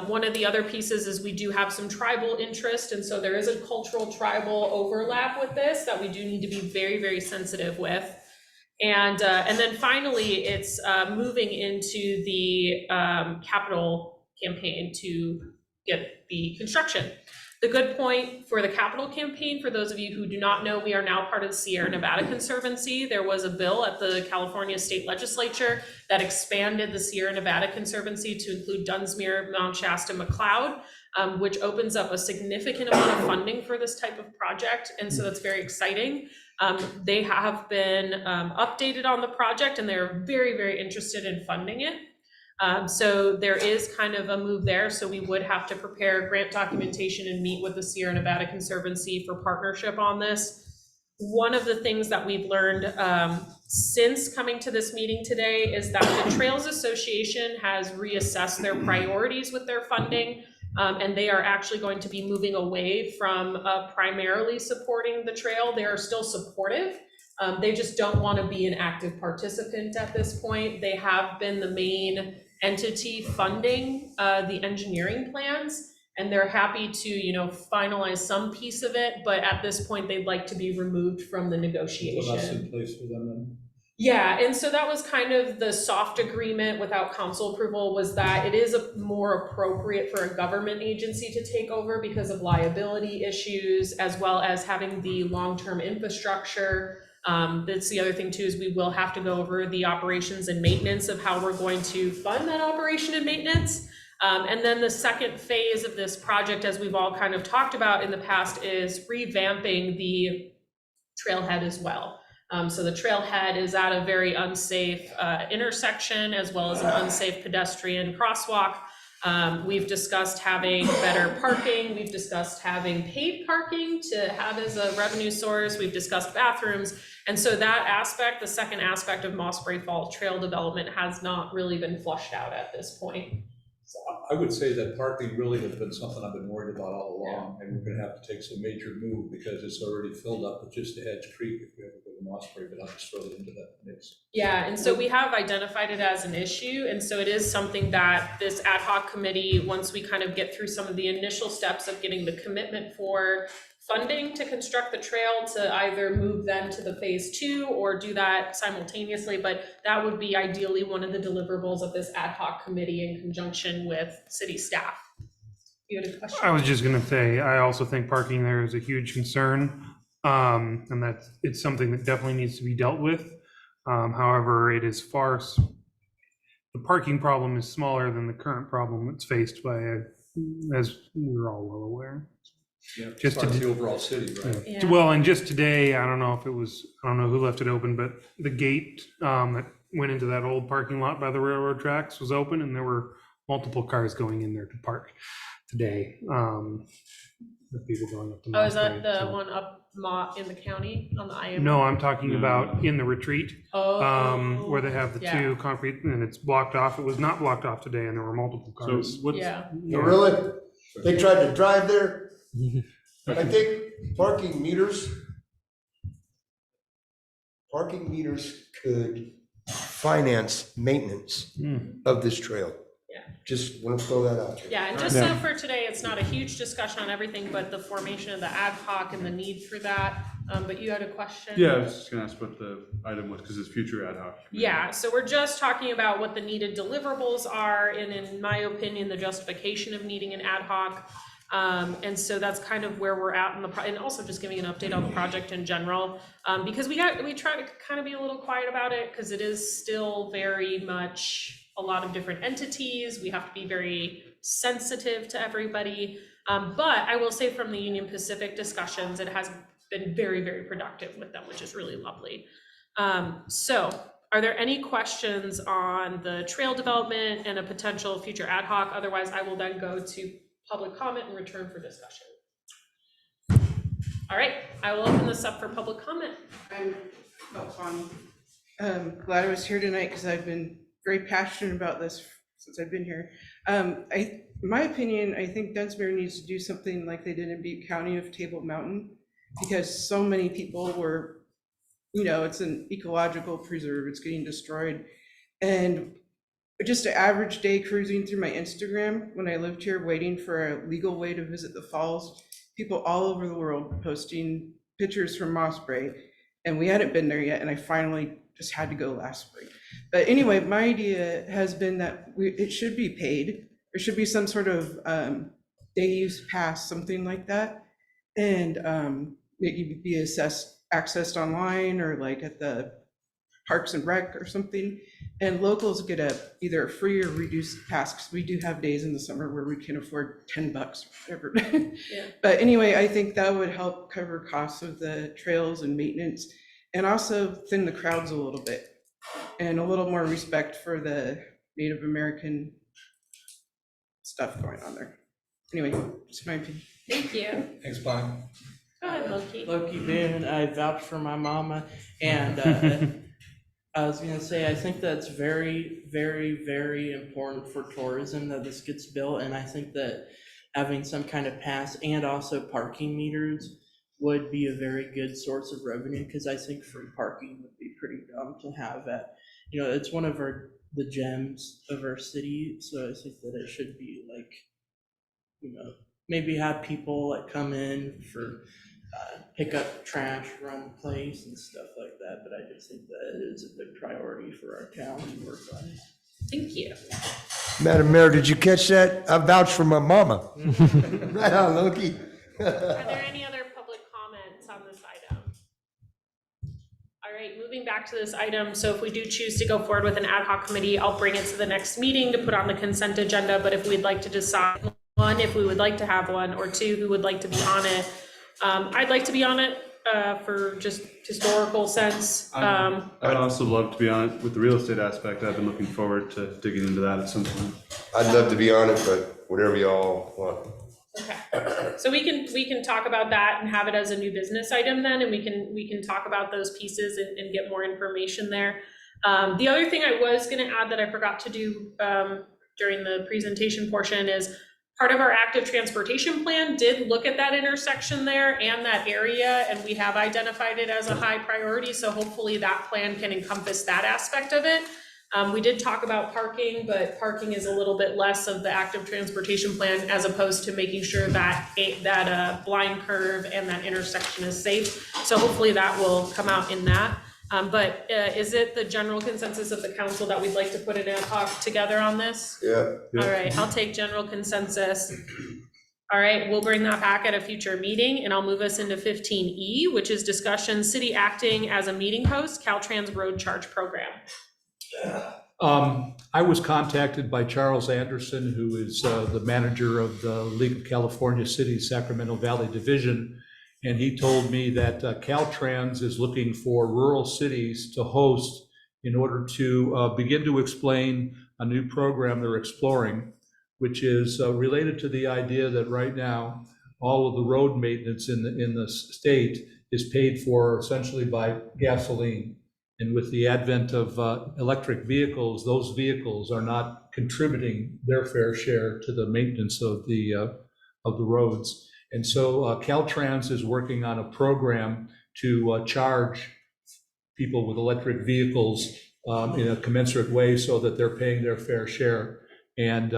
One of the other pieces is we do have some tribal interest, and so there is a cultural tribal overlap with this that we do need to be very, very sensitive with. And then finally, it's moving into the capital campaign to get the construction. The good point for the capital campaign, for those of you who do not know, we are now part of the Sierra Nevada Conservancy. There was a bill at the California State Legislature that expanded the Sierra Nevada Conservancy to include Dunsmuir, Mount Shasta, McLeod, which opens up a significant amount of funding for this type of project. And so that's very exciting. They have been updated on the project, and they're very, very interested in funding it. So there is kind of a move there. So we would have to prepare grant documentation and meet with the Sierra Nevada Conservancy for partnership on this. One of the things that we've learned since coming to this meeting today is that the Trails Association has reassessed their priorities with their funding, and they are actually going to be moving away from primarily supporting the trail. They are still supportive. They just don't want to be an active participant at this point. They have been the main entity funding the engineering plans, and they're happy to, finalize some piece of it, but at this point, they'd like to be removed from the negotiation. Well, that's in place for them then. Yeah, and so that was kind of the soft agreement without council approval, was that it is more appropriate for a government agency to take over because of liability issues, as well as having the long-term infrastructure. That's the other thing too, is we will have to go over the operations and maintenance of how we're going to fund that operation and maintenance. And then the second phase of this project, as we've all kind of talked about in the past, is revamping the trailhead as well. So the trailhead is at a very unsafe intersection, as well as an unsafe pedestrian crosswalk. We've discussed having better parking. We've discussed having paid parking to have as a revenue source. We've discussed bathrooms. And so that aspect, the second aspect of Mossbury Falls trail development, has not really been flushed out at this point. So I would say that parking really has been something I've been worried about all along, and we're gonna have to take some major move because it's already filled up with just the Edge Creek if you ever go to Mossbury, but I'll just throw it into that mix. yeah, and so we have identified it as an issue, and so it is something that this ad hoc committee, once we kind of get through some of the initial steps of getting the commitment for funding to construct the trail, to either move them to the phase 2 or do that simultaneously, but that would be ideally one of the deliverables of this ad hoc committee in conjunction with city staff. You had a question? I was just gonna say, I also think parking there is a huge concern, and that it's something that definitely needs to be dealt with. However, it is the parking problem is smaller than the current problem that's faced by, as we're all well aware. Yeah, Just as far to as the overall city, right? Yeah. Well, and just today, I don't know who left it open, but the gate that went into that old parking lot by the railroad tracks was open, and there were multiple cars going in there to park today. The people going up to Oh, is that Mossbury, the so. one up in the county on the IM? No, I'm talking about in the retreat, where they have the yeah. two concrete, and it's blocked off. It was not blocked off today, and there were multiple cars. So what's, Yeah. Yeah. Really? They tried to drive there? I think parking meters could finance maintenance of this trail. Yeah. Just want to throw that out there. Yeah, and just so for today, it's not a huge discussion on everything, but the formation of the ad hoc and the need for that. But you had a question? yeah, I was just gonna ask what the item was, because it's future ad hoc. Yeah, so we're just talking about what the needed deliverables are, and in my opinion, the justification of needing an ad hoc. And so that's kind of where we're at in the and also just giving an update on the project in general, because we try to kind of be a little quiet about it because it is still very much a lot of different entities. We have to be very sensitive to everybody. But I will say from the Union Pacific discussions, it has been very, very productive with them, which is really lovely. So are there any questions on the trail development and a potential future ad hoc? Otherwise, I will then go to public comment and return for discussion. All right, I will open this up for public comment. I'm glad I was here tonight because I've been very passionate about this since I've been here. In my opinion, I think Dunsmuir needs to do something like they did in Butte County of Table Mountain, because so many people were, it's an ecological preserve, it's getting destroyed. And just an average day cruising through my Instagram when I lived here, waiting for a legal way to visit the falls, people all over the world posting pictures from Mossbury, and we hadn't been there yet, and I finally just had to go last spring. But anyway, my idea has been that it should be paid. There should be some sort of day use pass, something like that. And it could be accessed online or like at the Parks and Rec or something. And locals get either a free or reduced pass, because we do have days in the summer where we can afford $10 or whatever. Yeah. But anyway, I think that would help cover costs of the trails and maintenance, and also thin the crowds a little bit, and a little more respect for the Native American stuff going on there. Anyway, it's my opinion. Thank you. Thanks, Bonnie. Go ahead, Loki. Loki Boone, I vouch for my mama, and I was gonna say, I think that's very, very, very important for tourism that this gets built, and I think that having some kind of pass and also parking meters would be a very good source of revenue, because I think free parking would be pretty dumb to have at, it's one of the gems of our city, so I think that it should be like, maybe have people that come in for pick up trash, run the place and stuff like that, but I just think that it is a big priority for our town to work on. Thank you. Madam Mayor, did you catch that? I vouch for my mama. Right on, Loki. Are there any other public comments on this item? All right, moving back to this item, so if we do choose to go forward with an ad hoc committee, I'll bring it to the next meeting to put on the consent agenda, but if we'd like to decide, one, if we would like to have one, or two, who would like to be on it. I'd like to be on it for just historical sense. I'd also love to be on it with the real estate aspect. I've been looking forward to digging into that at some point. I'd love to be on it, but whatever y'all want. Okay, so we can talk about that and have it as a new business item then, and we can talk about those pieces and get more information there. The other thing I was gonna add that I forgot to do during the presentation portion is part of our active transportation plan did look at that intersection there and that area, and we have identified it as a high priority, so hopefully that plan can encompass that aspect of it. We did talk about parking, but parking is a little bit less of the active transportation plan as opposed to making sure that blind curve and that intersection is safe. So hopefully that will come out in that. But is it the general consensus of the council that we'd like to put an ad hoc together on this? Yeah. All right, I'll take general consensus. All right, we'll bring that back at a future meeting, and I'll move us into 15E, which is discussion city acting as a meeting host, Caltrans road charge program. I was contacted by Charles Anderson, who is the manager of the League of California Cities Sacramento Valley Division. And he told me that Caltrans is looking for rural cities to host in order to begin to explain a new program they're exploring, which is related to the idea that right now, all of the road maintenance in the state is paid for essentially by gasoline. And with the advent of electric vehicles, those vehicles are not contributing their fair share to the maintenance of the roads. And so Caltrans is working on a program to charge people with electric vehicles in a commensurate way so that they're paying their fair share. And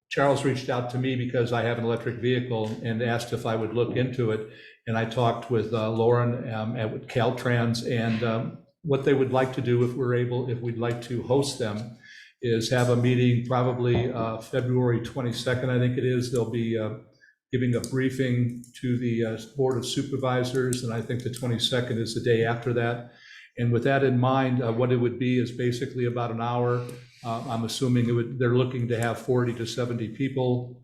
Charles reached out to me because I have an electric vehicle and asked if I would look into it. And I talked with Lauren at Caltrans, and what they would like to do if we'd like to host them is have a meeting probably February 22nd, I think it is. They'll be giving a briefing to the Board of Supervisors, and I think the 22nd is the day after that. And with that in mind, what it would be is basically about an hour. I'm assuming they're looking to have 40 to 70 people.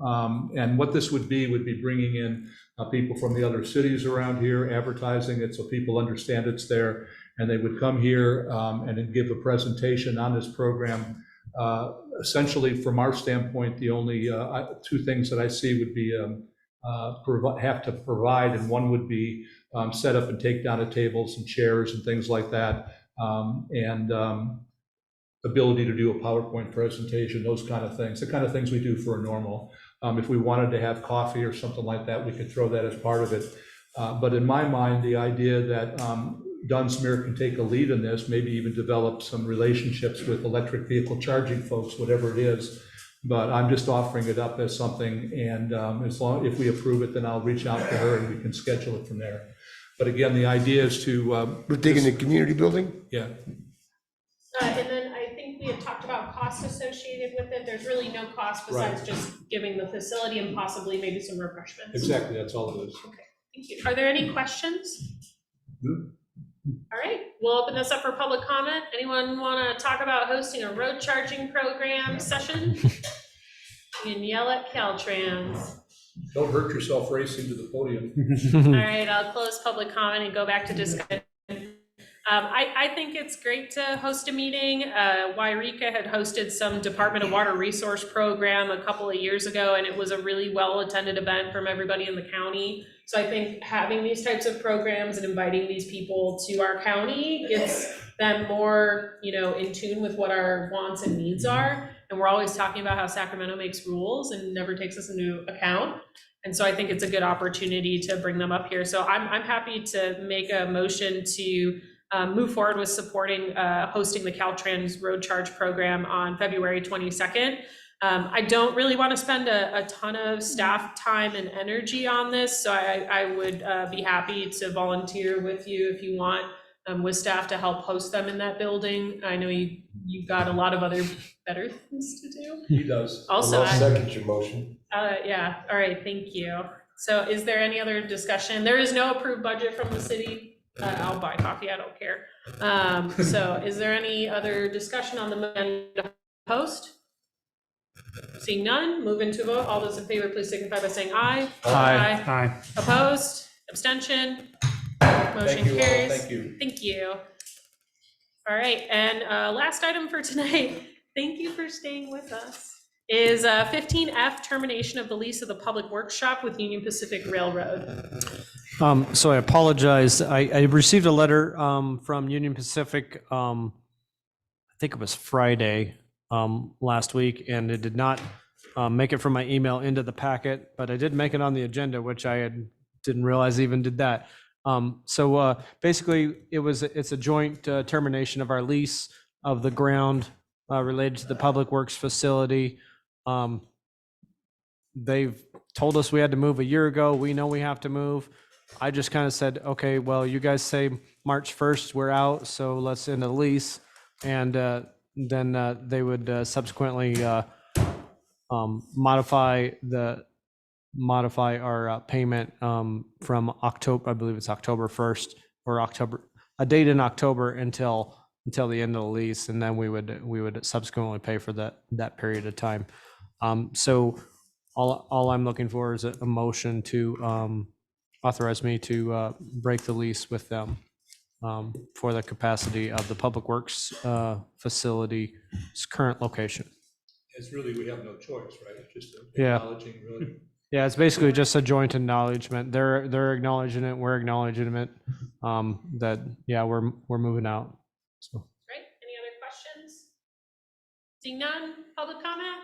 And what this would be bringing in people from the other cities around here, advertising it so people understand it's there. And they would come here and then give a presentation on this program. Essentially, from our standpoint, the only two things that I see would be have to provide, and one would be set up and take down of tables and chairs and things like that, and ability to do a PowerPoint presentation, those kind of things, the kind of things we do for a normal. If we wanted to have coffee or something like that, we could throw that as part of it. But in my mind, the idea that Dunsmuir can take a lead in this, maybe even develop some relationships with electric vehicle charging folks, whatever it is. But I'm just offering it up as something, and if we approve it, then I'll reach out to her and we can schedule it from there. But again, the idea is to We're digging the community building? Yeah. And then I think we had talked about costs associated with it. There's really no cost besides Right. just giving the facility and possibly maybe some refreshments. Exactly, that's all it is. Okay, thank you. Are there any questions? Hmm? All right, we'll open this up for public comment. Anyone want to talk about hosting a road charging program session? You can yell at Caltrans. Don't hurt yourself racing to the podium. All right, I'll close public comment and go back to discussion. I think it's great to host a meeting. Wairika had hosted some Department of Water Resource program a couple of years ago, and it was a really well-attended event from everybody in the county. So I think having these types of programs and inviting these people to our county gets them more, in tune with what our wants and needs are. And we're always talking about how Sacramento makes rules and never takes us into account. And so I think it's a good opportunity to bring them up here. So I'm happy to make a motion to move forward with supporting hosting the Caltrans Road Charge Program on February 22nd. I don't really want to spend a ton of staff time and energy on this, so I would be happy to volunteer with you if you want, with staff to help host them in that building. I know you've got a lot of other better things to do. He does. Also, I'll second your motion. yeah, all right, thank you. So is there any other discussion? There is no approved budget from the city. I'll buy coffee, I don't care. So is there any other discussion on the motion to host? Seeing none, move into vote. All those in favor, please signify by saying aye. Aye. Aye. Opposed, abstention, Thank motion you all, carries. thank you. Thank you. All right, and last item for tonight, thank you for staying with us, is 15F, termination of the lease of the Public Works Shop with Union Pacific Railroad. So I apologize. I received a letter from Union Pacific, I think it was Friday last week, and it did not make it from my email into the packet, but I did make it on the agenda, which I didn't realize even did that. So basically, it's a joint termination of our lease of the ground related to the Public Works facility. They've told us we had to move a year ago. We know we have to move. I just kind of said, okay, well, you guys say March 1st, we're out, so let's end the lease. And then they would subsequently modify our payment from October, I believe it's October 1st, or a date in October until the end of the lease, and then we would subsequently pay for that period of time. So all I'm looking for is a motion to authorize me to break the lease with them for the capacity of the Public Works facility's current location. It's really, we have no choice, right? It's just Yeah. acknowledging, really. Yeah, it's basically just a joint acknowledgement. They're acknowledging it, we're acknowledging it, that, yeah, we're moving out. So. Right, any other questions? Seeing none, public comment?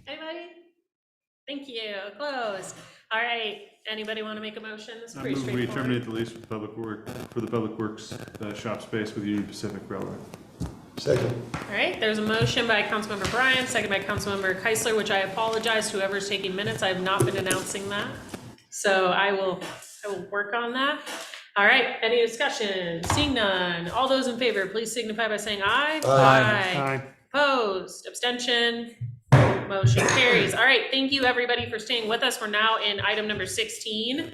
Anybody? Thank you, closed. All right, anybody want to make a motion? This is I pretty move we straightforward. terminate the lease with for the Public Works shop space with Union Pacific Railroad. Second. All right, there's a motion by Councilmember Bryan, second by Councilmember Keisler, which I apologize to whoever's taking minutes. I have not been announcing that. So I will work on that. All right, any discussion? Seeing none. All those in favor, please signify by saying aye. Aye. Opposed, abstention, motion carries. All right, thank you everybody for staying with us. We're now in item number 16.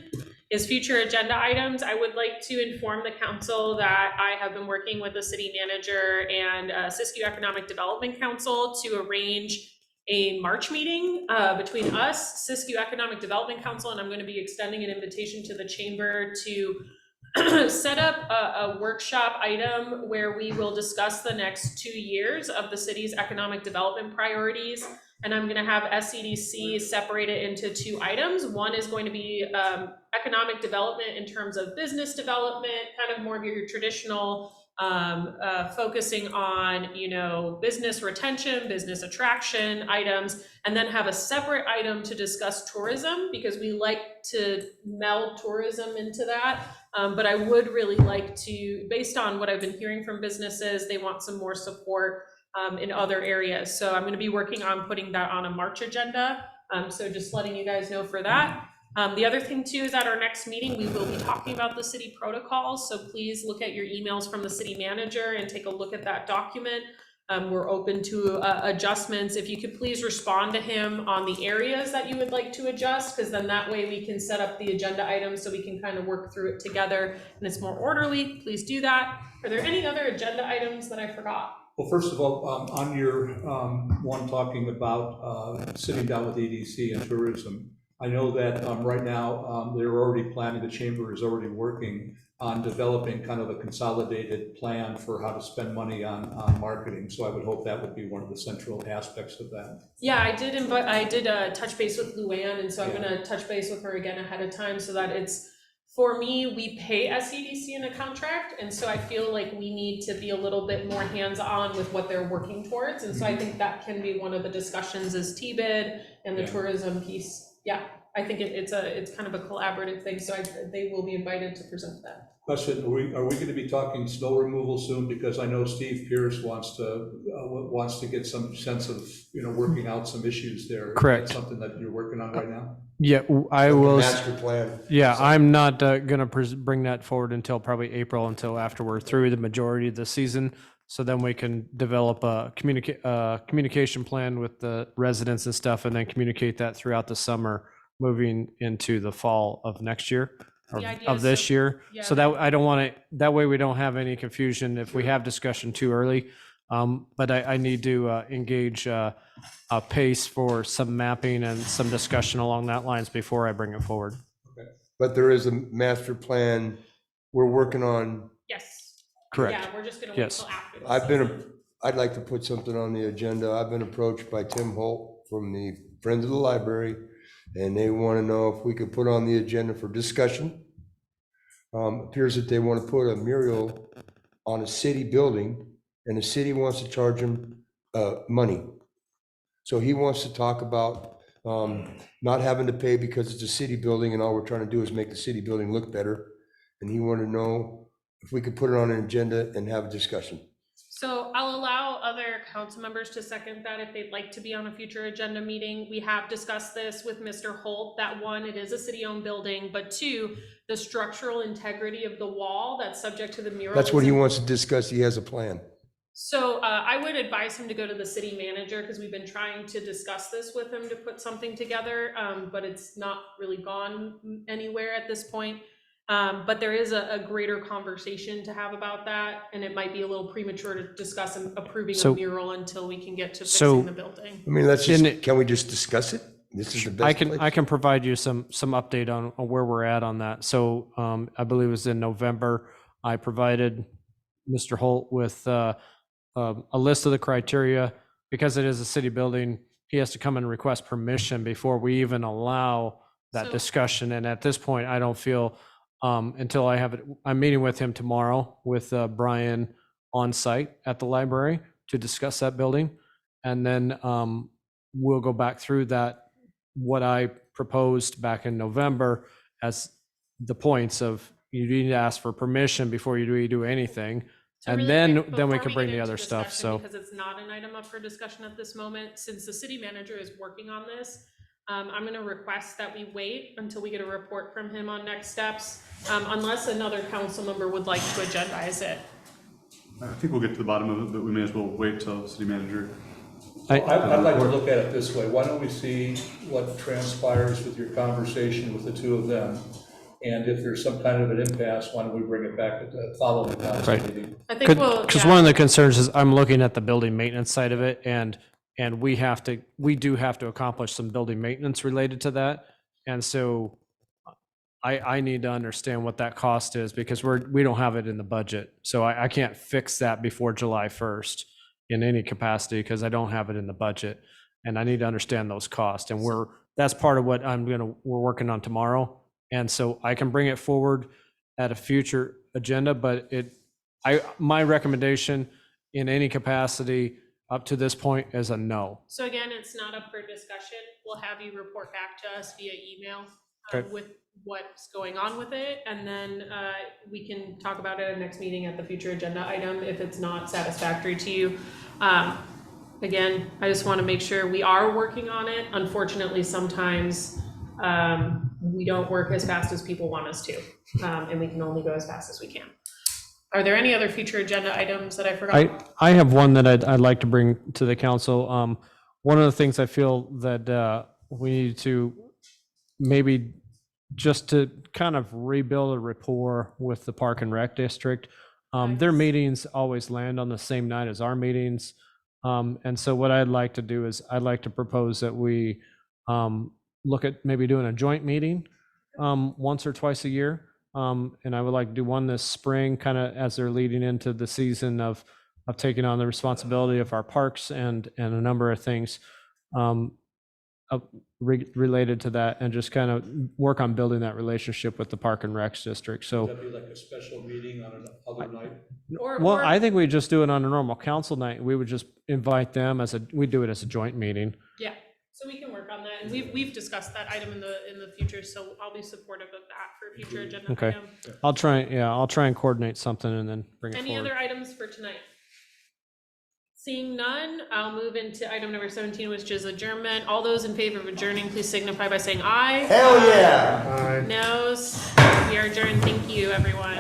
Is future agenda items. I would like to inform the council that I have been working with the city manager and Siskiyou Economic Development Council to arrange a March meeting between us, Siskiyou Economic Development Council, and I'm going to be extending an invitation to the chamber to set up a workshop item where we will discuss the next 2 years of the city's economic development priorities. And I'm going to have SEDC separated into 2 items. One is going to be economic development in terms of business development, kind of more of your traditional focusing on, business retention, business attraction items, and then have a separate item to discuss tourism, because we like to meld tourism into that. But I would really like to, based on what I've been hearing from businesses, they want some more support in other areas. So I'm going to be working on putting that on a March agenda. So just letting you guys know for that. The other thing too is at our next meeting, we will be talking about the city protocols, so please look at your emails from the city manager and take a look at that document. We're open to adjustments. If you could please respond to him on the areas that you would like to adjust, because then that way we can set up the agenda items so we can kind of work through it together and it's more orderly. Please do that. Are there any other agenda items that I forgot? Well, first of all, on your one talking about sitting down with EDC and tourism, I know that right now they're already planning, the chamber is already working on developing kind of a consolidated plan for how to spend money on marketing. So I would hope that would be one of the central aspects of that. Yeah, I did touch base with Luann, and so I'm gonna touch base with her again ahead of time so that it's, for me, we pay SEDC in a contract, and so I feel like we need to be a little bit more hands-on with what they're working towards, and so I think that can be one of the discussions is T-bid and the tourism piece. Yeah, I think it's kind of a collaborative thing, so they will be invited to present that. Question, are we gonna be talking snow removal soon? Because I know Steve Pierce wants to get some sense of, working out some issues there. Correct. Is that something that you're working on right now? Yeah, I will. Master plan. Yeah, I'm not gonna bring that forward until probably April, until after we're through the majority of the season. So then we can develop a communication plan with the residents and stuff, and then communicate that throughout the summer, moving into the fall of next year, or of this year. So that I don't want to, that way we don't have any confusion if we have discussion too early. But I need to engage a pace for some mapping and some discussion along that lines before I bring it forward. Okay. But there is a master plan we're working on. Yes. Correct. Yeah, we're just gonna wait till after. I'd like to put something on the agenda. I've been approached by Tim Holt from the Friends of the Library, and they want to know if we could put on the agenda for discussion. Appears that they want to put a mural on a city building, and the city wants to charge them money. So he wants to talk about not having to pay because it's a city building, and all we're trying to do is make the city building look better. And he wanted to know if we could put it on an agenda and have a discussion. So I'll allow other council members to second that if they'd like to be on a future agenda meeting. We have discussed this with Mr. Holt, that one, it is a city-owned building, but two, the structural integrity of the wall that's subject to the mural. That's what he wants to discuss. He has a plan. So I would advise him to go to the city manager, because we've been trying to discuss this with him to put something together, but it's not really gone anywhere at this point. But there is a greater conversation to have about that, and it might be a little premature to discuss approving a mural until we can get to fixing the building. I mean, can we just discuss it? This is the best place. I can provide you some update on where we're at on that. So I believe it was in November, I provided Mr. Holt with a list of the criteria. Because it is a city building, he has to come and request permission before we even allow that discussion. And at this point, I don't feel until I have it, I'm meeting with him tomorrow with Brian on site at the library to discuss that building. And then we'll go back through that, what I proposed back in November as the points of you need to ask for permission before you do anything. So and really then quick, we before can bring get the into other stuff. discussion, So because it's not an item up for discussion at this moment, since the city manager is working on this, I'm going to request that we wait until we get a report from him on next steps, unless another council member would like to agendize it. I think we'll get to the bottom of it, but we may as well wait till the city manager. I'd like to look at it this way. Why don't we see what transpires with your conversation with the two of them? And if there's some kind of an impasse, why don't we bring it back at the following council meeting? I think because one of the concerns is I'm looking at the building maintenance side of it, and we do have to accomplish some building maintenance related to that. And so I need to understand what that cost is, because we don't have it in the budget. So I can't fix that before July 1st in any capacity, because I don't have it in the budget, and I need to understand those costs. And that's part of what we're working on tomorrow. And so I can bring it forward at a future agenda, but my recommendation in any capacity up to this point is a no. So again, it's not up for discussion. We'll have you report back to us via email Okay. with what's going on with it, and then we can talk about it at next meeting at the future agenda item if it's not satisfactory to you. Again, I just want to make sure we are working on it. Unfortunately, sometimes We don't work as fast as people want us to, and we can only go as fast as we can. Are there any other future agenda items that I forgot? I have one that I'd like to bring to the council. One of the things I feel that we need to maybe just to kind of rebuild a rapport with the Park and Rec District. Their meetings always land on the same night as our meetings. And so what I'd like to do is I'd like to propose that we look at maybe doing a joint meeting once or twice a year. And I would like to do one this spring, kind of as they're leading into the season of taking on the responsibility of our parks and a number of things related to that, and just kind of work on building that relationship with the Park and Recs District. So Would that be like a special meeting on another night? well, I think we just do it on a normal council night. We would just invite them we do it as a joint meeting. Yeah, so we can work on that, and we've discussed that item in the future, so I'll be supportive of that for a future agenda Okay. item. I'll try and coordinate something and then bring it Any forward. other items for tonight? Seeing none, I'll move into item number 17, which is adjournment. All those in favor of adjourning, please signify by saying aye. Hell yeah. Noes, we are adjourned. Thank you, everyone.